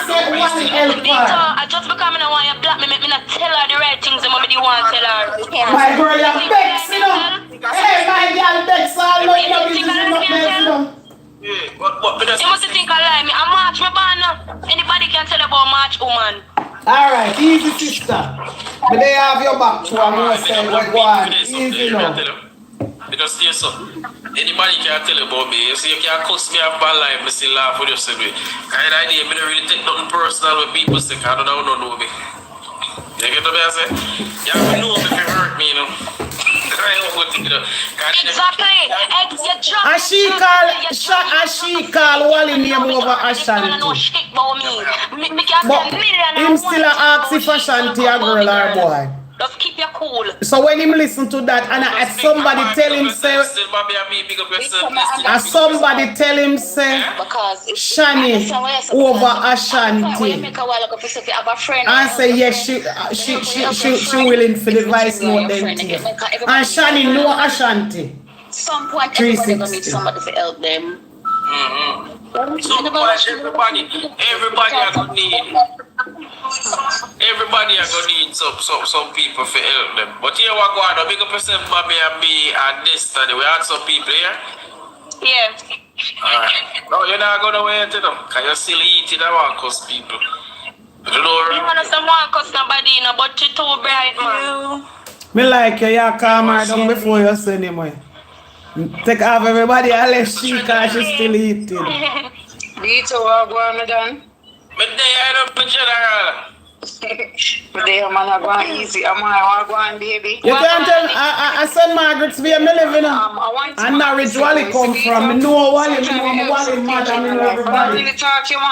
said one help her. I just because I don't want you black me, make me not tell her the right things and what me want to tell her. My girl, you're Bex, you know. Hey, my girl, Bex, all know your business, you know. You must think I lie. I'm March, my man. Anybody can tell about March, woman. Alright, easy, sister. But they have your back to a more say what one. Easy, now. Because there's so anybody can tell about me. You see, you can cuss me off my life, I still laugh with you. Kind of idea, I don't really take nothing personal when people say, I don't know me. You get what I say? You have to know if you hurt me, you know. Exactly. She call Wally name over Ashanti. But him still ask if Ashanti a girl or boy. Just keep your cool. So when him listen to that and somebody tell him say Shani over Ashanti and say yes she willing for the vice note then and Shani no Ashanti. Some point everybody gonna need somebody to help them. Everybody are gonna need some people to help them. But here we go on, big up yourself, Bobby and me and this study. We had some people here. Yeah. Alright. No, you're not gonna wait to them. Cause you still eating that one cause people. You know, you want to want cause nobody in but you too bright, man. Me like you calm her down before you send him away. Take off everybody unless she cause she still eating. Vito, what go on done? But they are up in general. But they are man going easy. I'm going baby. You can't tell I said Margaret's where me live in. And Norwich Wally come from. Me know Wally, me know Wally mother, me know everybody.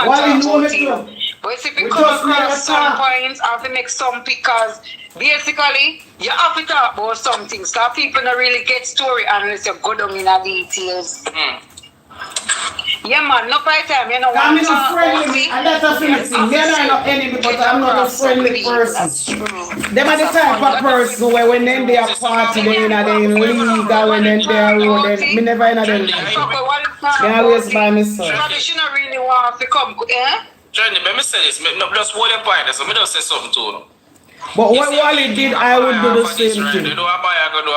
Wally know me too. But if you come across some points, I have to make some because basically you have to talk about some things. Because people don't really get story unless you go down in the details. Yeah, man, no part time, you know. I'm not friendly, and that's a thing. They're not enemy, but I'm not a friendly person. Them are the type of person where when they are party, they in league, or when they are road, me never in a league. They always by me, son. She don't really want to come, eh? Johnny, let me say this. Just hold your point, so me just say something to you. But what Wally did, I would do the same thing. You know, I go do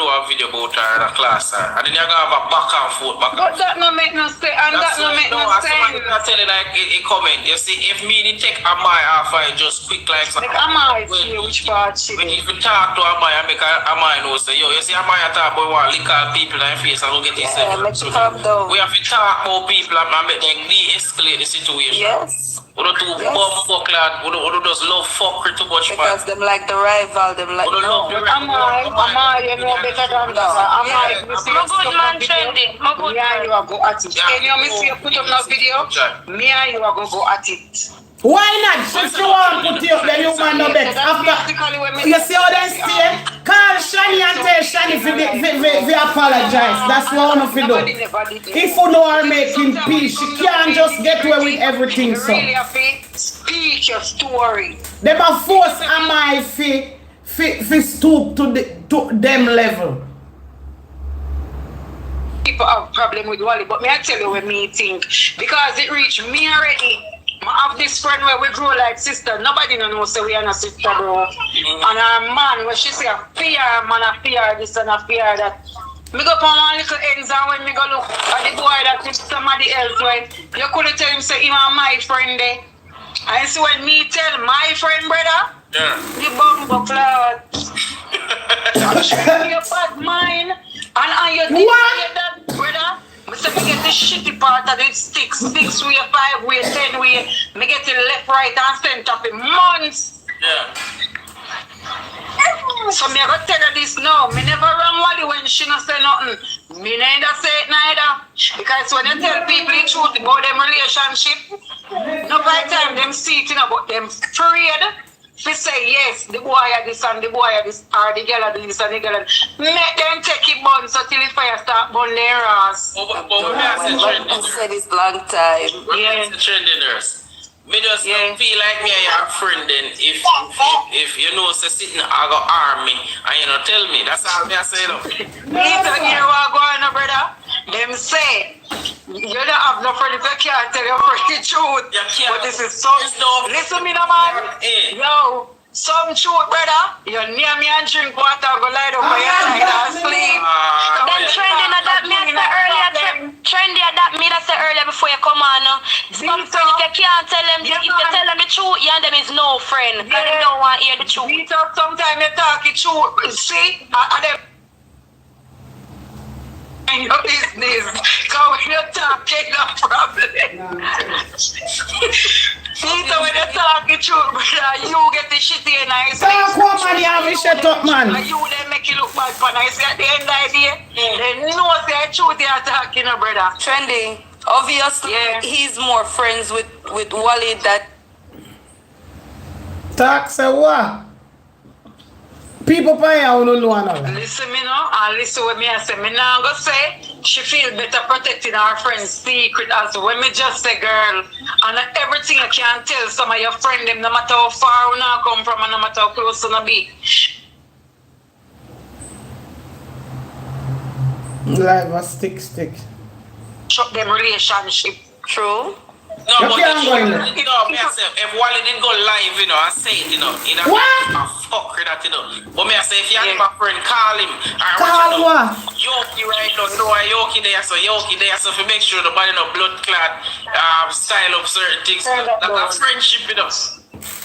a video about her in a class, and then you're going to have a back and forth. But that no make no sense, and that no make no sense. Somebody not telling like a comment. You see, if me did take Amai off, I just quick like something. Like Amai, which part she did? If you talk to Amai, I make Amai know, say, yo, you see Amai talk about one lick all people in your face and don't get this. We have to talk about people and make them de-escalate the situation. Yes. We don't do bomb fuck lad. We don't just love fuckery too much. Because them like the rival, them like no. Amai, you know better than that. Amai, you see my good man trendy. My good man. You are go at it. Can you miss you put up no video? Me and you are go at it. Why not? Since you want to put you up, then you want no bet. After you see how they stay, call Shani and tell Shani if apologize. That's what I want to do. If you know her making peace, she can't just get away with everything. So really have to speak leak your story. Them a force am I fi stoop to them level. People have problem with Wally, but may I tell you what me think? Because it reached me already. I have this friend where we grow like sister. Nobody no know say we are not sister, bro. And our man, when she say a fear, man a fear this and a fear that. Me go on one little ends and when me go look at the boy that is somebody else, when you could tell him say him and my friend there. And so when me tell my friend brother, you bumbo cloud. Your bad mind and you think that brother. So me get the shitty part of it sticks way, 5 way, 10 way. Me get it left, right and center for months. Yeah. So me go tell her this now. Me never run Wally when she not say nothing. Me neither say it neither. Because when you tell people the truth about them relationship, no by time them see it about them afraid. They say yes, the boy are this and the boy are this, or the girl are this and the girl are this. Make them take it burn so till the fire start burn their ass. I said it's long time. Yeah. Trending nurse. Me just feel like me and your friend then if you know so sitting I go arm me and you know tell me. That's all me I say though. Me don't hear what going on, brother. Them say you don't have no friend if you can't tell your friend the truth. But this is so listen me no man. Yo, some truth, brother. You near me and drink water, go lie down by your side and sleep. Then trending at that me I said earlier. Trendy at that me that said earlier before you come on. Some friend if you can't tell them, if you tell them the truth, you and them is no friend. Because they don't want to hear the truth. Sometimes you talk the truth. See, and them in your business. Because when you talk, ain't no problem. See, so when you talk the truth, brother, you get the shit in nice. Talk woman, you have to shut up, man. And you then make it look bad for nice at the end of the day. They know the truth they are talking, brother. Trending. Obviously, he's more friends with Wally that. Talk say what? People pay you don't know another. Listen me now, and listen what me I say. Me now go say she feel better protecting her friend's secret as when me just say girl. And everything you can tell some of your friends them no matter how far you now come from and no matter how close you be. Like a stick. Shut them relationship. True. No, but me I say, if Wally didn't go live, you know, I say it, you know, in a fuck with that, you know. But me I say, if you have my friend, call him. Call what? Yoki right now, you know, Yoki there, so if you make sure the body no blood clot, style up certain things. That's a friendship, you know.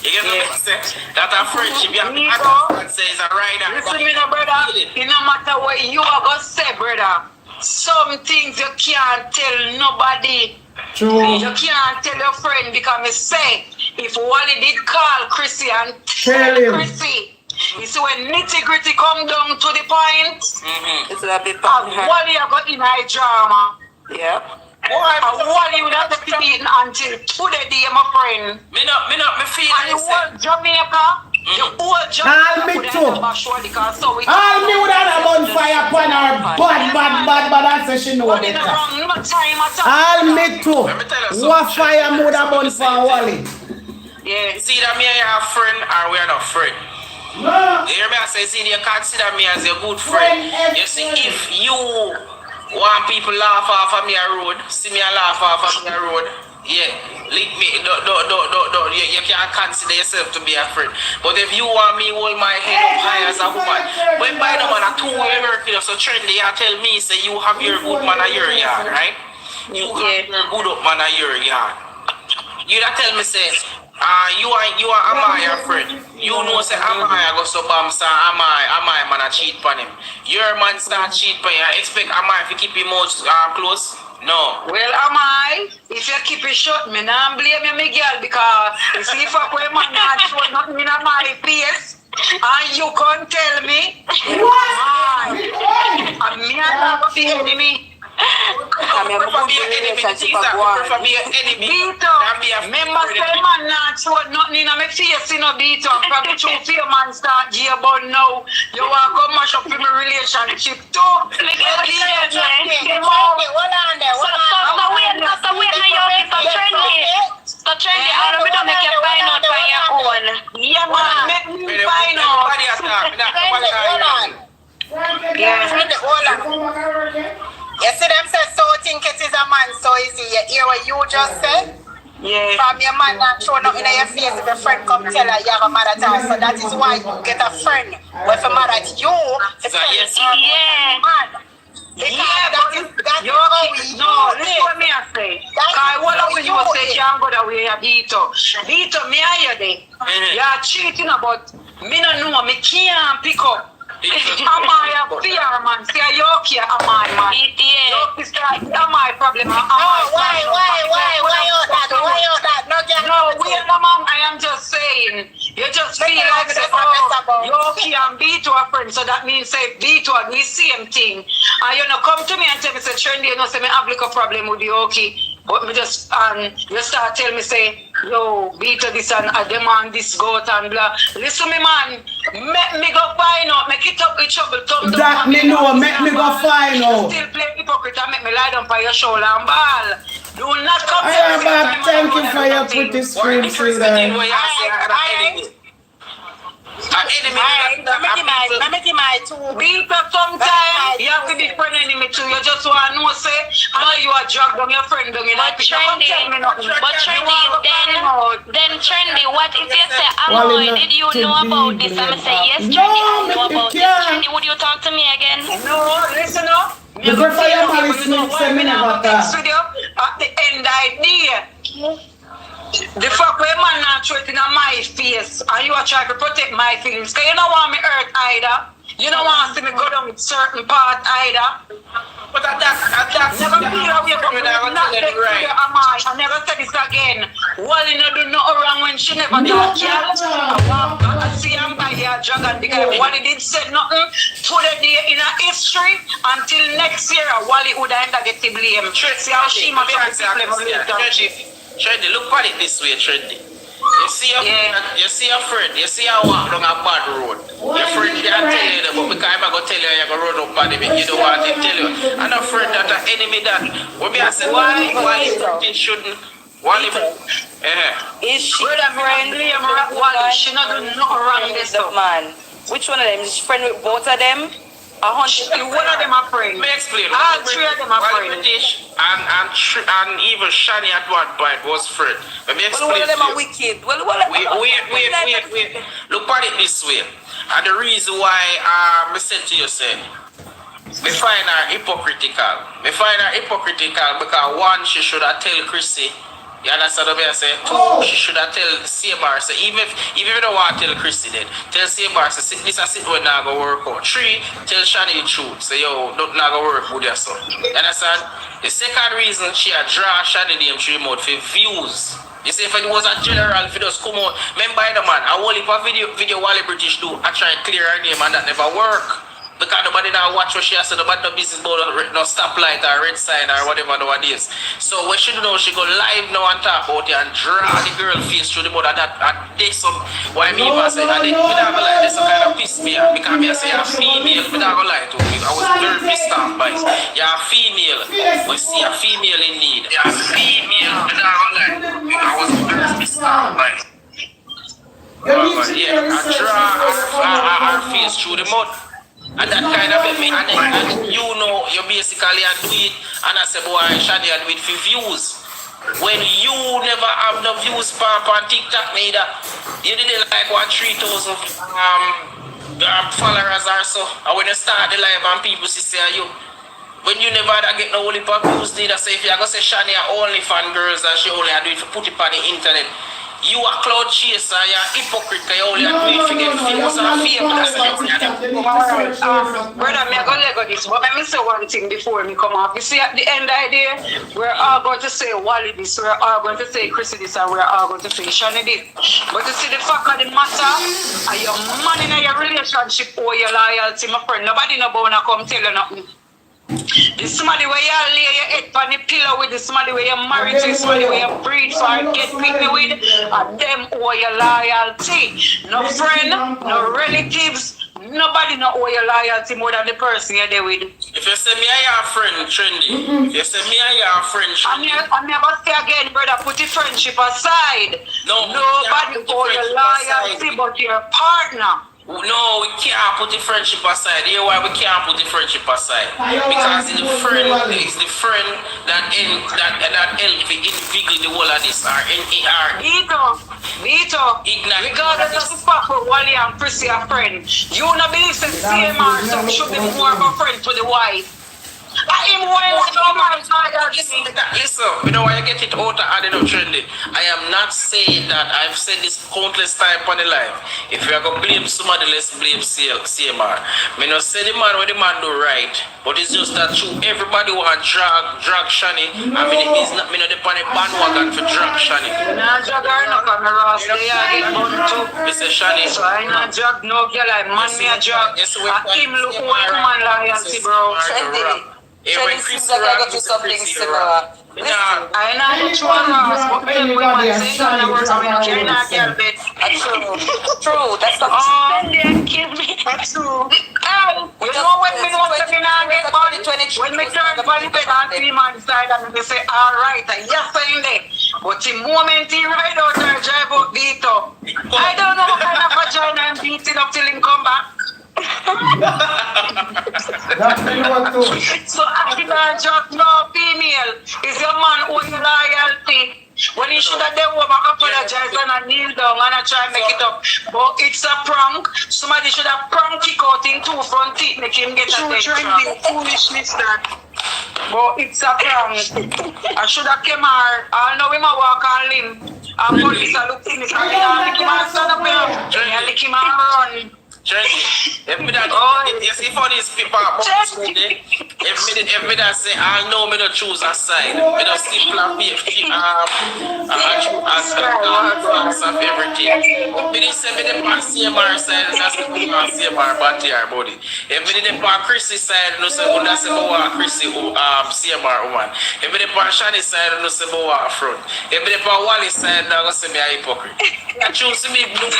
You get what I'm saying? That's a friendship. You have to say it's a rider. Listen me now, brother. It no matter what you are going to say, brother. Some things you can't tell nobody. True. You can't tell your friend because me say if Wally did call Chrissy and tell Chrissy, you see when nitty gritty come down to the point, it's a bit Wally got in high drama. Yeah. Wally would have to be eaten until today, my friend. Me feel and the whole Jamaica. All me too. All me would have a bonfire upon her bad and say she know better. All me too. What fire would have bonfire Wally? Yeah. See that me and you are friend or we are not friend. No. You hear me? I say, see, you consider me as a good friend. You see, if you want people laugh off of me a road, see me a laugh off of me a road. Yeah, link me. You can't consider yourself to be a friend. But if you want me hold my head up high as a woman, when by the man a 2-way work, you know, so Trendy, you tell me, say you have your good man at your yard, right? You have your good up man at your yard. You that tell me, say, you are Amaya friend. You know, say Amaya go so bam, say Amaya man a cheat on him. Your man start cheat on you. I expect Amaya to keep him more close. No. Well, am I? If you keep it short, me not blame you, my girl, because you see if I put a man not show nothing in my face, and you can't tell me, what? And me and not the enemy. I mean, I'm be an enemy. Beato, remember say man not show nothing in my face, you know, Beato. Probably true for your man start G about now. You want to come mash up in my relationship too. So wait, now you keep trendy. So trendy, how do we don't make you find out for hear what you just said? Yeah. From your man not showing up in your face if your friend come tell her you have a mother to. So that is why you get a friend with a mother to you. To tell you, man. Because that's how we no, listen what me I say. Because what I will you say can't go that way, Vito. Vito, me I hear they. You are cheating about me no know, me can't pick up. Am I a fear, man? See, you okay, am I, man? Am I problem? Why you that? No, wait, no, mom, I am just saying. You just feel like, you okay and be to a friend, so that means say be to a the same thing. And you know, come to me and tell me, say, Trendy, you know, say, me have like a problem with you, okay? But me just, you start tell me, say, yo, be to this and I demand this goat and blah. Listen me, man, make me go find out, make it up with trouble. That me know, make me go find out. Still play hypocrite and make me lie down by your shoulder and ball. Do not come I am back. Thank you for your pretty screen, sweetheart. Beat up sometimes, you have to be friend enemy too. You just want to know, say, how you are drug down your friend down. But Trendy, then Trendy, what if you say, Amoy, did you know about this? I'm say, yes, Trendy, I know about this. Trendy, would you talk to me again? No, listen up. You go for your money, say me never talk. At the end, idea. The fuck where man not threatening on my face and you are trying to protect my feelings. Because you don't want me hurt either. You don't want to see me go down with certain part either. But that's never feel away from me. I never said this again. Wally no do nothing wrong when she never talk. I see I'm by here dragon because Wally did say nothing to the day in a history until next year. Wally would end up getting blamed. See how she must have Trendy, look at it this way, Trendy. You see a friend, you see a walk down a bad road. Your friend can't tell you that, but because I'm going to tell you you're going to run up on him, you don't want to tell you. And a friend that an enemy that, when I say, why it shouldn't, is she friendly? She not doing nothing wrong with this man. Which one of them? Is she friend with both of them? One of them are friends. Let me explain. All three of them are friends. And even Shani at one point was friend. Let me explain. One of them are wicked. Wait. Look at it this way. And the reason why I said to you, say, me find her hypocritical. Because one, she should have tell Chrissy. You understand what I say? Two, she should have tell Sabar. So even if you don't want to tell Chrissy then, tell Sabar, so this is it when not going to work out. Three, tell Shani the truth. Say, yo, not going to work with your son. You understand? The second reason she had draw Shani name to remote for views. You see, if it was a general, if it just come out, remember the man, I only for video Wally British do, I try and clear her name and that never work. Because nobody now watch what she has said about no business about no stoplight or red sign or whatever it is. So what she do now, she go live now and talk about it and draw the girl face through the mud and that take some why me even say and then me not go lie, this kind of piss me off because me say you're female, me not go lie to you. I was very pissed off by it. You're female. We see a female in need. You're female, me not go lie to you. I was very pissed off by it. Yeah, I draw her face through the mud. And that kind of me, and you know, you basically do it, and I say, boy, Shadi, I do it for views. When you never have no views on TikTok, neither, you didn't like what 3,000 followers or so. And when you start the live and people say you, when you never get no only views, neither, say if you're going to say Shani are only fan girls and she only do it for put it on the internet. You are cloud chaser, you are hypocrite, you only do it for get famous and famous. Brother, me go let go this, but let me say one thing before me come off. You see, at the end of the day, we're all going to say Wally this, we're all going to say Chrissy this, and we're all going to say Shani this. But you see, the fact of the matter, are your man in your relationship or your loyalty, my friend? Nobody no bound to come tell you nothing. This somebody where you lay your head on the pillow with, this somebody where you're married to, somebody where you breed for and get picky with, and them owe your loyalty. No friend, no relatives, nobody no owe your loyalty more than the person you're there with. If you say me I your friend, Trendy, if you say me I your friend, Trendy. I never say again, brother, put the friendship aside. Nobody owe your loyalty but your partner. No, we can't put the friendship aside. You know why we can't put the friendship aside? Because it's the friend that help to invigorate the whole of this. Vito, regardless of the fact that Wally and Prissy are friends, you don't believe that CMR should be more of a friend to the wife. Listen, you know why you get it out of adding up trendy. I am not saying that. I've said this countless times on the live. If you are going to blame somebody, let's blame CMR. I not say the man what the man do right, but it's just that true. Everybody want drag Shani. I mean, it's not, the bandwagon for drag Shani. Mr. Shani. So I not drag no girl, I man me a drag. Him look like man loyalty, bro. Trendy seems like I got to something similar. I know which one was, but me women say that works for me, okay, not girl bit. True, that's not give me. That's true. You know when me know that me not get money, when me turn the body bed on 3 months side and me say, alright, yes saying that. But the moment he ride out there, drive out Vito, I don't know what kind of vagina I'm beating up till him come back. So I can't just no female. Is your man own loyalty? When he should have done apologize and kneel down and try and make it up. But it's a prank. Somebody should have prank kick out in 2 front teeth, make him get a dead foolishness that. But it's a prank. I should have came here. I know him a walk on limb. And police are looking at me. I lick him and stand up here. I lick him and run. Trendy, if me that, you see for these people, if me that say, I know me don't choose a side, me don't simple and be as of everything. If me say me the pan CMR side, that's the pan CMR body or body. If me the pan Chrissy side, no say, that's the one Chrissy CMR woman. If me the pan Shani side, no say, one front. If me the pan Wally side, no say me a hypocrite. I choose to be blue.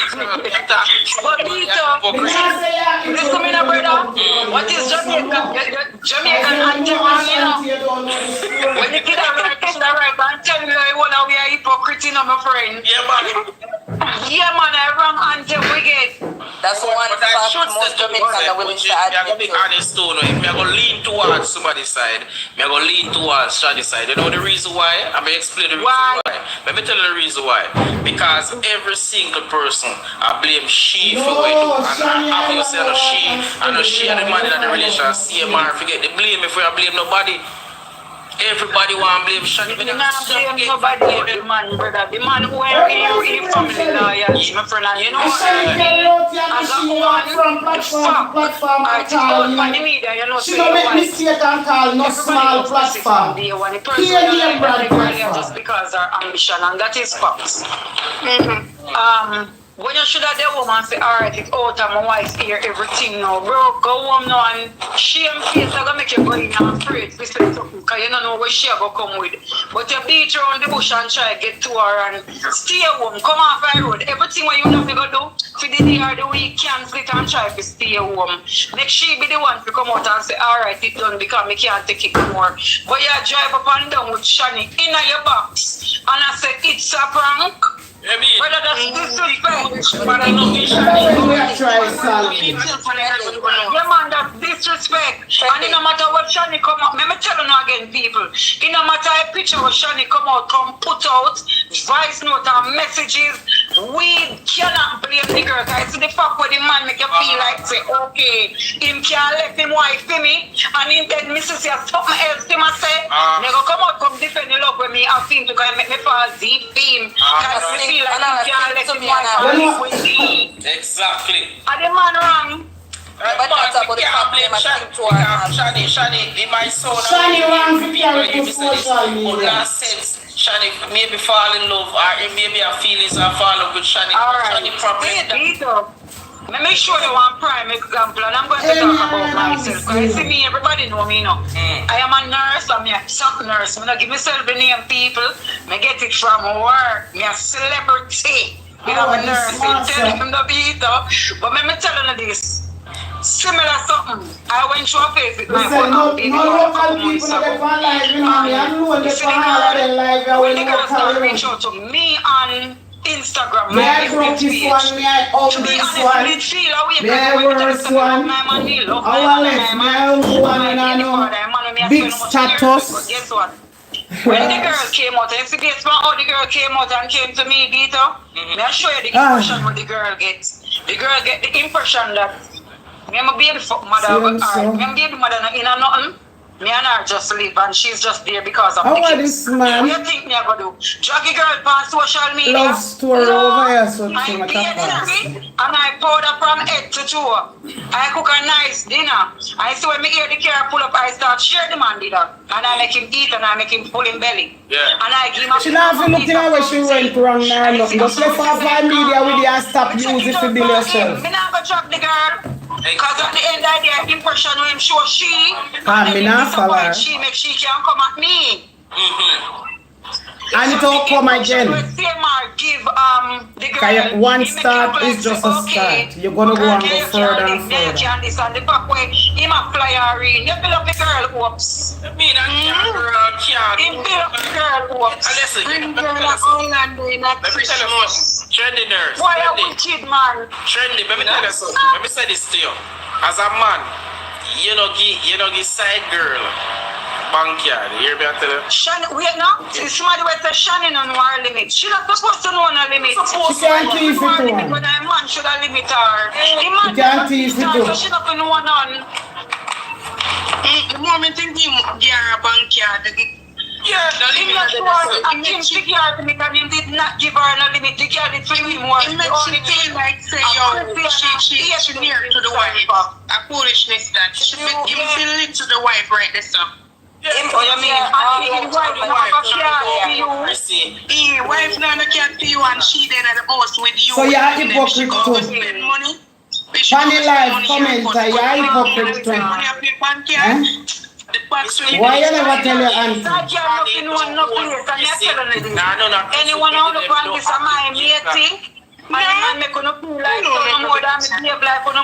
Listen me now, brother. What is Jamaica? Jamaican anthem, you know. When you get a right, you should have right. And tell me that we are hypocrite, you know, my friend. Yeah, man. Yeah, man, I wrong anthem we get. That's one fact most Jamaicans are willing to admit. I'm going to be honest too, if I'm going to lean towards somebody's side, I'm going to lean towards Shadi's side. You know the reason why? I'm going to explain the reason why. Let me tell you the reason why. Because every single person, I blame she for what they do. And obviously I know she and the man in the relation, CMR, forget the blame if we are blame nobody. Everybody want to blame Shani. You not blame nobody, the man, brother. The man who are in family lawyers, my friend. And you know what? As a woman, it's fuck. I think out by the media, you know, she don't make mistake and call no small platform. Just because her ambition, and that is facts. When you should have the woman say, alright, it's out of my wife's ear, everything now. Bro, go home now and shame face are going to make you go in and afraid to say something because you don't know where she will come with. But you beat around the bush and try to get to her and stay home, come off the road. Everything what you have to go do for the day or the week, cancel it and try to stay home. Make she be the one to come out and say, alright, it's done because I can't take it more. But you drive up and down with Shani in your box and I say, it's a prank. I mean, whether that's disrespect, but I know yeah, man, that's disrespect. And it no matter what Shani come out, let me tell you again, people. It no matter a picture what Shani come out, come put out, voice note and messages, we cannot blame the girl. I see the fact where the man make you feel like say, okay, him can't let him wife for me, and him then Mrs. has something else to say. They go come out, come defend the love with me, I think to go and make me fall deep theme. Exactly. Are the man wrong? But that's about the problem. Shani, my son. Shani wrong to carry to social media. Shani maybe fall in love, or maybe her feelings are fall in love with Shani. Shani properly. Let me show you one prime example, and I'm going to talk about myself. Because you see me, everybody know me now. I am a nurse, I'm a sock nurse. I'm not give myself the name people. I get it from work. I'm a celebrity. I'm a nurse. Tell them the beat up. But let me tell you this. Similar something. I went through a phase with my phone. No local people that want live, you know, I know they want live. When the girl started reaching out to me and Instagram. May I broke this one, may I own this one? May I worse one? Our left, may I own one and I know big status. Guess what? When the girl came out, if you guess how the girl came out and came to me, Bito, may I show you the impression what the girl gets. The girl get the impression that me and my baby mother, me and my baby mother in a nothing. Me and her just live and she's just there because of How the are kids. this man? What do you think me I gonna do? Jackie girl on social media. Love story over here, so I to my pay and I powder from head to toe. I cook a nice dinner. I see when me hear the car pull up, I start share the man dinner. And I make him eat and I make him full in belly. Yeah. And I give him She not even looking at where she went wrong now. Nothing. Just left off my media with you and stop using it to build yourself. Me not go track the girl. Because at the end of the day, impression when him show she. Me not follow her. She make she can come at me. And it all come again. Give the girl One start is just a start. You're gonna go and go further and further. And the back way, him a fly her in. You build up the girl hopes. Me that girl can't. Him build up the girl hopes. Listen, Bring girl a island in a Christmas. Trendy nurse. Why a wicked man? Trendy, let me tell you something. Let me say this to you. As a man, you know give side girl backyard. You hear me I tell you? Shani, wait now. It's somebody with a Shani on her limit. She not supposed to know her limit. She can't tease it to her. When a man should have limit her. The man can't tease it to her. so she not gonna know none. The moment in him get a backyard. Yeah, the Him limit. not sure. And him she give her limit and him did not give her no limit. The girl did for him more. It makes you feel like say she near to the wife. A foolishness that she feel lit to the wife right there, so. Wife now can't see you and she then at the house with you. So you're hypocrite too. Spend money. Funny life commenter, you're hypocrite too. Why you never tell your auntie? Anyone on the plan is a my matey.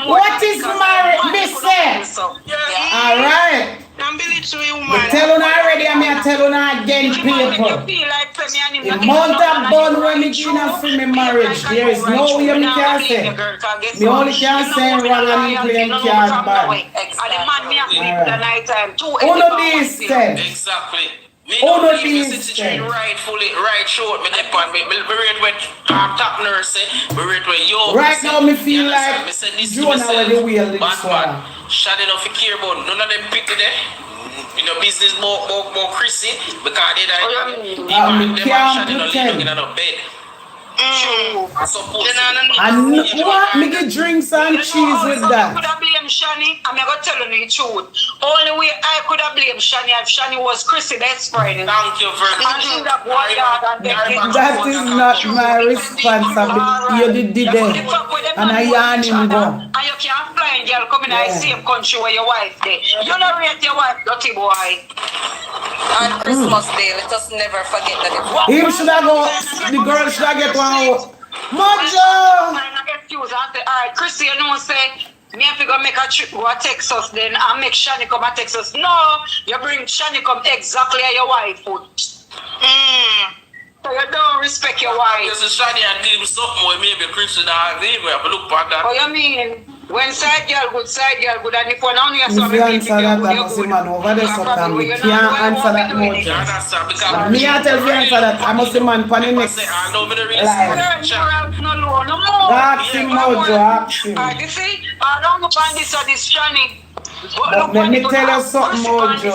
What is marriage, Mister? Alright. I tell you already, I tell you again, people. The amount of bun when me give for me marriage, there is no way me can say. Me only can say wrong and me play card bad. Uno these ten. Exactly. Me Oh, don't no, leave the these situation ten. rightfully, right short, me dip on me rate with top nurse, me rate with yo. Right now me feel like me say this to Jonah myself, with the wheel this Batman, one. shut enough to care about none of them pity there. You know, business more Chrissy, because they can't pretend. in a bed. And what? Me get drinks and cheese with that. Could have blamed Shani. I'm gonna tell you the truth. Only way I could have blamed Shani if Shani was Chrissy's best friend. Thank you very much. That is not my responsibility. You did it. And I yarn him go. And you can't fly girl come in the same country where your wife there. You don't rate your wife, dirty boy. On Christmas Day, let us never forget that it's Him should have go, the girl should have get one out. Mojo! Excuse and say, alright, Chrissy, you know, say, me have to go make a trip go to Texas, then I make Shani come to Texas. No, you bring Shani come exactly as your wife would. So you don't respect your wife. Yes, Shani and give something more, maybe Chrissy now, they have a look at that. Oh, you mean? When side girl good, and if one on your If you answer that, I must say, man, over there, so can me. Can't answer that much. Me I tell you answer that, I must say, man, pan the next live. Ask him, Mojo, ask him. You see, I don't know find this or this Shani. But let me tell you something, Mojo. You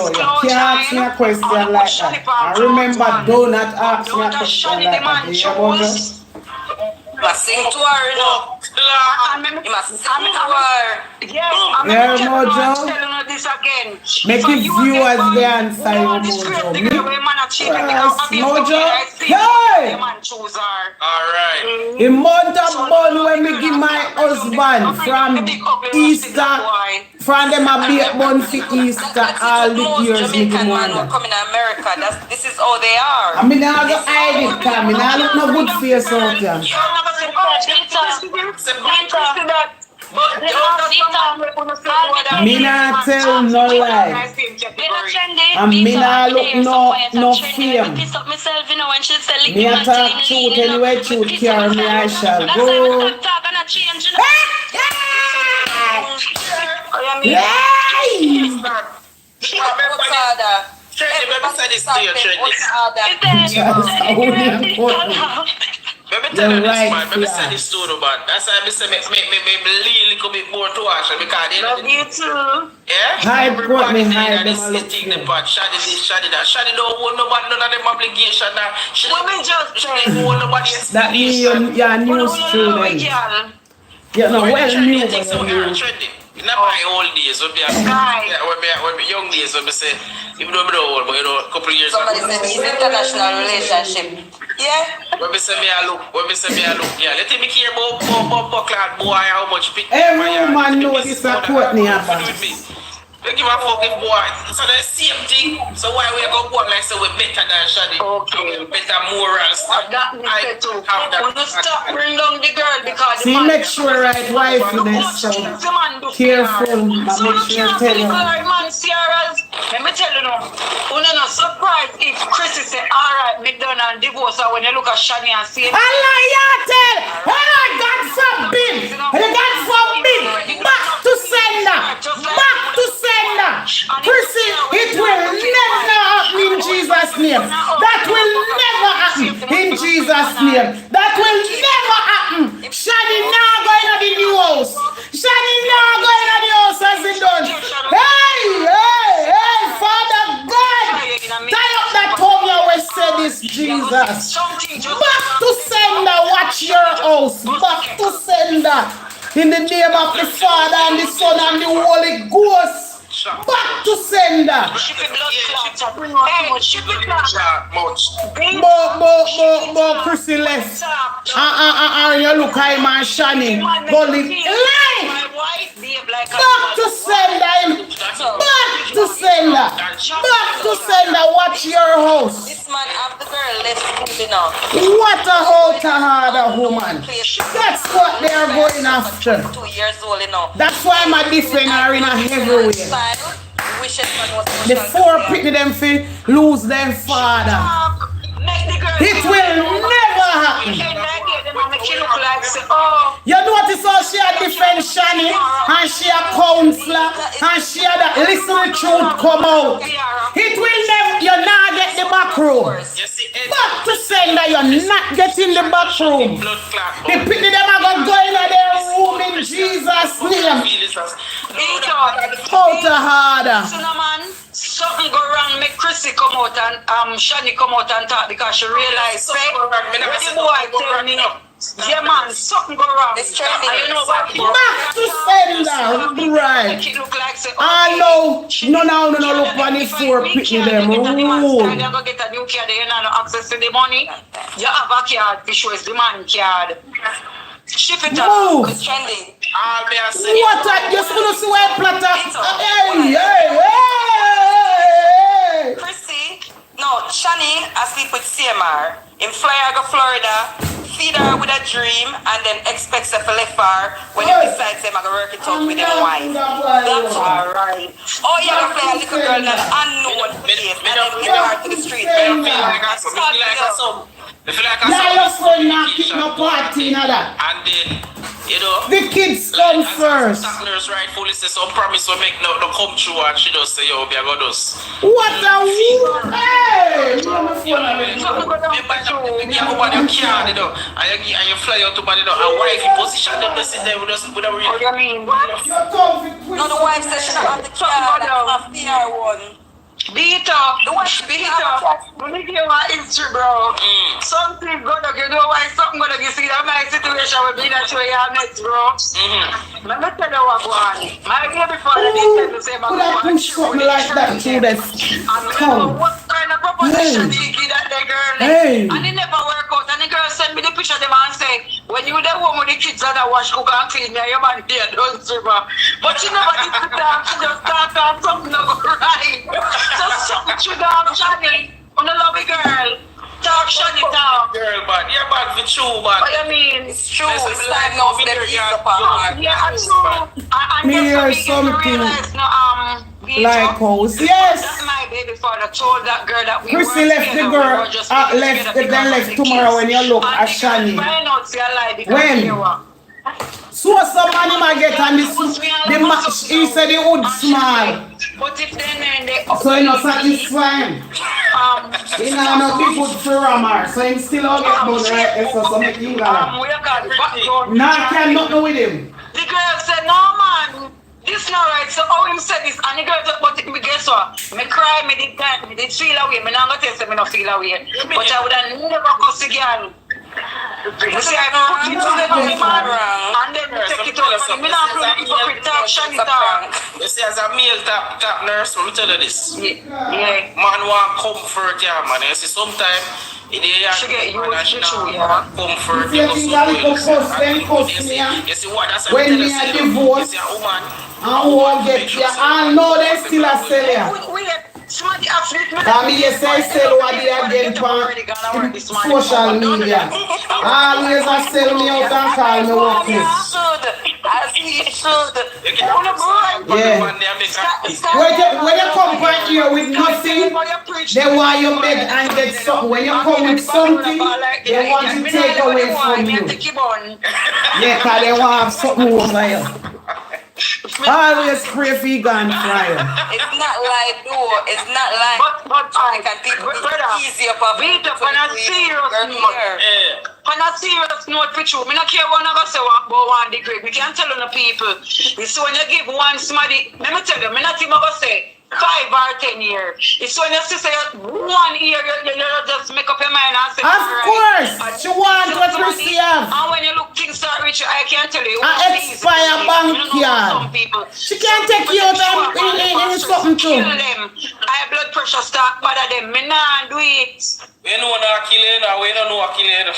can't ask me a question like that. And remember, do not ask me a question like that. You hear, Mojo? You must sing to her, you know. You must sing to her. Yeah, Mojo. Make the viewers the answer, Mojo. Yes, Mojo. Hey! Alright. The amount of bun when me give my husband from Easter, from them a bake bun for Easter, all the years me give one. Come in America, this is how they are. I mean, I go hide it, cause me not look no good face out here. But They you have just Vita. someone who wanna say All more the than Me not tell no lie. They not trendy. And me Vita, not I'm look there, so no- quiet and no trendy. fame. Me piss up myself, you know, when she say lick Me a man talk till him truth lean, you know. anyway, Me truth piss carry up me, I myself. shall That's why go. I talk and I change, you know. Trendy, let me say this to you, Trendy. Let me tell you this, man. Let me say this to you, man. That's why I say me lean a little bit more to Asha because they Love you too. yeah. Hide what me hide them a this look thing the part. Shadi this, Shadi that. Shadi don't hold nobody, none of them obligation. She don't hold nobody. That mean you're news student. Yeah, no, well new, but Trendy. In my old days, when me young days, when me say, even though I'm old, but you know, a couple of years Somebody said he's international relationship. Yeah. when me say me I look, yeah, let me care about clad boy, how much pick. every man know this a Courtney about. They give a fuck if boy. So the same thing. So why we go go like so we better than Shadi? Okay. We better morals. That me say too. When you stop bring down the girl because the See, man make sure right wifeness, so careful, but so make you sure can't tell feel her. like man Sierra's. Let me tell you now. You're not surprised if Chrissy say, alright, me done and divorce her when you look at Shani and see Allah, you tell! Oh, God forbid! God forbid! Back to sender! Back to sender! Prissy, it will never happen in Jesus' name. That will never happen in Jesus' name. That will never happen. Shani now going to the new house. Shani now going to the house as it done. Hey, Father God! Tie up that tongue you always say this, Jesus. Back to sender, watch your house. Back to sender. In the name of the Father and the Son and the Holy Ghost. Back to sender. More Chrissy left. You look at him and Shani. Go live life. Back to sender. Back to sender. Back to sender. Watch your house. This man have the girl left school now. What a harder woman. That's what they are going after. 2 years old, you know. That's why my defend her in a heavy way. The four pick them fi lose them father. It will never happen. You notice how she a defend Shani and she a counselor and she a that listen the truth come out. It will never, you not get the back room. Back to saying that you're not getting the back room. The people them are going to go in their room in Jesus' name. Out harder. Something go wrong, make Chrissy come out and Shani come out and talk because she realized the boy tell me, yeah man, something go wrong. It's trending. And you know what? Back to sender, right? I know, no look on the four picking them rule. You go get a new card, you know access to the money. You have a card, which shows the man card. Ship it up. It's trending. What are you supposed to wear platter? Hey. Chrissy, no, Shani, I sleep with CMR. In Florida, feed her with a dream and then expects her to left her when he decides him I go work it out with him wife. That's alright. Oh, you gotta play a little girl in an unknown place and then lead her to the street. Your son not keep no party in that. And then, you know, the kids come first. Nurse rightfully says some promise will make no come true and she does say, yo, be a goddess. What a woman! Hey! And you fly out to body, and wife position them to sit there with us with a real. What do you mean? No, the wife says she don't have the card, have PR1. Beat up. Let me give you my history, bro. Something good, you know why something good, you see that my situation will be that way I met, bro. Let me tell you what go on. My baby father did the same. Could I push something like that through the tongue? What kind of proposition did he give that the girl? Hey. And it never work out. And the girl sent me the picture of them and say, when you the home with the kids and I wash, cook and clean, your man there, don't you, bro? But she never did the talk. She just talked on something not go right. Just something to down, Shani. On a lovely girl. Talk Shani talk. Girl, but you're bad have it true, but What you mean? It's true. It's time now for them to ease up on Yeah, it's true. And Me hear just for me to something realize, no, like house. Yes. That's my baby father told that girl that we Chrissy were left the together, girl, we were just living left, together then because left of the tomorrow kids. when you look And at the girl Shani. find out say a lie because When? you were. So some money might get on this, he said the wood small. But if they So you know satisfying. He know no be good for Ramar, so him still all get done right, so make him go. Nah, can't nothing with him. The girl said, no man, this not right. So how him said this, and the girl said, but me guess what? Me cry, me did feel away. Me not gonna tell me not feel away. But I would have never cuss again. You see, I put it together with man, and then me take it out. And me not play hypocrite talk, shiny talk. you see, as a male top nurse, let me tell you this. Yeah. Man want comfort, yeah, man. You see, sometimes in the year, She get used man, to you, want comfort. You think I little cuss, then cuss me, You see what? That's when me a divorce, you see a woman. and won't get you, I know they still a sell ya. Somebody asked me. I mean, you say sell what they again on social media. Always a sell me out and call me worthless. As he should. Yeah. When you come back here with nothing, they want you beg and get something. When you come with something, they want to take away from you. Yeah, because they want to have something over here. Always pray for vegan fryer. It's not like though. It's not like. But I can think it's easier for me to on a serious note. On a serious note, for true, me not care what I say about 1 degree. We can't tell on the people. It's when you give one somebody. Let me tell you, me not even gonna say 5 or 10 years. It's when you say 1 year, you just make up your mind and say, of course, she wants what Chrissy have. And when you look things start rich, I can't tell you. An expire bank card. She can't take you out and something too. Kill them. High blood pressure start bother them. Me nah do it. We know no killing, we don't know killing.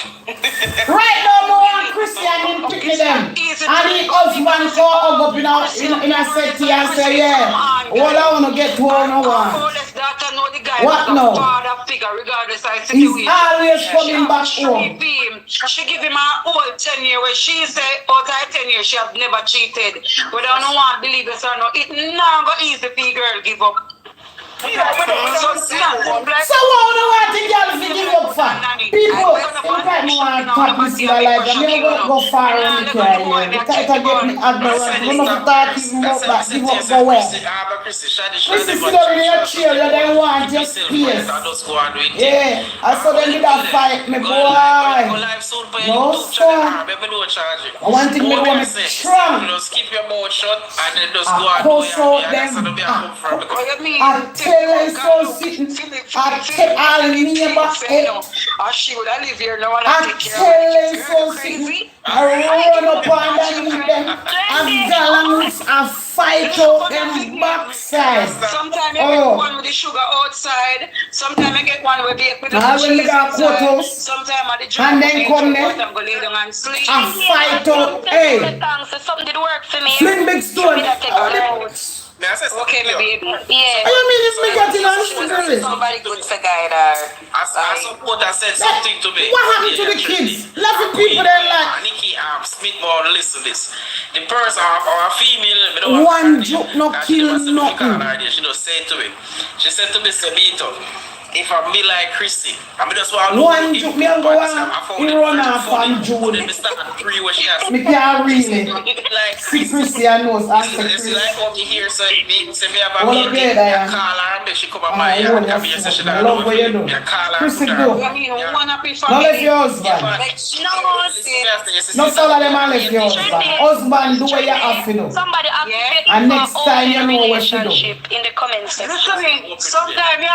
Right now, no one Christian in picking them. And the husband go up in a city and say, yeah, all I want to get to one on one. What now? He's always coming back home. She give him her whole 10 years where she say out of 10 years she have never cheated. But I don't want to believe this or not. It never easy for the girl give up. So what do you want the girl to give up for? People, in fact, me want to talk this in life. I'm never going to go far on the career. You try to get me ignorant. You don't talk even about that. Give up for where? Chrissy sit down in your chair. You don't want your space. Yeah, I saw them did that fight, me boy. No, sir. I want to make one strong. Just keep your mouth shut and then just go I and post out them. I tell you so sitting. I tell all neighbors. She would have live here now. I tell you so sitting. I run up underneath them. I balance and fight out them backside. Sometimes I get one with the sugar outside. Sometimes I get one with the cheese inside. Sometimes I the and then come there I'm going to lay down and sleep. and fight out. Hey, Something did work for me. fling big stone. Okay, my baby. Yeah. I mean, it's me getting on the Somebody good to guide her. I support that said something to me. What happened to the kids? Loving people they like. Nikki Smith more listen this. The person or a female one joke no kill nothing. She just said to me. She said to me, Sabito, if I be like Chrissy, I just want one joke me and go on. He run off on June. Me can't really. See Chrissy and knows answer Chrissy. Like how me here say me have a All meeting. okay, I Call her and she come on my yard. I love what you do. Chrissy do. No left your husband. No some of them are left your husband. Husband do what you have to do. Somebody and next time you know what to do. In the comments section.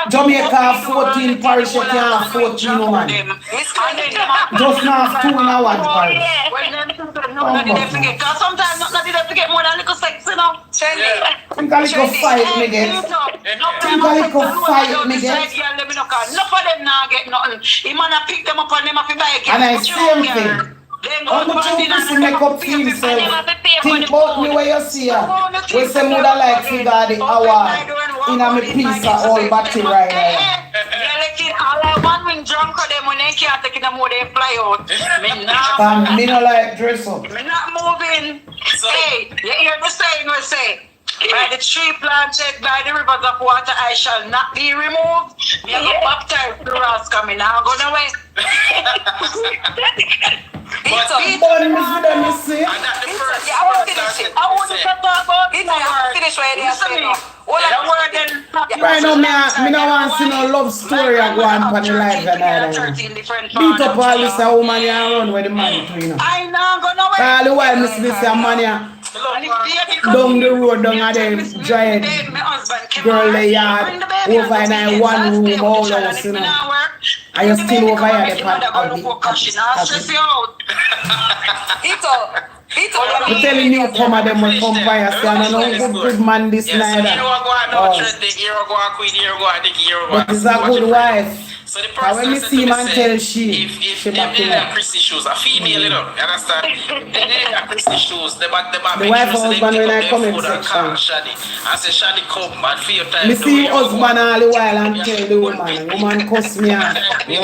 Jamaica 14 parish, you can't have 14 women. Just not 2 in a 1 parish. Sometimes not did forget more than little sex, you know. Think a little fight me get. Think a little fight me get. Enough of them now get nothing. He man a pick them up and them have to buy a and I same thing. How much you pussy make up for himself? Think about me where you see her. We say mother like figure the hour in a me piece of all battery right there. man when drunk or them when they can't take no more, they fly out. Me no like dress up. Me not moving. Hey, you hear me saying we say, by the tree planted by the rivers of water, I shall not be removed. Me go baptize the rats coming now, go away. But them you see. I want to finish it. I want to talk about it. I finish where they are saying. Right now, me no want to see no love story I go on the live and beat up all this woman you run with the man to, you know. I know, go away. All the while, Miss this man here down the road, down at them giant girl the yard, over in a one room all house, you know. And you still over here, the part of I'm telling you, come at them will come by us, and I know good man this night. But it's a good wife. So the person when me see man tell she back in her Christy shoes, a female, you know, you understand? They have Christy shoes, they back the wife husband when I come in section. I say Shadi come and for your time. Me see husband all the while and tell the woman cuss me out. You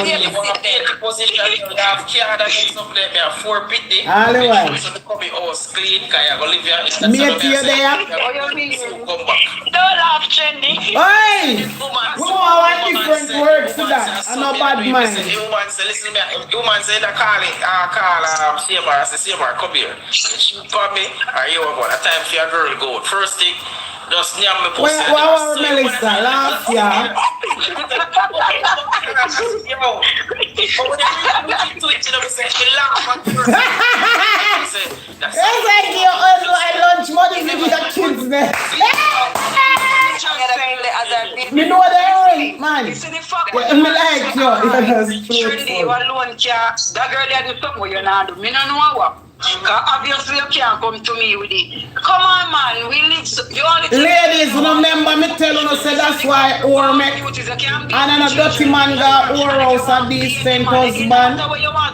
position, you have care that is up there, me have 4 pity. All the while. So they come in house clean, because you go live here. Me at you there. Come back. Don't laugh, Trendy. Hey! We want different words to that. I'm not bad mind. The woman say, listen, the woman say, call Saber. I say, Saber, come here. She call me, or you are going. A time for your girl go. First thing, just nyam me pussy. Why Melissa? Laugh, yeah. Yo. It's like your lunch money with the kids there. Me know the right, man. Me like you. Trendy, you alone can't. That girl had something where you not do. Me no know what. Obviously you can't come to me with it. Come on, man. We live. Ladies, remember me tell you, say that's why or make and a dirty man got or house a decent husband.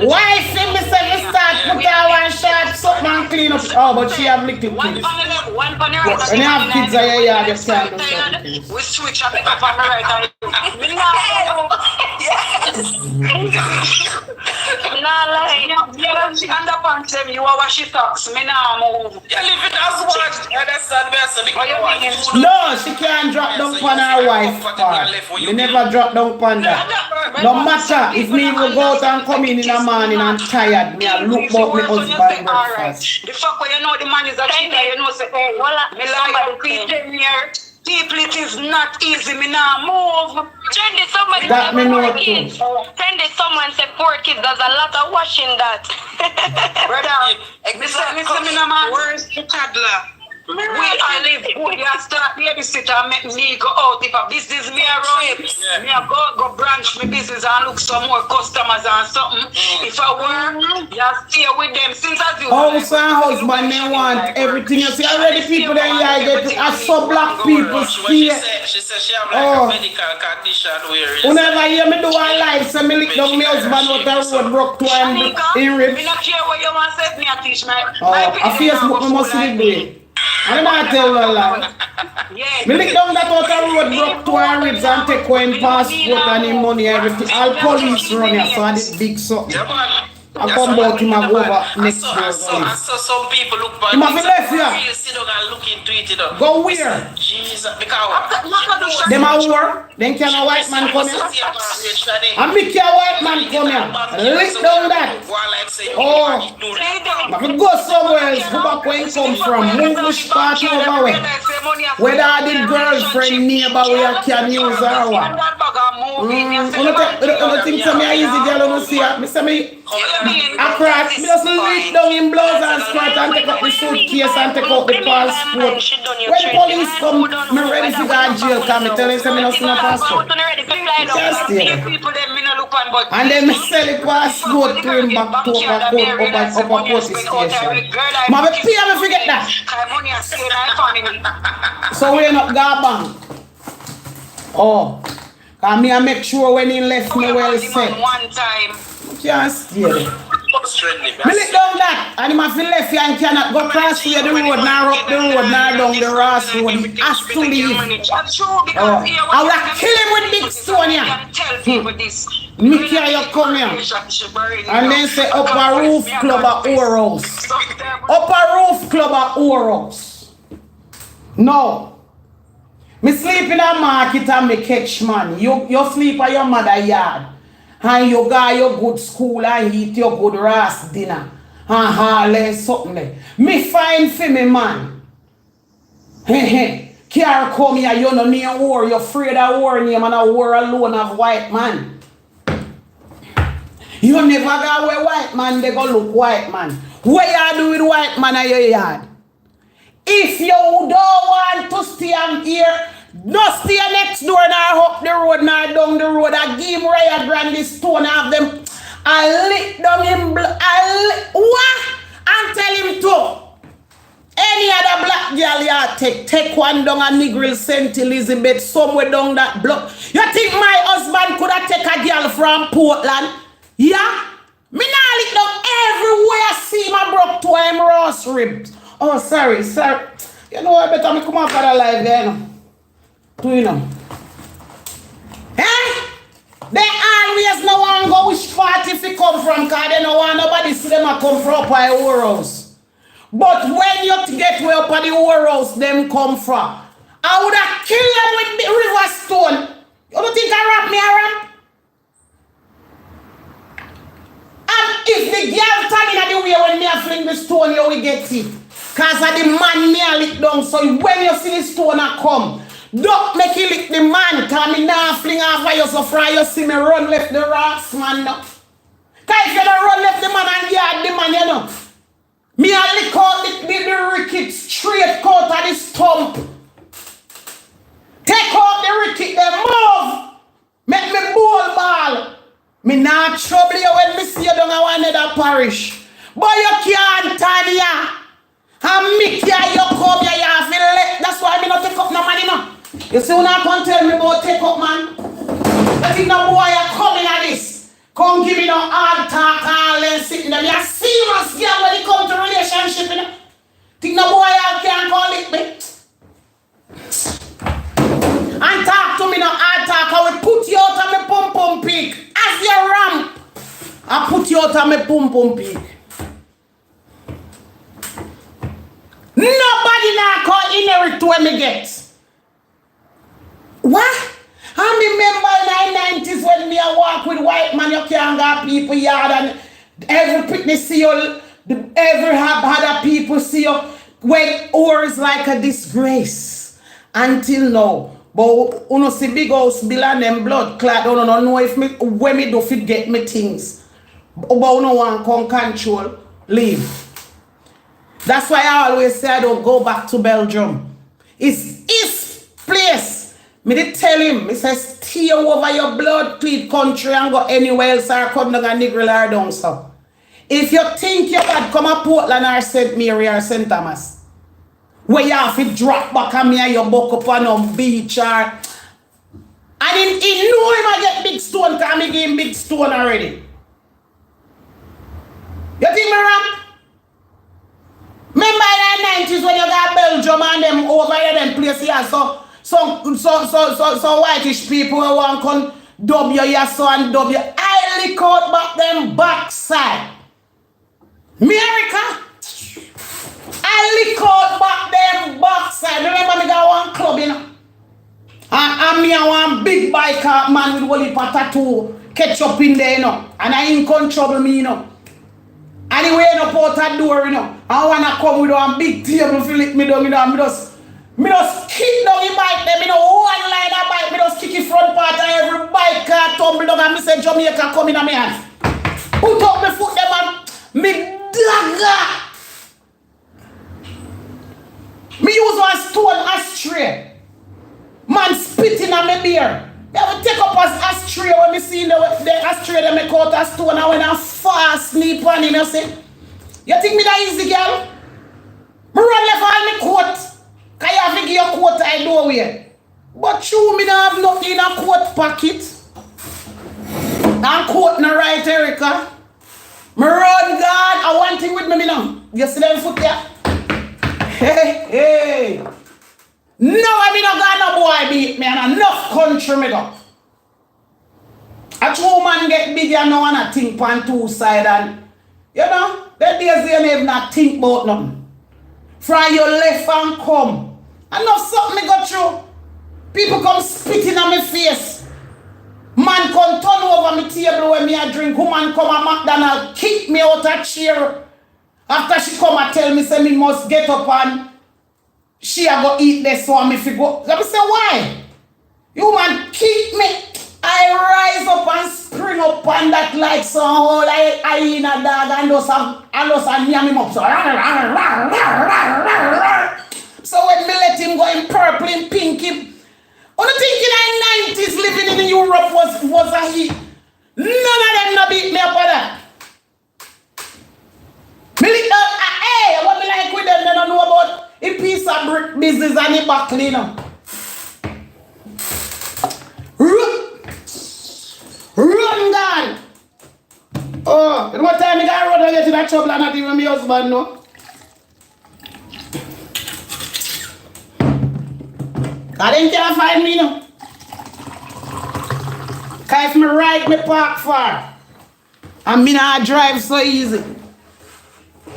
Why see me say me start put her one shot something and clean up? Oh, but she have little kids. When you have kids at your yard, you can't do something. We switch up it up on the right. You are washing socks. Me now move. You live it as one. No, she can't drop down on her wife part. Me never drop down on that. No matter if me will go out and come in the morning and tired, me I look about my husband breakfast. The fuck when you know the man is a cheater, you know say, hey, me like to 10 years. People, it is not easy. Me now move. Trendy, somebody that me know too. Trendy, someone said 4 kids. There's a lot of washing that. Brother, me no man. Where's the toddler? We I live good. You start babysitter and make me go out. If a business me around, me a go branch my business and look some more customers and something. If I work, you stay with them since as you. House and husband, they want everything. You see already people that you get to as some black people stay. She said she have like a medical condition where whenever you me do a life, so me lick down my husband out the road broke to him in ribs. Me not care what you want to say me a teach my a Facebook me must be doing. I'm not telling a lie. Me lick down that out the road broke to her ribs and take away him passport and him money, everything. All police run here, so I did big something. I come back him and go over next door. I saw some people look back. Him have left here. Sit down and look into it, you know. Go where? Jesus, because them a war. Then can a white man come here? And make a white man come here. Lick down that. Oh, I can go somewhere else. Go back where he come from. Move which part over where. Whether I did girlfriend neighbor where you can use or what. I think some easy girl don't see it. Me say me I crack. Me just lick down in blouse and skirt and take up the suitcase and take out the passport. When police come, me ready to go to jail. Cause me tell them say me not see no passport. Just there. And then me sell the passport to him back to upper police station. Ma me pay me forget that. So we not go bank. Oh. Cause me I make sure when he left me well set. One time. Can't stay there. Me lick down that and him have to left here and cannot go past here the road, nor up the road, nor down the Ross road. He has to leave. I will kill him with big stone here. Tell people this. Me carry you come here. And then say Upper Roof Club at Oros. Upper Roof Club at Oros. No. Me sleep in a market and me catch man. You sleep at your mother yard. And you go your good school and eat your good rice dinner. And haul something there. Me find for me man. Can't come here, you no near war. You're afraid of war name and a war alone of white man. You never go where white man, they go look white man. What you do with white man at your yard? If you don't want to stay here, don't stay next door nor up the road nor down the road. I give him Raya Grande stone of them. I lick down him what? And tell him to. Any other black girl you take one down a Negril St. Elizabeth somewhere down that block. You think my husband could have take a girl from Portland? Yeah? Me nah lick down everywhere I see my broke to him roast ribs. Oh, sorry. You know I better me come up for the live there, you know. Do you know? Eh? They always no one go which party if they come from, because they don't want nobody see them a come from up by our house. But when you get way up at the warehouse, them come from. I would have killed them with the river stone. You don't think I wrap me around? And if the girl standing at the way when me a fling the stone, you will get it. Because of the man me a lick down. So when you see the stone a come, don't make you lick the man. Because me now fling off by you so far you see me run left the rocks, man. Because if you don't run left the man and yard the man, you know. Me a lick out the ricket straight out of the stump. Take out the ricket, then move. Make me bowl ball. Me not trouble you when me see you down another parish. But you can't turn here. And me here you come here, you have to let. That's why me not take up no money no. You see when I come tell me about take up man. I think no boy you coming at this. Come give me no hard talk and sitting there. You're serious girl when it comes to relationship, you know. Think no boy you can't call it me. And talk to me no hard talk. I will put you out of my pum peak. As your ramp, I put you out of my pum peak. Nobody now call inherit to when me get. What? I remember in the 90s when me a walk with white man, you can't get people yard and every picnic see you, every other people see you. When or is like a disgrace until now. But you know see big house bill and them blood clot. I don't know if me when me do fit get me things. But you no one can control, leave. That's why I always say I don't go back to Belgium. It's his place. Me did tell him, me say stay over your blood clean country and go anywhere else or come down a Negril or down so. If you think you bad, come to Portland or St. Mary or St. Thomas. Where you have to drop back on me and you buck up on a beach or... And he knew him I get big stone because I give him big stone already. You think me wrong? Remember in the 90s when you got Belgium and them over here them place here so whitish people who want to come dub you here so and dub you. I lick out back them backside. America. I lick out back them backside. Remember me got one club, you know. And me a one big biker man with one tattoo ketchup in there, you know. And I ain't come trouble me, you know. Anyway, you know, put that door, you know. I wanna come with one big table to lick me down, you know. Me just kick down the bike there, me no one line of bike, me just kick the front part of every bike car tumble down and me say Jamaica come in on me hand. Put up my foot there man, me dagger. Me use one stone ashtray. Man spitting on my beer. Me have to take up an ashtray when me see the ashtray that me cut a stone and when I fast sleep on him, you see. You think me that easy girl? Me run left all me coat. Cause you have to give your coat I know where. But you me don't have nothing in a coat pocket. And coat no right, Erica. Me run God. I want thing with me now. You see them foot there? Hey. No, I mean no God no boy beat me and enough country me go. A true man get big and no one a think on two side and you know, that days you never not think about nothing. From your left and come. I know something me go through. People come spitting on my face. Man come turn over my table when me a drink. Woman come a McDonald's kick me out a chair. After she come and tell me say me must get up and she a go eat this so me fi go. Let me say why? You man kick me. I rise up and spring up on that like some whole hyena dog and just a near me up. So when me let him go in purple and pink, only thinking I 90s living in Europe was a hit. None of them no beat me up for that. Me hey, what me like with them, they don't know about a piece of brick business and the back cleaner. Run down! Oh, you know what time I got run and get in that trouble and not even my husband, no? I didn't can't find me, no. Cause if me ride, me park far. And me not drive so easy.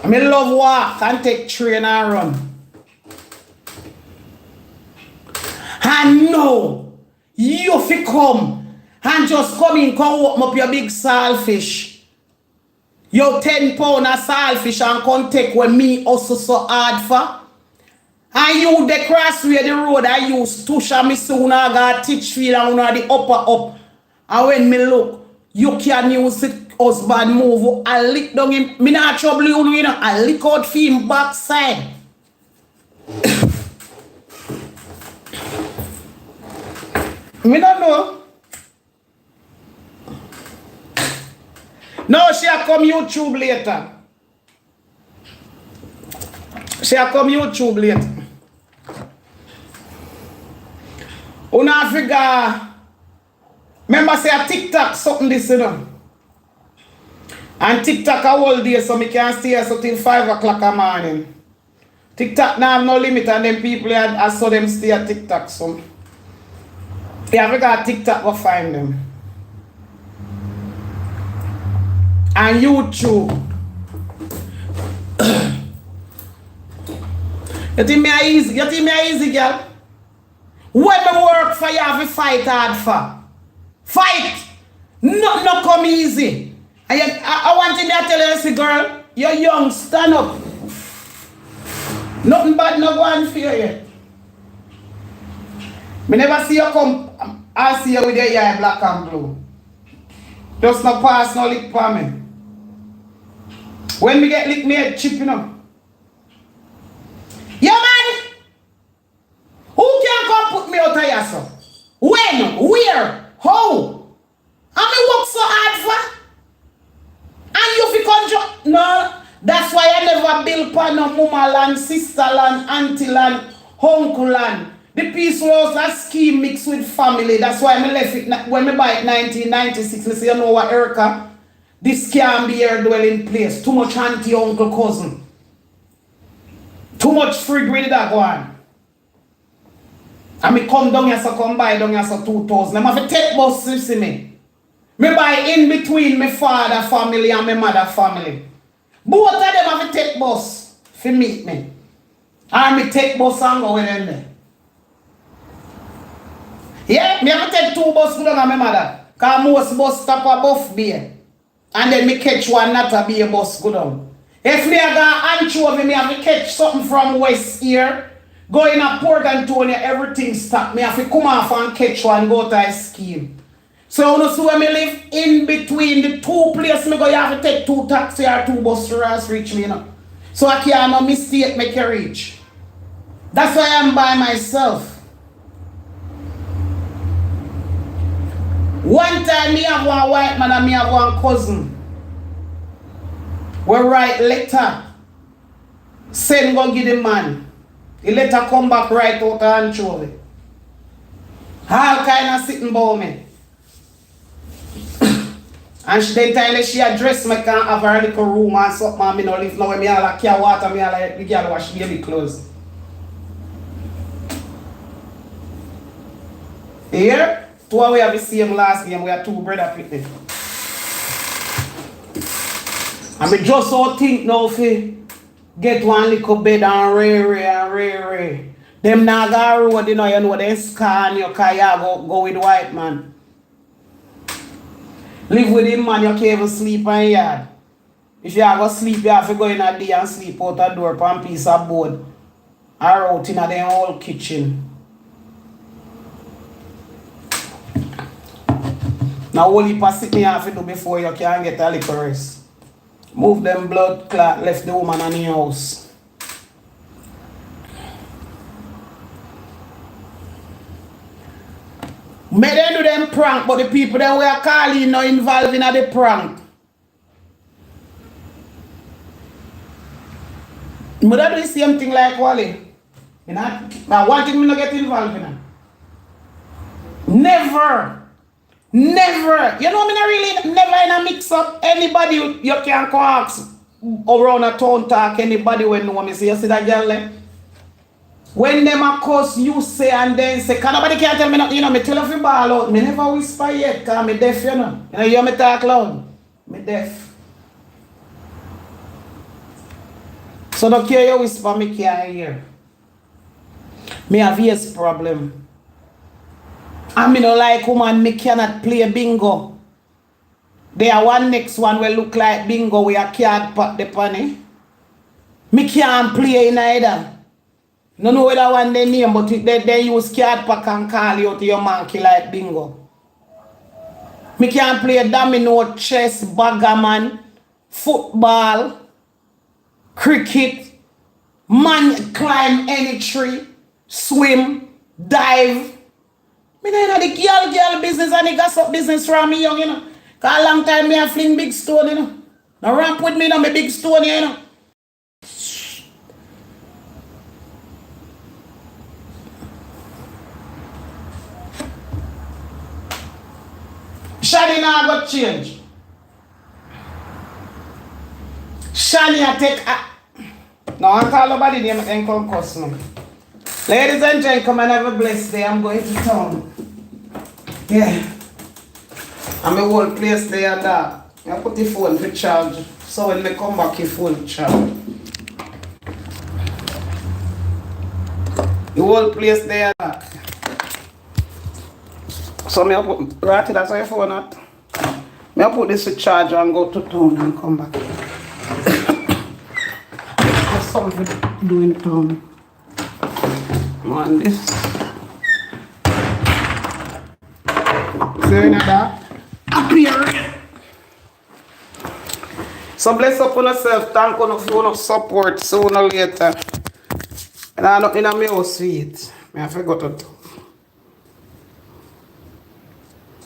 I me love walk and take train and run. And no, you fi come. And just come in, come open up your big saltfish. Your 10 pound of saltfish and come take when me also so hard for. And you the crossway the road I use Tusha me soon I got Teachfield and one the upper up. And when me look, you can use it husband move. I lick down him. Me not trouble you know. I lick out for him backside. Me don't know. No, she'll come YouTube later. She'll come YouTube later. Una figure. Remember say a TikTok something this you know. And TikTok a whole day so me can stay so till 5 o'clock a morning. TikTok now have no limit and them people I saw them stay at TikTok so. Yeah, we got TikTok go find them. And YouTube. You think me a easy? You think me a easy, girl? When me work for you have to fight hard for. Fight! No come easy. I want you to tell you, girl, you're young, stand up. Nothing bad no go on for you yet. Me never see you come, I see you with your eye black and blue. Just no pass, no lick for me. When me get lick, me head chip, you know. Yeah, man! Who can come put me out of here, sir? When? Where? How? And me work so hard for? And you fi conjure? No, that's why I never build for no mama land, sister land, auntie land, uncle land. The Peace was a scheme mixed with family. That's why I left it when I buy it 1996. I say, you know what, Erica? This can't be your dwelling place. Too much auntie, uncle, cousin. Too much frig with that one. And me come down here, so come buy down here, so 2,000. I have to take bus, you see me. Me buy in between my father family and my mother family. Both of them have to take bus to meet me. And me take bus and go with them there. Yeah, me have to take 2 buses down to my mother. Because most bus stop above there. And then me catch one not to be a bus go down. If me got anchovy, me have to catch something from west here. Go in a Port Antonio, everything stop. Me have to come off and catch one, go to a scheme. So you see when me live in between the 2 places, me go, you have to take 2 taxi or 2 bus to reach me, you know. So I can't no mistake make you reach. That's why I'm by myself. One time me have one white man and me have one cousin. We write letter. Send go give the man. The letter come back right out of anchovy. All kind of sitting by me. And she then tell me she address me can have her little room and something and me no live now when me all like care water me all like the girl wash baby clothes. Here? Two we have the same last name, we are two brother people. And we just all think now fi get one little bed and ray. Them naga road, you know them scan your car, you go with white man. Live with him man, you can't even sleep in yard. If you have to sleep, you have to go in a day and sleep out a door for a piece of board. Or out in the whole kitchen. Now only pass it me have to do before you can get a little rest. Move them blood clot, left the woman in the house. May they do them prank, but the people that we are calling not involved in the prank. But I do the same thing like Wally. You know? But one thing me not get involved in it. Never. You know me not really never in a mix up anybody you can go ask around a town talk anybody when know me. So you see that girl there? When them a cuss you say and then say, can nobody can tell me nothing, you know, me tell off your ball out. Me never whisper yet, cause me deaf, you know. You know, you hear me talk loud. Me deaf. So don't care you whisper, me can't hear. Me have ears problem. And me no like woman, me cannot play bingo. There are one next one will look like bingo with a card pack the pony. Me can't play in either. No know whether one they name, but they use card pack and call you to your monkey like bingo. Me can't play domino, chess, baggerman, football, cricket, man climb any tree, swim, dive. Me know the girl business and the gossip business from me young, you know. Cause a long time me a fling big stone, you know. Now ramp with me now, me big stone, you know. Shani now got change. Shani I take a... Now I call nobody name and come cuss me. Ladies and gentlemen, have a blessed day. I'm going to town. Yeah. I'm a whole place there that. I put the phone to charge. So when they come back, your phone charge. The whole place there that. So I put right that's why your phone at. I put this to charge and go to town and come back. There's something to do in town. On this. See that? Up here. So bless up on yourself. Thank you for your support sooner or later. And I'm not in a house for it. I forgot to.